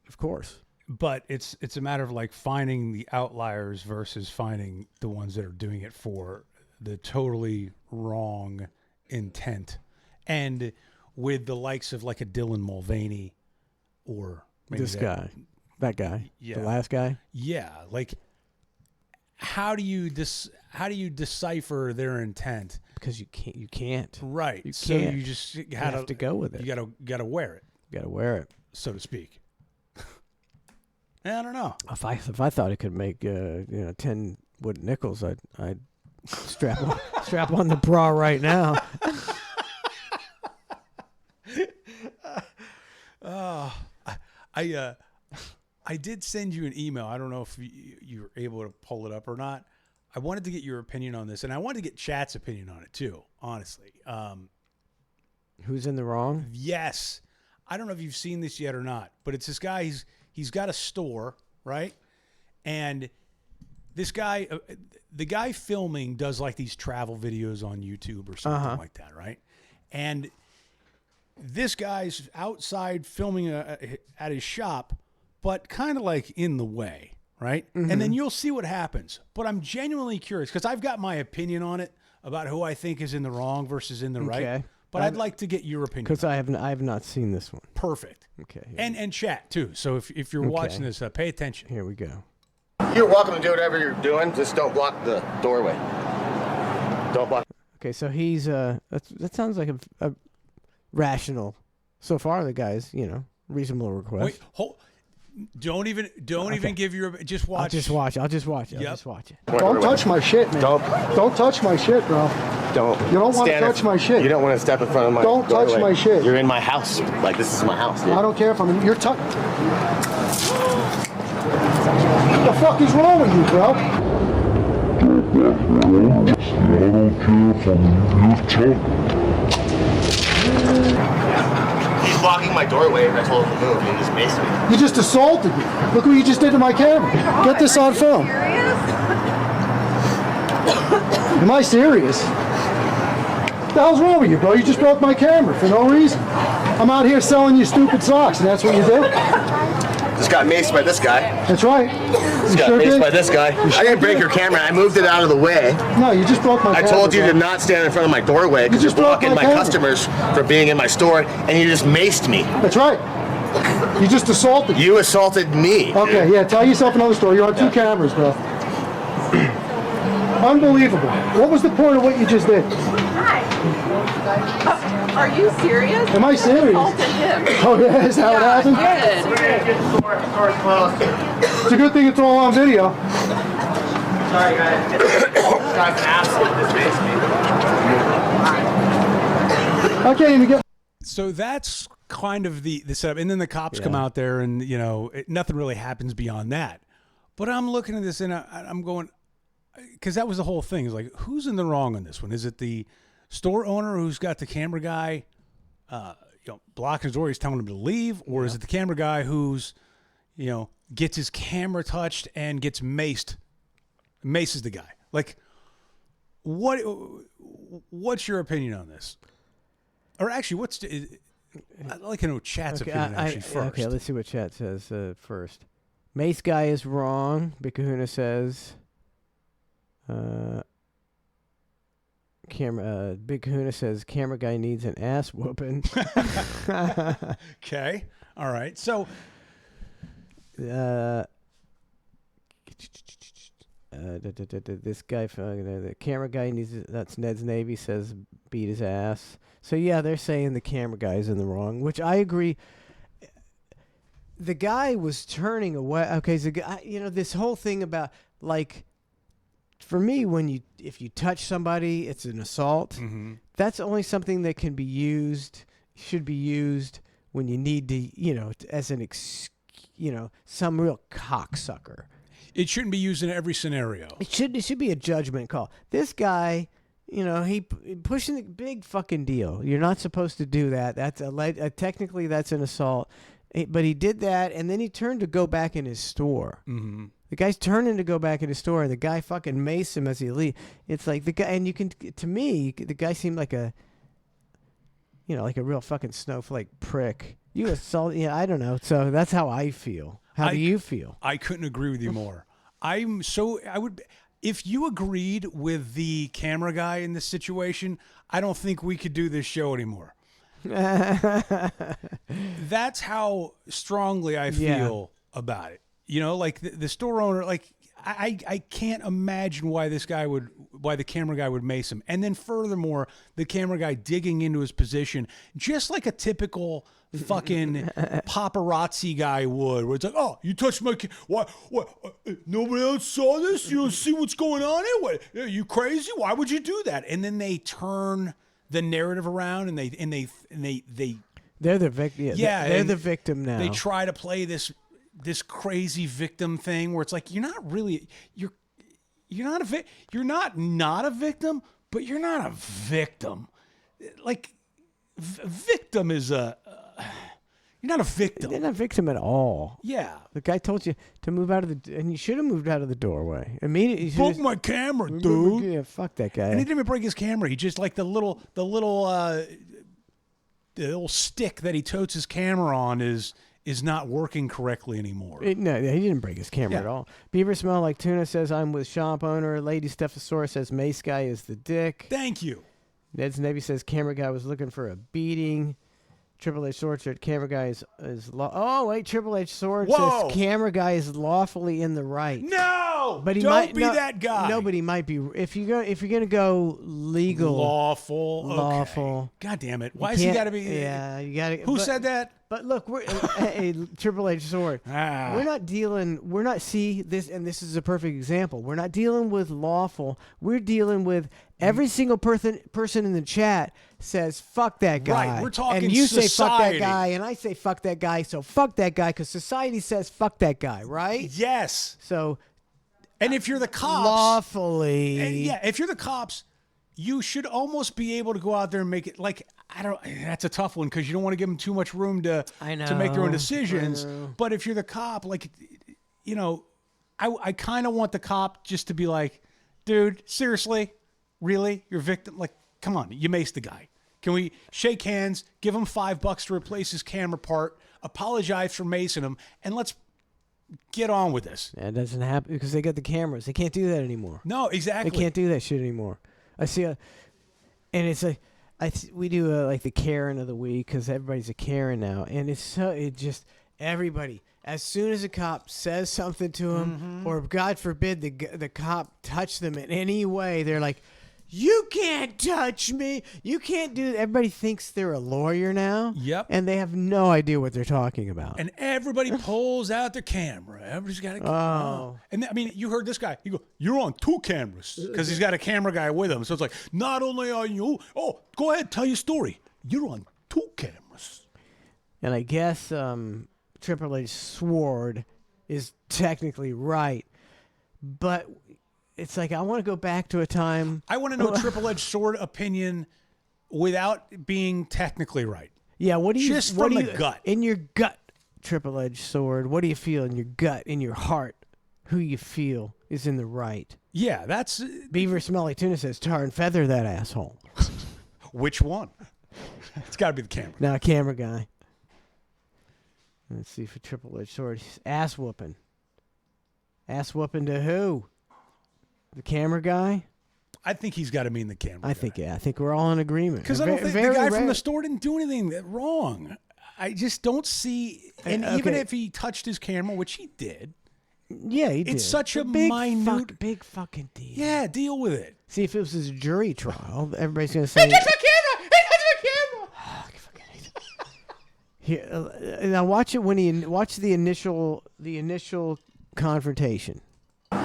Of course. But it's a matter of like finding the outliers versus finding the ones that are doing it for the totally wrong intent. And with the likes of like a Dylan Mulvaney or maybe that guy, yeah, the last guy. Yeah, like how do you decipher their intent? Because you can't. Right. You so can't. you just have to go with it. You gotta wear it. You gotta wear it, so to speak. I don't know. If I thought it could make 10 wooden nickels, I'd strap on the bra right now. I did send you an email. I don't know if you were able to pull it up or not. I wanted to get your opinion on this, and I wanted to get Chat's opinion on it too, honestly. Who's in the wrong? Yes. I don't know if you've seen this yet or not, but it's this guy. He's got a store, right? And this guy, the guy filming does like these travel videos on YouTube or something like that, right? And this guy's outside filming at his shop, but kind of like in the way, right? Mm-hmm. And then you'll see what happens. But I'm genuinely curious because I've got my opinion on it about who I think is in the wrong versus in the right. But I'd like to get your opinion. Because I have not seen this one. Perfect. Okay. And Chat too. So if you're watching this, pay attention. Here we go. You're welcome to do whatever you're doing. Just don't block the doorway. Don't block. Okay, so he's that sounds like a rational. So far, the guy's reasonable request. Wait, don't even give your just watch. I'll just watch it. I'll just watch it. Don't touch my shit, man. Don't touch my shit, bro. Don't. You don't want to touch my shit. You don't want to step in front of my Don't doorway. touch my shit. You're in my house. Like, this is my house, dude. I don't care if I'm in. You're touching. What the fuck is wrong with you, bro? He's blocking my doorway. I told him to move. He just maced me. You just assaulted me. Look what you just did to my camera. Get this on film. Am I serious? What the hell's wrong with you, bro? You just broke my camera for no reason. I'm out here selling you stupid socks, and that's what you did? Just got maced by this guy. That's right. Just got maced by this guy. I didn't break your camera. I moved it out of the way. No, you just broke my camera. I told you bro. to not stand in front of my doorway because you're blocking my customers from being in my store, and you just maced me. That's right. You just assaulted me. You assaulted me. Okay, yeah, tell yourself another story. You're on two cameras, bro. Unbelievable. What was the point of what you just did? Hi. Are you serious? Am I serious? Assaulted him. Oh, yeah, is that what happened? Good. It's a good thing it's all on video. Sorry, guys. This guy's an asshole. This maced me. I can't even get... So that's kind of the setup. And then the cops come out there and, nothing really happens beyond that. But I'm looking at this and I'm going... Because that was the whole thing. It's like, who's in the wrong on this one? Is it the store owner who's got the camera guy, blocking his door, he's telling him to leave? Or is it the camera guy who's, gets his camera touched and gets maces the guy? Like, What's your opinion on this? Or actually, I'd like to know Chat's opinion actually first. Okay, let's see what Chat says first. Mace guy is wrong. Big Kahuna says. Big Kahuna says camera guy needs an ass whooping. Okay, all right. So, this guy, the camera guy needs. That's Ned's Navy says beat his ass. So yeah, they're saying the camera guy's in the wrong, which I agree. The guy was turning away. Okay, so this whole thing about like. For me, if you touch somebody, it's an assault. Mm-hmm. That's only something that can be used, should be used when you need to, as an some real cocksucker. It shouldn't be used in every scenario. It should be a judgment call. This guy, he pushing the big fucking deal. You're not supposed to do that. That's technically that's an assault. But he did that, and then he turned to go back in his store. Mm-hmm. The guy's turning to go back in his store, and the guy fucking maced him as he leaves. It's like the guy, and to me, the guy seemed like a real fucking snowflake prick. You assault, I don't know. So that's how I feel. How do you feel? I couldn't agree with you more. If you agreed with the camera guy in this situation, I don't think we could do this show anymore. That's how strongly I feel about it. Like the store owner, like I can't imagine why the camera guy would mace him. And then furthermore, the camera guy digging into his position, just like a typical fucking paparazzi guy would, where it's like, oh, you touched my, what, nobody else saw this? You don't see what's going on here? What, are you crazy? Why would you do that? And then they turn the narrative around and they're the victim. Yeah, they're the victim now. They try to play this crazy victim thing where it's like you're not not a victim, but you're not a victim. Like victim is you're not a victim. You're not a victim at all. Yeah. The guy told you to move out of and you should have moved out of the doorway immediately. Broke my camera, dude. Yeah, fuck that guy. And he didn't even break his camera. He just like the little stick that he totes his camera on is not working correctly anymore. No, he didn't break his camera at all. Beaver Smell Like Tuna says, I'm with shop owner. Lady Stephosaurus says, Mace guy is the dick. Thank you. Ned's Navy says, camera guy was looking for a beating. Triple H Sword said, camera guy is Triple H Sword says, camera guy is lawfully in the right. No! But he don't be that guy. No, but he might be. If you're gonna go legal. Lawful. Okay. God damn it. Why has he got to be? Yeah, you got to. Who said that? But look, we're Triple H Sword. We're not dealing. See this, and this is a perfect example. We're not dealing with lawful. We're dealing with every single person in the chat says fuck that guy. Right. We're talking. And you society. say fuck that guy, and I say fuck that guy. So fuck that guy because society says fuck that guy, right? Yes. So, and if you're the cops, lawfully, if you're the cops, you should almost be able to go out there and make it like. That's a tough one because you don't want to give them too much room to make their own decisions. But if you're the cop, like, I kind of want the cop just to be like, dude, seriously, really, you're a victim? Like, come on, you maced the guy. Can we shake hands, give him $5 to replace his camera part, apologize for macing him, and let's get on with this. That doesn't happen because they got the cameras. They can't do that anymore. No, exactly. They can't do that shit anymore. I see and it's like, we do like the Karen of the week because everybody's a Karen now, and everybody. As soon as a cop says something to him, or God forbid the cop touch them in any way, they're like, "You can't touch me. You can't do." Everybody thinks they're a lawyer now. Yep. And they have no idea what they're talking about. And everybody pulls out their camera. Everybody's got a camera. Oh. And I mean, you heard this guy. You go, "You're on 2 cameras," because he's got a camera guy with him. So it's like, not only are you, go ahead, tell your story. You're on 2 cameras. And I guess Triple H Sword is technically right, but it's like I want to go back to a time. I want to know Triple H Sword opinion without being technically right. Yeah, what do you just from the gut? In your gut, Triple H Sword, what do you feel in your gut, in your heart? Who you feel is in the right? Yeah, that's Beaver Smelly Tuna says tar and feather that asshole. which one? It's got to be the camera. Now a camera guy. Let's see for Triple Edged Sword. Ass whooping. Ass whooping to who? The camera guy? I think he's got to mean the camera. I think we're all in agreement. Because I don't think the guy from the store didn't do anything wrong. I just don't see, and even if he touched his camera, which he did. Yeah, he did. It's such a big minute, big fucking deal. Yeah, deal with it. See, if it was his jury trial, everybody's gonna say. He touched my camera. He touched my camera. Here, now watch it when he watch the initial confrontation.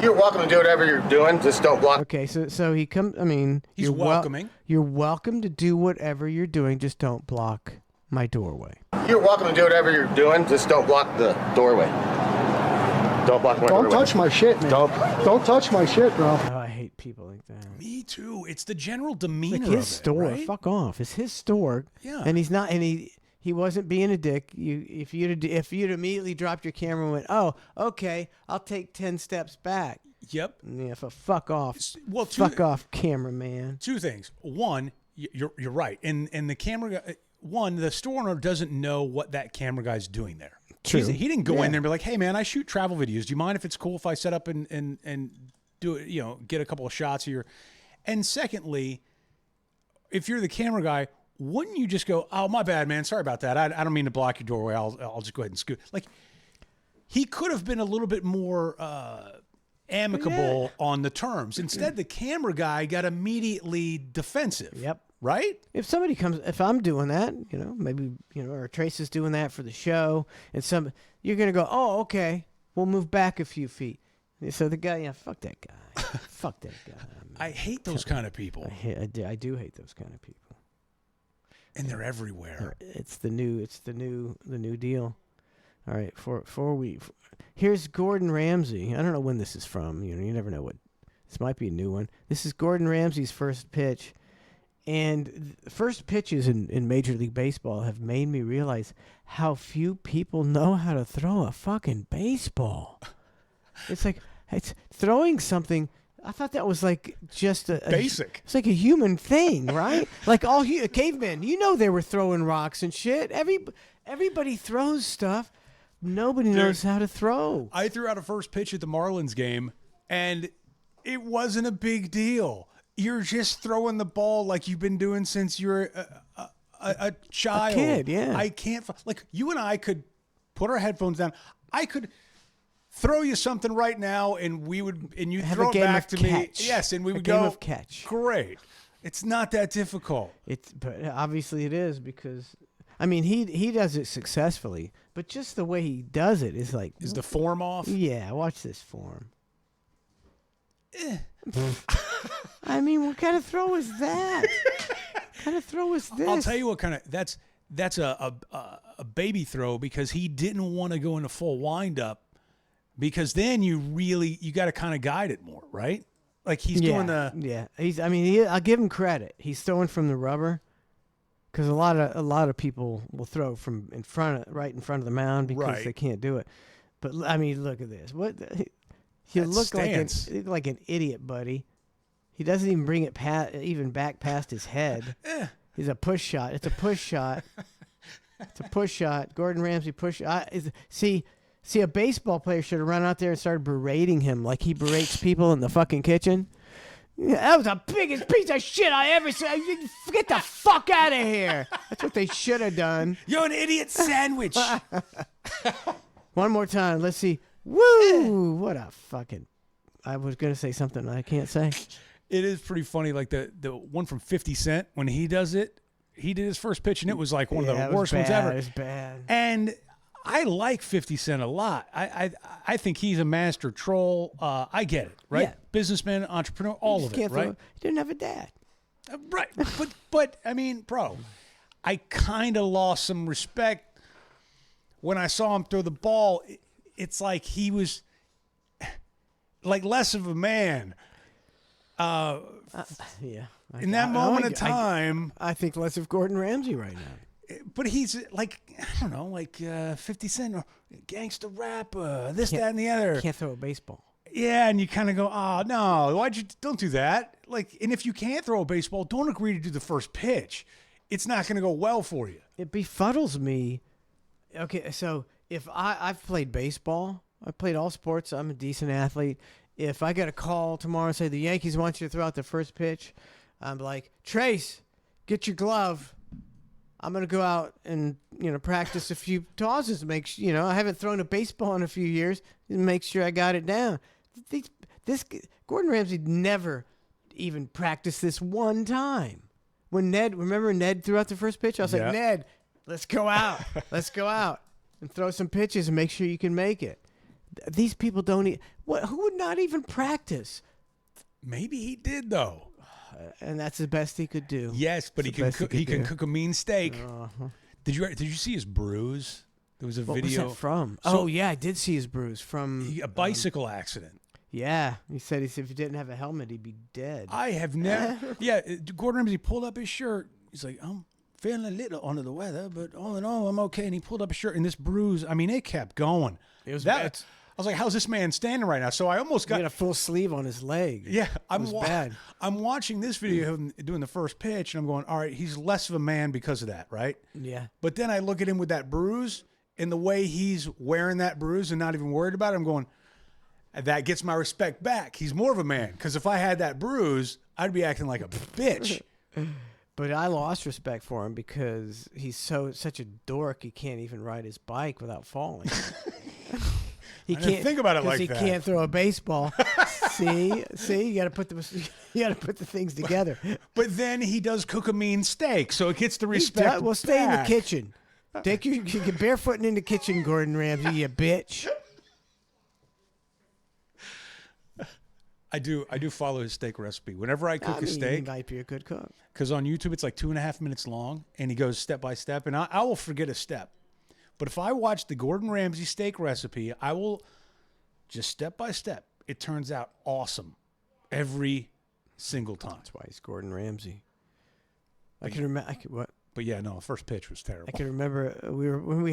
You're welcome to do whatever you're doing. Just don't block. Okay, so he comes. I mean, he's you're welcoming. You're welcome to do whatever you're doing. Just don't block my doorway. You're welcome to do whatever you're doing. Just don't block the doorway. Don't block my doorway. Don't touch my shit, man. Don't touch my shit, bro. Oh, I hate people like that. Me too. It's the general demeanor It's like his of it, store. right? Fuck off. It's his store. Yeah. And he's not. And he wasn't being a dick. If you'd immediately dropped your camera and went, oh, okay, I'll take 10 steps back. Yep. Yeah. Fuck off. Well, fuck off, cameraman. Two things. One, you're right. And the camera guy. One, the store owner doesn't know what that camera guy's doing there. True. He didn't go in there and be like, hey, man, I shoot travel videos. Do you mind if it's cool if I set up and do it, get a couple of shots here? And secondly, if you're the camera guy, wouldn't you just go, oh, my bad, man. Sorry about that. I don't mean to block your doorway. I'll just go ahead and scoot. Like, he could have been a little bit more amicable on the terms. Instead, the camera guy got immediately defensive. Yep. Right? If somebody comes, if I'm doing that, maybe, or Trace is doing that for the show, and you're going to go, oh, okay, we'll move back a few feet. So the guy, fuck that guy. Fuck that guy. I hate those kind of people. I do hate those kind of people. And they're everywhere. It's the new deal. All right, here's Gordon Ramsay. I don't know when this is from. You never know what. This might be a new one. This is Gordon Ramsay's first pitch. And first pitches in Major League Baseball have made me realize how few people know how to throw a fucking baseball. It's like it's throwing something. I thought that was like just a basic. It's like a human thing, right? Like all cavemen. They were throwing rocks and shit. Everybody throws stuff. Nobody knows how to throw. I threw out a first pitch at the Marlins game, and it wasn't a big deal. You're just throwing the ball like you've been doing since you're a child. A kid, yeah. I can't, like, you and I could put our headphones down. I could throw you something right now, and you'd Have throw a it game back of to me. catch. Yes, and we would a game go. of catch. Great. It's not that difficult. But obviously it is because, he does it successfully, but just the way he does it is like. Is the form off? Yeah, watch this form. What kind of throw is that? What kind of throw is this? I'll tell you what kind of that's a baby throw because he didn't want to go into full windup because then you got to kind of guide it more, right? Like he's doing the I'll give him credit. He's throwing from the rubber because a lot of people will throw from right in front of the mound because they can't do it. But look at this. What you look like an idiot, buddy. He doesn't even bring it back past his head. He's a push shot. It's a push shot. It's a push shot. Gordon Ramsay push. See, a baseball player should have run out there and started berating him like he berates people in the fucking kitchen. Yeah, that was the biggest piece of shit I ever saw. Get the fuck out of here. That's what they should have done. You're an idiot sandwich. One more time. Let's see. Woo! What a fucking... I was going to say something I can't say. It is pretty funny, like the one from 50 Cent, when he does it, he did his first pitch, and it was like one of the worst ones ever. It was bad. And I like 50 Cent a lot. I think he's a master troll. I get it, right? Yeah. Businessman, entrepreneur, all of it, right? He didn't have a dad. Right. But bro, I kind of lost some respect when I saw him throw the ball. It's like he was like less of a man. Yeah. In that moment of time, I think less of Gordon Ramsay right now. But he's like, I don't know, like 50 Cent or gangster rapper, that, and the other. Can't throw a baseball. Yeah, and you kind of go, oh, no, don't do that. Like, and if you can't throw a baseball, don't agree to do the first pitch. It's not going to go well for you. It befuddles me. Okay, so if I've played baseball, I've played all sports, I'm a decent athlete. If I get a call tomorrow and say the Yankees want you to throw out the first pitch, I'm like, Trace, get your glove. I'm going to go out and, practice a few tosses to make sure, I haven't thrown a baseball in a few years and make sure I got it down. Gordon Ramsay never even practiced this one time. When remember Ned threw out the first pitch? I was like, Ned, let's go out. Let's go out and throw some pitches and make sure you can make it. These people don't who would not even practice? Maybe he did, though. And that's the best he could do. Yes, but he can cook a mean steak. Uh-huh. Did you see his bruise? There was a what video. Was that from? So, yeah, I did see his bruise from a bicycle accident. Yeah, he said if he didn't have a helmet, he'd be dead. I have never. Yeah, Gordon Ramsay pulled up his shirt. He's like, I'm feeling a little under the weather, but all in all, I'm okay. And he pulled up his shirt, and this bruise, I mean, it kept going. It was bad. I was like, how's this man standing right now? So I almost got a full sleeve on his leg. Yeah, it was bad. I'm watching this video of him doing the first pitch, and I'm going, all right, he's less of a man because of that, right? Yeah. But then I look at him with that bruise, and the way he's wearing that bruise and not even worried about it, I'm going, that gets my respect back. He's more of a man, because if I had that bruise, I'd be acting like a bitch. But I lost respect for him because he's such a dork. He can't even ride his bike without falling. He can't think about it like that. He can't throw a baseball. see, you got to put the things together. But then he does cook a mean steak, so it gets the respect. Well, stay in the kitchen. Take you get barefooting in the kitchen, Gordon Ramsay, you bitch. I do follow his steak recipe. Whenever I cook a steak, he might be a good cook. Because on YouTube it's like 2.5 minutes long, and he goes step by step, and I will forget a step. But if I watch the Gordon Ramsay steak recipe, I will just step by step. It turns out awesome every single time. That's why he's Gordon Ramsay. I can remember. What? But yeah, no, first pitch was terrible. I can remember when we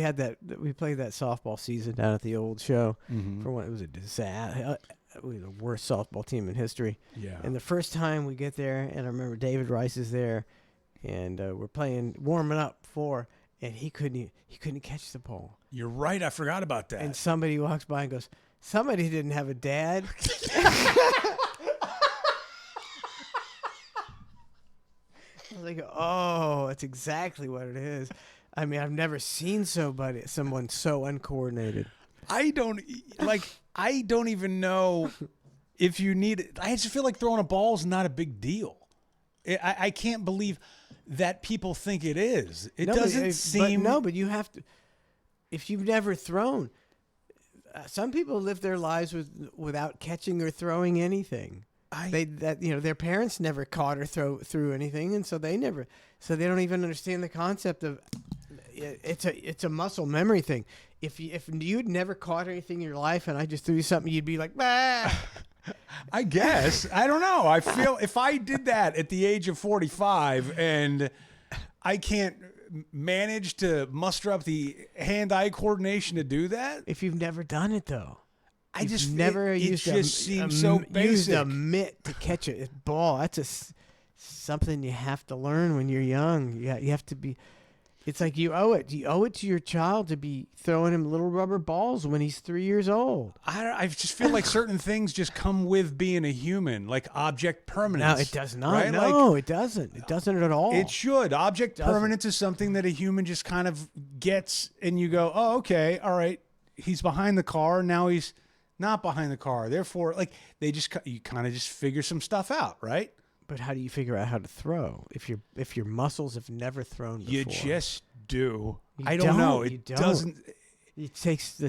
played that softball season down at the old show. Mm-hmm. For when it was a disaster. We were the worst softball team in history. Yeah. And the first time we get there, and I remember David Rice is there, and we're warming up and he couldn't catch the ball. You're right. I forgot about that. And somebody walks by and goes, somebody didn't have a dad. I was like, oh, that's exactly what it is. I mean, I've never seen someone so uncoordinated. I don't even know if you need it. I just feel like throwing a ball is not a big deal. I can't believe that people think it is. It doesn't seem. But you have to. If you've never thrown, some people live their lives without catching or throwing anything. Their parents never caught or threw anything, and so they don't even understand the concept of. It's a muscle memory thing. If you'd never caught anything in your life and I just threw you something, you'd be like, bah. I guess. I don't know. I feel if I did that at the age of 45 and I can't manage to muster up the hand-eye coordination to do that. If you've never done it, though. I just never used a mitt to catch a ball. That's something you have to learn when you're young. You have to be. It's like you owe it. You owe it to your child to be throwing him little rubber balls when he's 3 years old. I just feel like certain things just come with being a human, like object permanence. No, it does not. Right? No, it doesn't. It doesn't at all. It should. Object permanence is something that a human just kind of gets, and you go, oh, okay, all right. He's behind the car. Now he's not behind the car. Therefore, like you kind of just figure some stuff out, right? But how do you figure out how to throw if your muscles have never thrown before? You just do. I don't know. It doesn't. It takes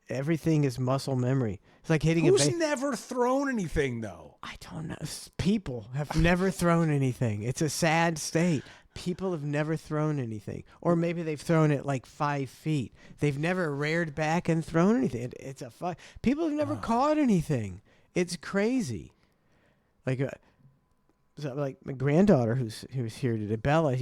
everything is muscle memory. It's like hitting Who's never thrown anything though? I don't know. People have never thrown anything. It's a sad state. People have never thrown anything, or maybe they've thrown it like 5 feet. They've never reared back and thrown anything. It's a fuck. People have never caught anything. It's crazy. Like my granddaughter who's here today, Bella.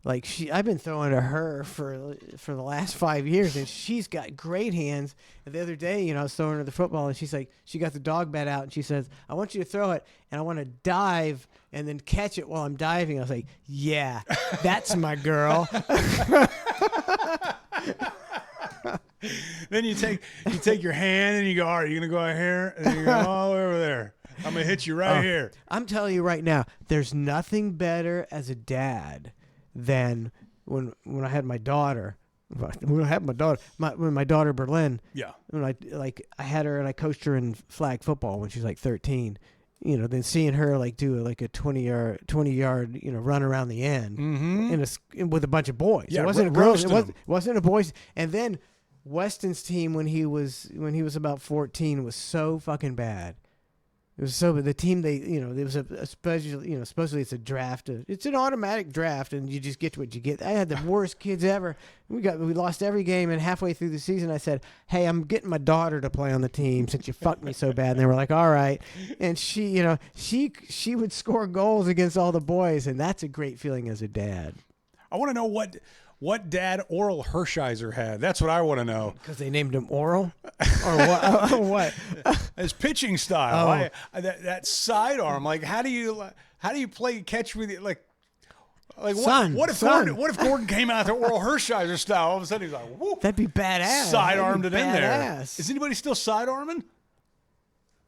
Like I've been throwing to her for the last 5 years, and she's got great hands. And the other day, I was throwing her the football, and she's like, she got the dog bat out, and she says, "I want you to throw it, and I want to dive and then catch it while I'm diving." I was like, "Yeah, that's my girl." Then you take your hand and you go, "All right, you're gonna go out here," and then you go all the way over there. I'm gonna hit you right here. I'm telling you right now, there's nothing better as a dad than when I had my daughter. When I had my daughter, when my daughter Berlin. Yeah. When I had her and I coached her in flag football when she was like 13. Then seeing her do a 20 yard run around the end with a bunch of boys. Yeah, it wasn't a girls. roasting 'em. Wasn't a boys. And then Weston's team when he was about 14 was so fucking bad. It was so bad. The team there was a special supposedly it's a draft. It's an automatic draft, and you just get what you get. I had the worst kids ever. We lost every game, and halfway through the season, I said, "Hey, I'm getting my daughter to play on the team since you fucked me so bad." And they were like, "All right." And she would score goals against all the boys, and that's a great feeling as a dad. I want to know what dad Oral Hershiser had. That's what I want to know. Because they named him Oral, or what? What? His pitching style, that sidearm. Like, how do you play catch with it? Like what if Gordon came out to Oral Hershiser style? All of a sudden he's like, "Whoop!" That'd be badass. Sidearmed it in there. Badass. Is anybody still sidearming?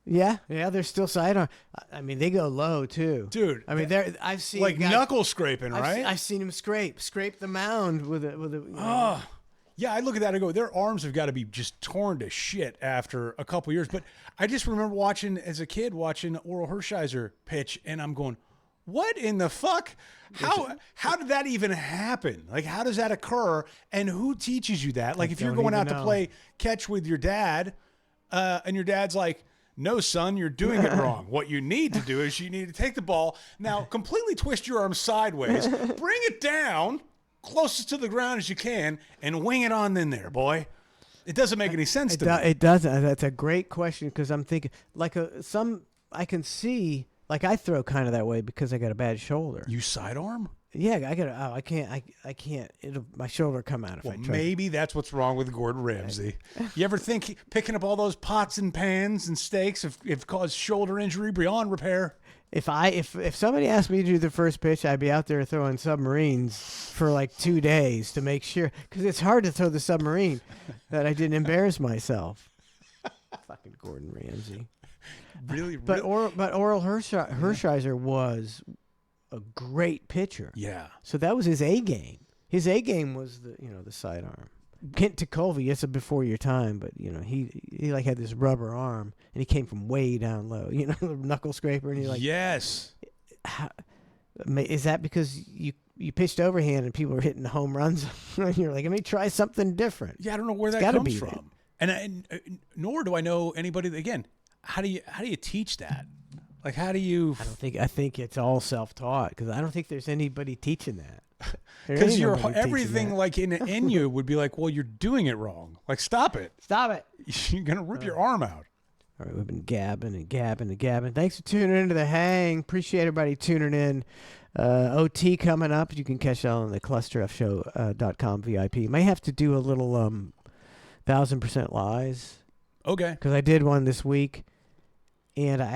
Yeah, they're still sidearm. I mean, they go low too, dude. I mean, I've seen knuckle scraping, right? I've seen him scrape the mound with a. Yeah, I look at that and go, their arms have got to be just torn to shit after a couple years. But I just remember watching Oral Hershiser pitch, and I'm going, what in the fuck? How did that even happen? Like, how does that occur? And who teaches you that? Like, if you're going out to play catch with your dad, and your dad's like, "No, son, you're doing it wrong. What you need to do is you need to take the ball, now completely twist your arm sideways, bring it down closest to the ground as you can, and wing it on in there, boy." It doesn't make any sense to me. It doesn't. That's a great question, because I'm thinking, I can see, I throw kind of that way because I got a bad shoulder. You sidearm? Yeah, I can't. My shoulder come out if I try. Maybe that's what's wrong with Gordon Ramsay. You ever think picking up all those pots and pans and steaks have caused shoulder injury beyond repair? If somebody asked me to do the first pitch, I'd be out there throwing submarines for 2 days to make sure, because it's hard to throw the submarine that I didn't embarrass myself. Fucking Gordon Ramsay. Really, but Oral Hershiser was a great pitcher. Yeah. So that was his A game. His A game was the sidearm. Kent Tekulve, it's before your time, but he had this rubber arm, and he came from way down low. The knuckle scraper, and yes. Is that because you pitched overhand and people were hitting home runs, and you're like, let me try something different? Yeah, I don't know where that comes from, and nor do I know anybody. Again, how do you teach that? Like, how do you? I think it's all self-taught, because I don't think there's anybody teaching that. Because everything in you would be like, well, you're doing it wrong. Like, stop it. Stop it. You're gonna rip your arm out. All right, we've been gabbing and gabbing and gabbing. Thanks for tuning into the hang. Appreciate everybody tuning in. OT coming up. You can catch that on the clusterfshow.com VIP. May have to do a little 1000% lies. Okay. Because I did one this week, and I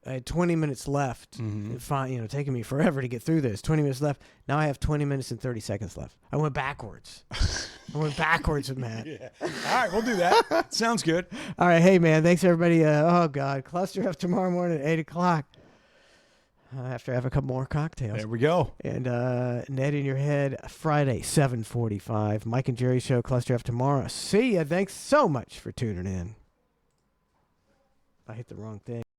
had 20 minutes left. Fine, taking me forever to get through this. 20 minutes left. Now I have 20 minutes and 30 seconds left. I went backwards. With Matt. Yeah. All right, we'll do that. Sounds good. All right, hey, man. Thanks, everybody. Oh, God. Cluster F tomorrow morning at 8 o'clock. After I have a couple more cocktails. There we go. And Ned in Your Head, Friday, 7:45. Mike and Jerry Show, Cluster F tomorrow. See ya. Thanks so much for tuning in. I hit the wrong thing.